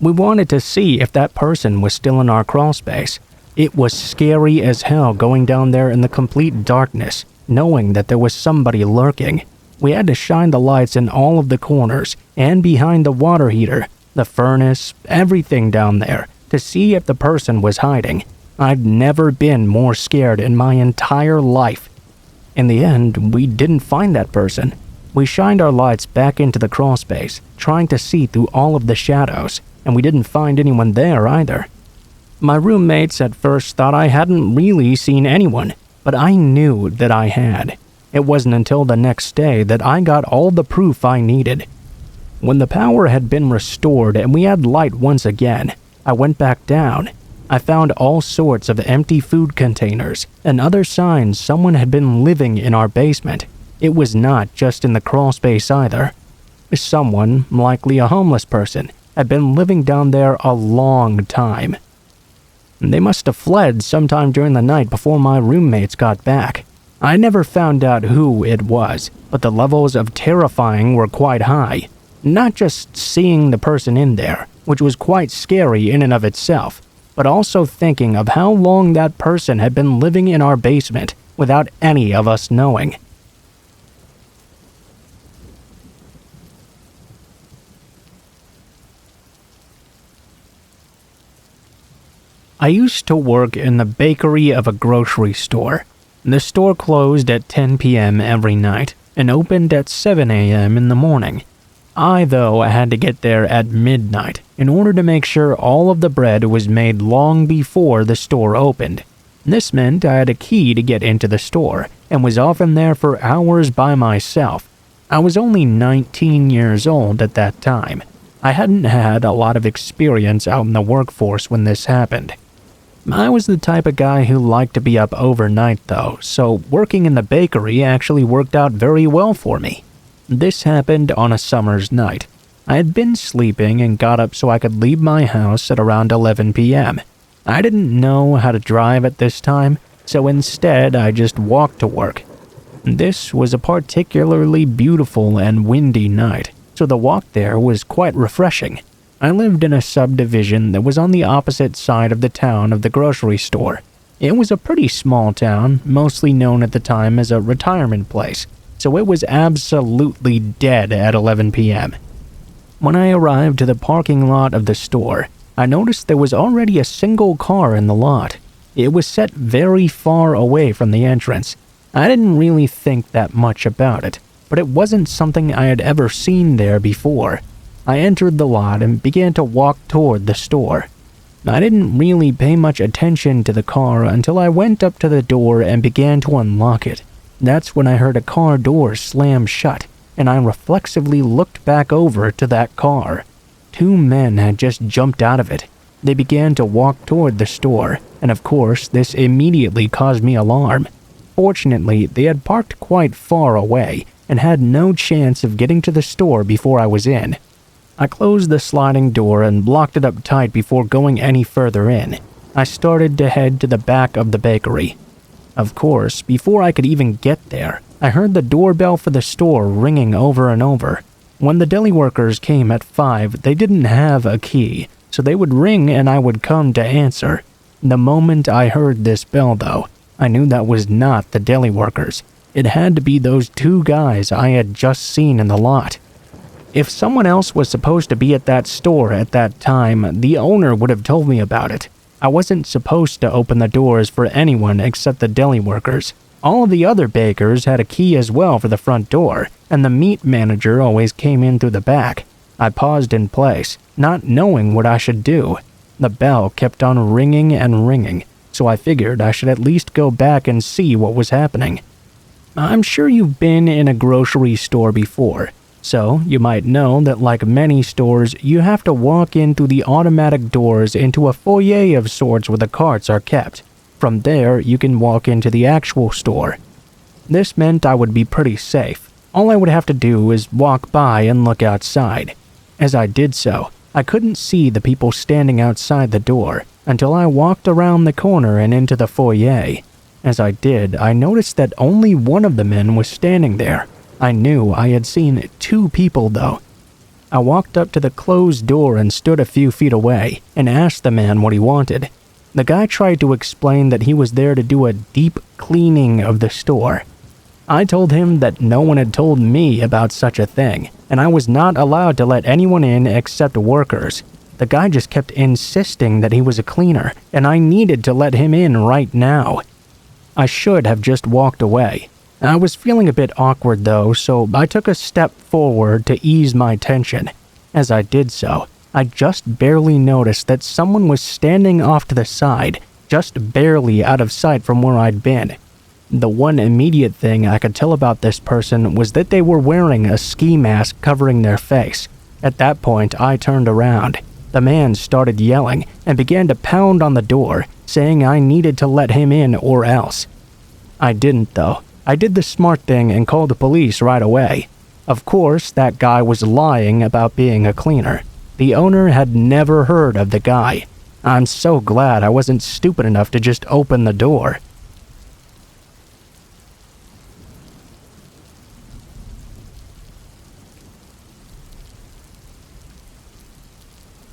We wanted to see if that person was still in our crawl space. It was scary as hell going down there in the complete darkness, knowing that there was somebody lurking. We had to shine the lights in all of the corners and behind the water heater, the furnace, everything down there, to see if the person was hiding. I'd never been more scared in my entire life. In the end, we didn't find that person. We shined our lights back into the crawl space, trying to see through all of the shadows, and we didn't find anyone there either. My roommates at first thought I hadn't really seen anyone, but I knew that I had. It wasn't until the next day that I got all the proof I needed. When the power had been restored and we had light once again, I went back down. I found all sorts of empty food containers and other signs someone had been living in our basement. It was not just in the crawl space either. Someone, likely a homeless person, had been living down there a long time. They must have fled sometime during the night before my roommates got back. I never found out who it was, but the levels of terrifying were quite high. Not just seeing the person in there, which was quite scary in and of itself, but also thinking of how long that person had been living in our basement without any of us knowing. I used to work in the bakery of a grocery store. The store closed at 10 p.m. every night and opened at 7 a.m. in the morning. I, though, had to get there at midnight in order to make sure all of the bread was made long before the store opened. This meant I had a key to get into the store and was often there for hours by myself. I was only 19 years old at that time. I hadn't had a lot of experience out in the workforce when this happened. I was the type of guy who liked to be up overnight though, so working in the bakery actually worked out very well for me. This happened on a summer's night. I had been sleeping and got up so I could leave my house at around 11 p.m. I didn't know how to drive at this time, so instead I just walked to work. This was a particularly beautiful and windy night, so the walk there was quite refreshing. I lived in a subdivision that was on the opposite side of the town of the grocery store. It was a pretty small town, mostly known at the time as a retirement place, so it was absolutely dead at 11 p.m. When I arrived to the parking lot of the store, I noticed there was already a single car in the lot. It was set very far away from the entrance. I didn't really think that much about it, but it wasn't something I had ever seen there before. I entered the lot and began to walk toward the store. I didn't really pay much attention to the car until I went up to the door and began to unlock it. That's when I heard a car door slam shut, and I reflexively looked back over to that car. 2 men had just jumped out of it. They began to walk toward the store, and of course, this immediately caused me alarm. Fortunately, they had parked quite far away and had no chance of getting to the store before I was in. I closed the sliding door and blocked it up tight before going any further in. I started to head to the back of the bakery. Of course, before I could even get there, I heard the doorbell for the store ringing over and over. When the deli workers came at 5, they didn't have a key, so they would ring and I would come to answer. The moment I heard this bell, though, I knew that was not the deli workers. It had to be those 2 guys I had just seen in the lot. If someone else was supposed to be at that store at that time, the owner would have told me about it. I wasn't supposed to open the doors for anyone except the deli workers. All of the other bakers had a key as well for the front door, and the meat manager always came in through the back. I paused in place, not knowing what I should do. The bell kept on ringing and ringing, so I figured I should at least go back and see what was happening. I'm sure you've been in a grocery store before. So, you might know that like many stores, you have to walk in through the automatic doors into a foyer of sorts where the carts are kept. From there, you can walk into the actual store. This meant I would be pretty safe. All I would have to do is walk by and look outside. As I did so, I couldn't see the people standing outside the door until I walked around the corner and into the foyer. As I did, I noticed that only one of the men was standing there. I knew I had seen 2 people, though. I walked up to the closed door and stood a few feet away and asked the man what he wanted. The guy tried to explain that he was there to do a deep cleaning of the store. I told him that no one had told me about such a thing, and I was not allowed to let anyone in except workers. The guy just kept insisting that he was a cleaner, and I needed to let him in right now. I should have just walked away. I was feeling a bit awkward though, so I took a step forward to ease my tension. As I did so, I just barely noticed that someone was standing off to the side, just barely out of sight from where I'd been. The one immediate thing I could tell about this person was that they were wearing a ski mask covering their face. At that point, I turned around. The man started yelling and began to pound on the door, saying I needed to let him in or else. I didn't though. I did the smart thing and called the police right away. Of course, that guy was lying about being a cleaner. The owner had never heard of the guy. I'm so glad I wasn't stupid enough to just open the door.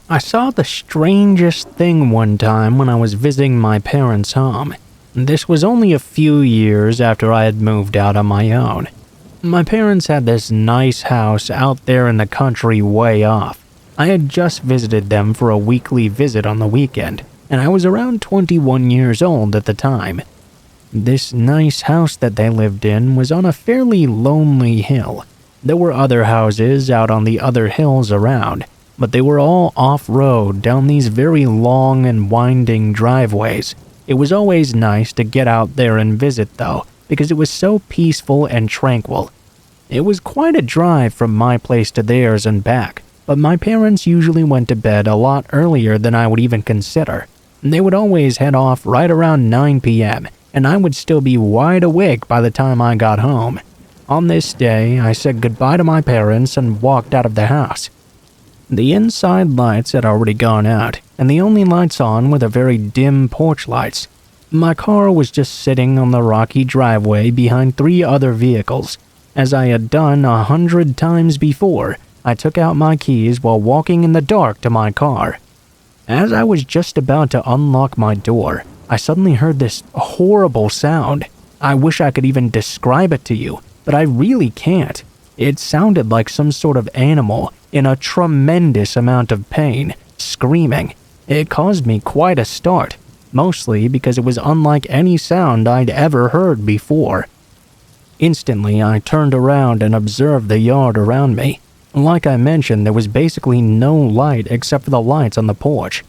I saw the strangest thing one time when I was visiting my parents' home. This was only a few years after I had moved out on my own. My parents had this nice house out there in the country way off. I had just visited them for a weekly visit on the weekend, and I was around 21 years old at the time. This nice house that they lived in was on a fairly lonely hill. There were other houses out on the other hills around, but they were all off-road down these very long and winding driveways. It was always nice to get out there and visit though, because it was so peaceful and tranquil. It was quite a drive from my place to theirs and back, but my parents usually went to bed a lot earlier than I would even consider. They would always head off right around 9 p.m., and I would still be wide awake by the time I got home. On this day, I said goodbye to my parents and walked out of the house. The inside lights had already gone out, and the only lights on were the very dim porch lights. My car was just sitting on the rocky driveway behind 3 other vehicles. As I had done 100 times before, I took out my keys while walking in the dark to my car. As I was just about to unlock my door, I suddenly heard this horrible sound. I wish I could even describe it to you, but I really can't. It sounded like some sort of animal in a tremendous amount of pain, screaming. It caused me quite a start, mostly because it was unlike any sound I'd ever heard before. Instantly, I turned around and observed the yard around me. Like I mentioned, there was basically no light except for the lights on the porch.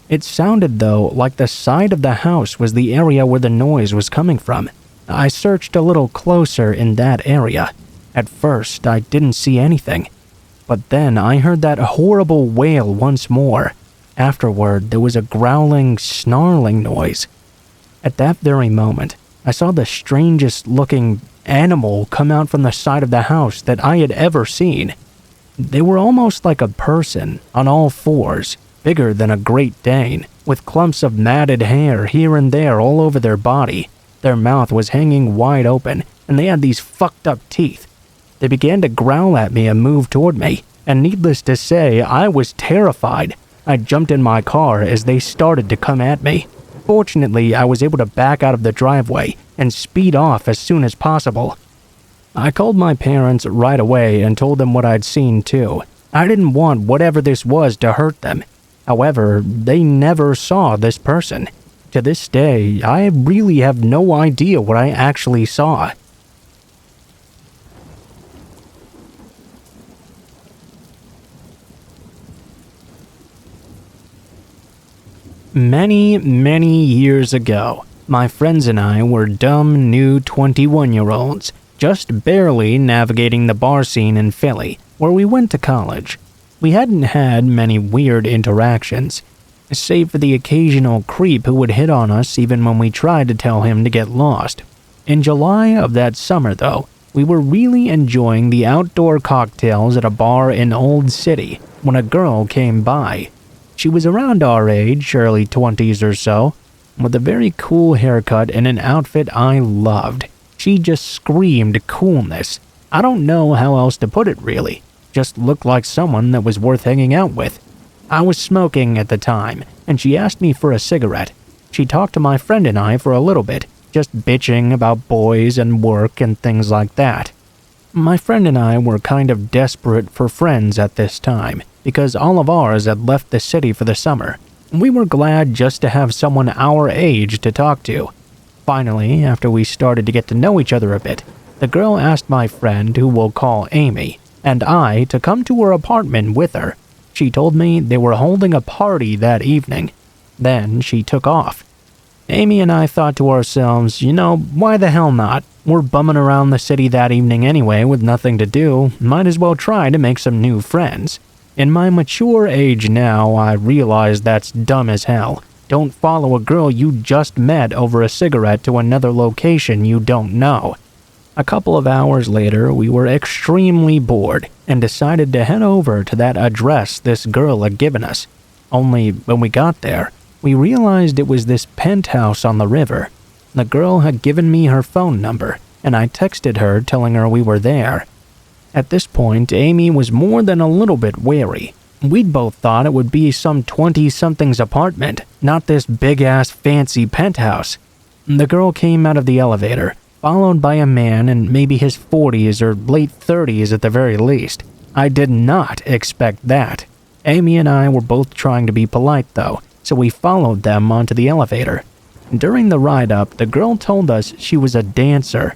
It sounded, though, like the side of the house was the area where the noise was coming from. I searched a little closer in that area. At first, I didn't see anything. But then I heard that horrible wail once more. Afterward, there was a growling, snarling noise. At that very moment, I saw the strangest looking animal come out from the side of the house that I had ever seen. They were almost like a person, on all fours, bigger than a Great Dane, with clumps of matted hair here and there all over their body. Their mouth was hanging wide open, and they had these fucked up teeth. They began to growl at me and move toward me, and needless to say, I was terrified. I jumped in my car as they started to come at me. Fortunately, I was able to back out of the driveway and speed off as soon as possible. I called my parents right away and told them what I'd seen too. I didn't want whatever this was to hurt them. However, they never saw this person. To this day, I really have no idea what I actually saw. Many years ago, my friends and I were dumb new 21-year-olds, just barely navigating the bar scene in Philly, where we went to college. We hadn't had many weird interactions, save for the occasional creep who would hit on us even when we tried to tell him to get lost. In July of that summer, though, we were really enjoying the outdoor cocktails at a bar in Old City when a girl came by. She was around our age, early 20s or so, with a very cool haircut and an outfit I loved. She just screamed coolness. I don't know how else to put it really. Just looked like someone that was worth hanging out with. I was smoking at the time, and she asked me for a cigarette. She talked to my friend and I for a little bit, just bitching about boys and work and things like that. My friend and I were kind of desperate for friends at this time, because all of ours had left the city for the summer. We were glad just to have someone our age to talk to. Finally, after we started to get to know each other a bit, the girl asked my friend, who we'll call Amy, and I to come to her apartment with her. She told me they were holding a party that evening. Then she took off. Amy and I thought to ourselves, why the hell not? We're bumming around the city that evening anyway with nothing to do. Might as well try to make some new friends. In my mature age now, I realize that's dumb as hell. Don't follow a girl you just met over a cigarette to another location you don't know. A couple of hours later, we were extremely bored and decided to head over to that address this girl had given us. Only when we got there, we realized it was this penthouse on the river. The girl had given me her phone number, and I texted her telling her we were there. At this point, Amy was more than a little bit wary. We'd both thought it would be some 20-something's apartment, not this big-ass fancy penthouse. The girl came out of the elevator, followed by a man in maybe his 40s or late 30s at the very least. I did not expect that. Amy and I were both trying to be polite though, so we followed them onto the elevator. During the ride up, the girl told us she was a dancer.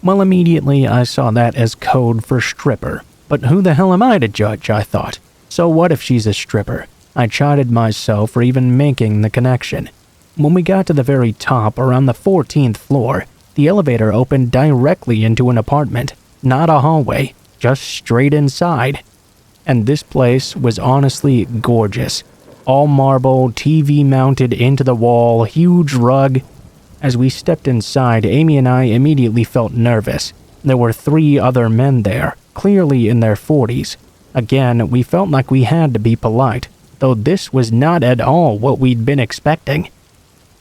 Well, immediately I saw that as code for stripper. But who the hell am I to judge, I thought. So what if she's a stripper? I chided myself for even making the connection. When we got to the very top, around the 14th floor, the elevator opened directly into an apartment, not a hallway, just straight inside. And this place was honestly gorgeous. All marble, TV mounted into the wall, huge rug. As we stepped inside, Amy and I immediately felt nervous. There were 3 other men there, clearly in their 40s. Again, we felt like we had to be polite, though this was not at all what we'd been expecting.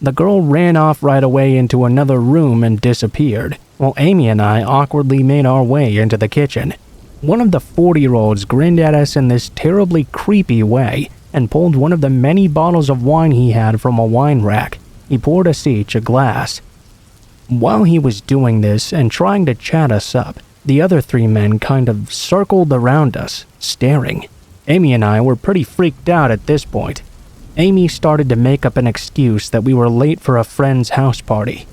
The girl ran off right away into another room and disappeared, while Amy and I awkwardly made our way into the kitchen. One of the 40-year-olds grinned at us in this terribly creepy way and pulled one of the many bottles of wine he had from a wine rack. He poured us each a glass. While he was doing this and trying to chat us up, the other 3 men kind of circled around us, staring. Amy and I were pretty freaked out at this point. Amy started to make up an excuse that we were late for a friend's house party.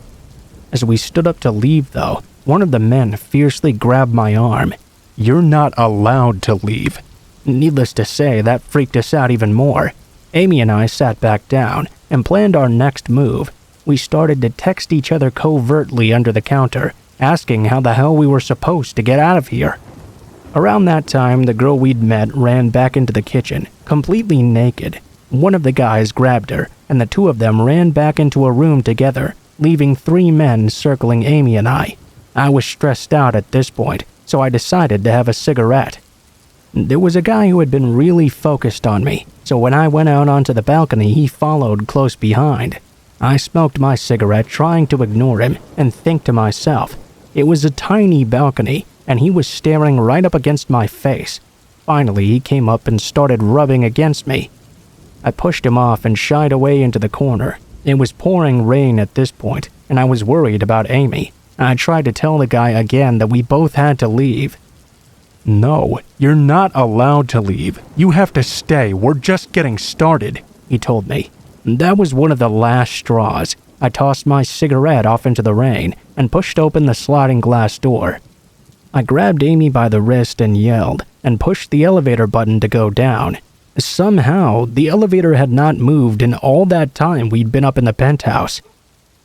As we stood up to leave though, one of the men fiercely grabbed my arm. You're not allowed to leave. Needless to say, that freaked us out even more. Amy and I sat back down and planned our next move. We started to text each other covertly under the counter, asking how the hell we were supposed to get out of here. Around that time, the girl we'd met ran back into the kitchen, completely naked. One of the guys grabbed her, and the 2 of them ran back into a room together, leaving 3 men circling Amy and I. I was stressed out at this point, so I decided to have a cigarette. There was a guy who had been really focused on me, so when I went out onto the balcony, he followed close behind. I smoked my cigarette, trying to ignore him and think to myself. It was a tiny balcony, and he was staring right up against my face. Finally, he came up and started rubbing against me. I pushed him off and shied away into the corner. It was pouring rain at this point, and I was worried about Amy. I tried to tell the guy again that we both had to leave. No, you're not allowed to leave. You have to stay. We're just getting started, he told me. That was one of the last straws. I tossed my cigarette off into the rain and pushed open the sliding glass door. I grabbed Amy by the wrist and yelled, and pushed the elevator button to go down. Somehow, the elevator had not moved in all that time we'd been up in the penthouse.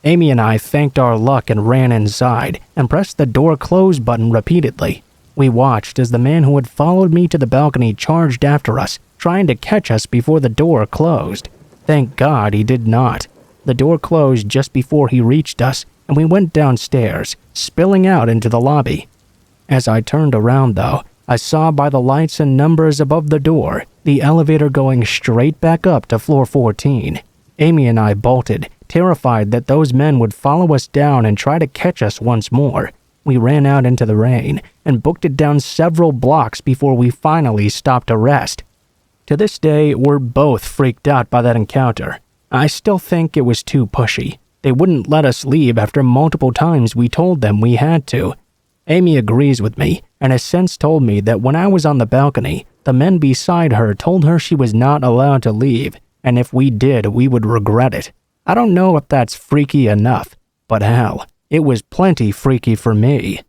Amy and I thanked our luck and ran inside and pressed the door close button repeatedly. We watched as the man who had followed me to the balcony charged after us, trying to catch us before the door closed. Thank God he did not. The door closed just before he reached us, and we went downstairs, spilling out into the lobby. As I turned around, though, I saw by the lights and numbers above the door, the elevator going straight back up to floor 14. Amy and I bolted, terrified that those men would follow us down and try to catch us once more. We ran out into the rain and booked it down several blocks before we finally stopped to rest. To this day, we're both freaked out by that encounter. I still think it was too pushy. They wouldn't let us leave after multiple times we told them we had to. Amy agrees with me and has since told me that when I was on the balcony, the men beside her told her she was not allowed to leave, and if we did, we would regret it. I don't know if that's freaky enough, but hell, it was plenty freaky for me.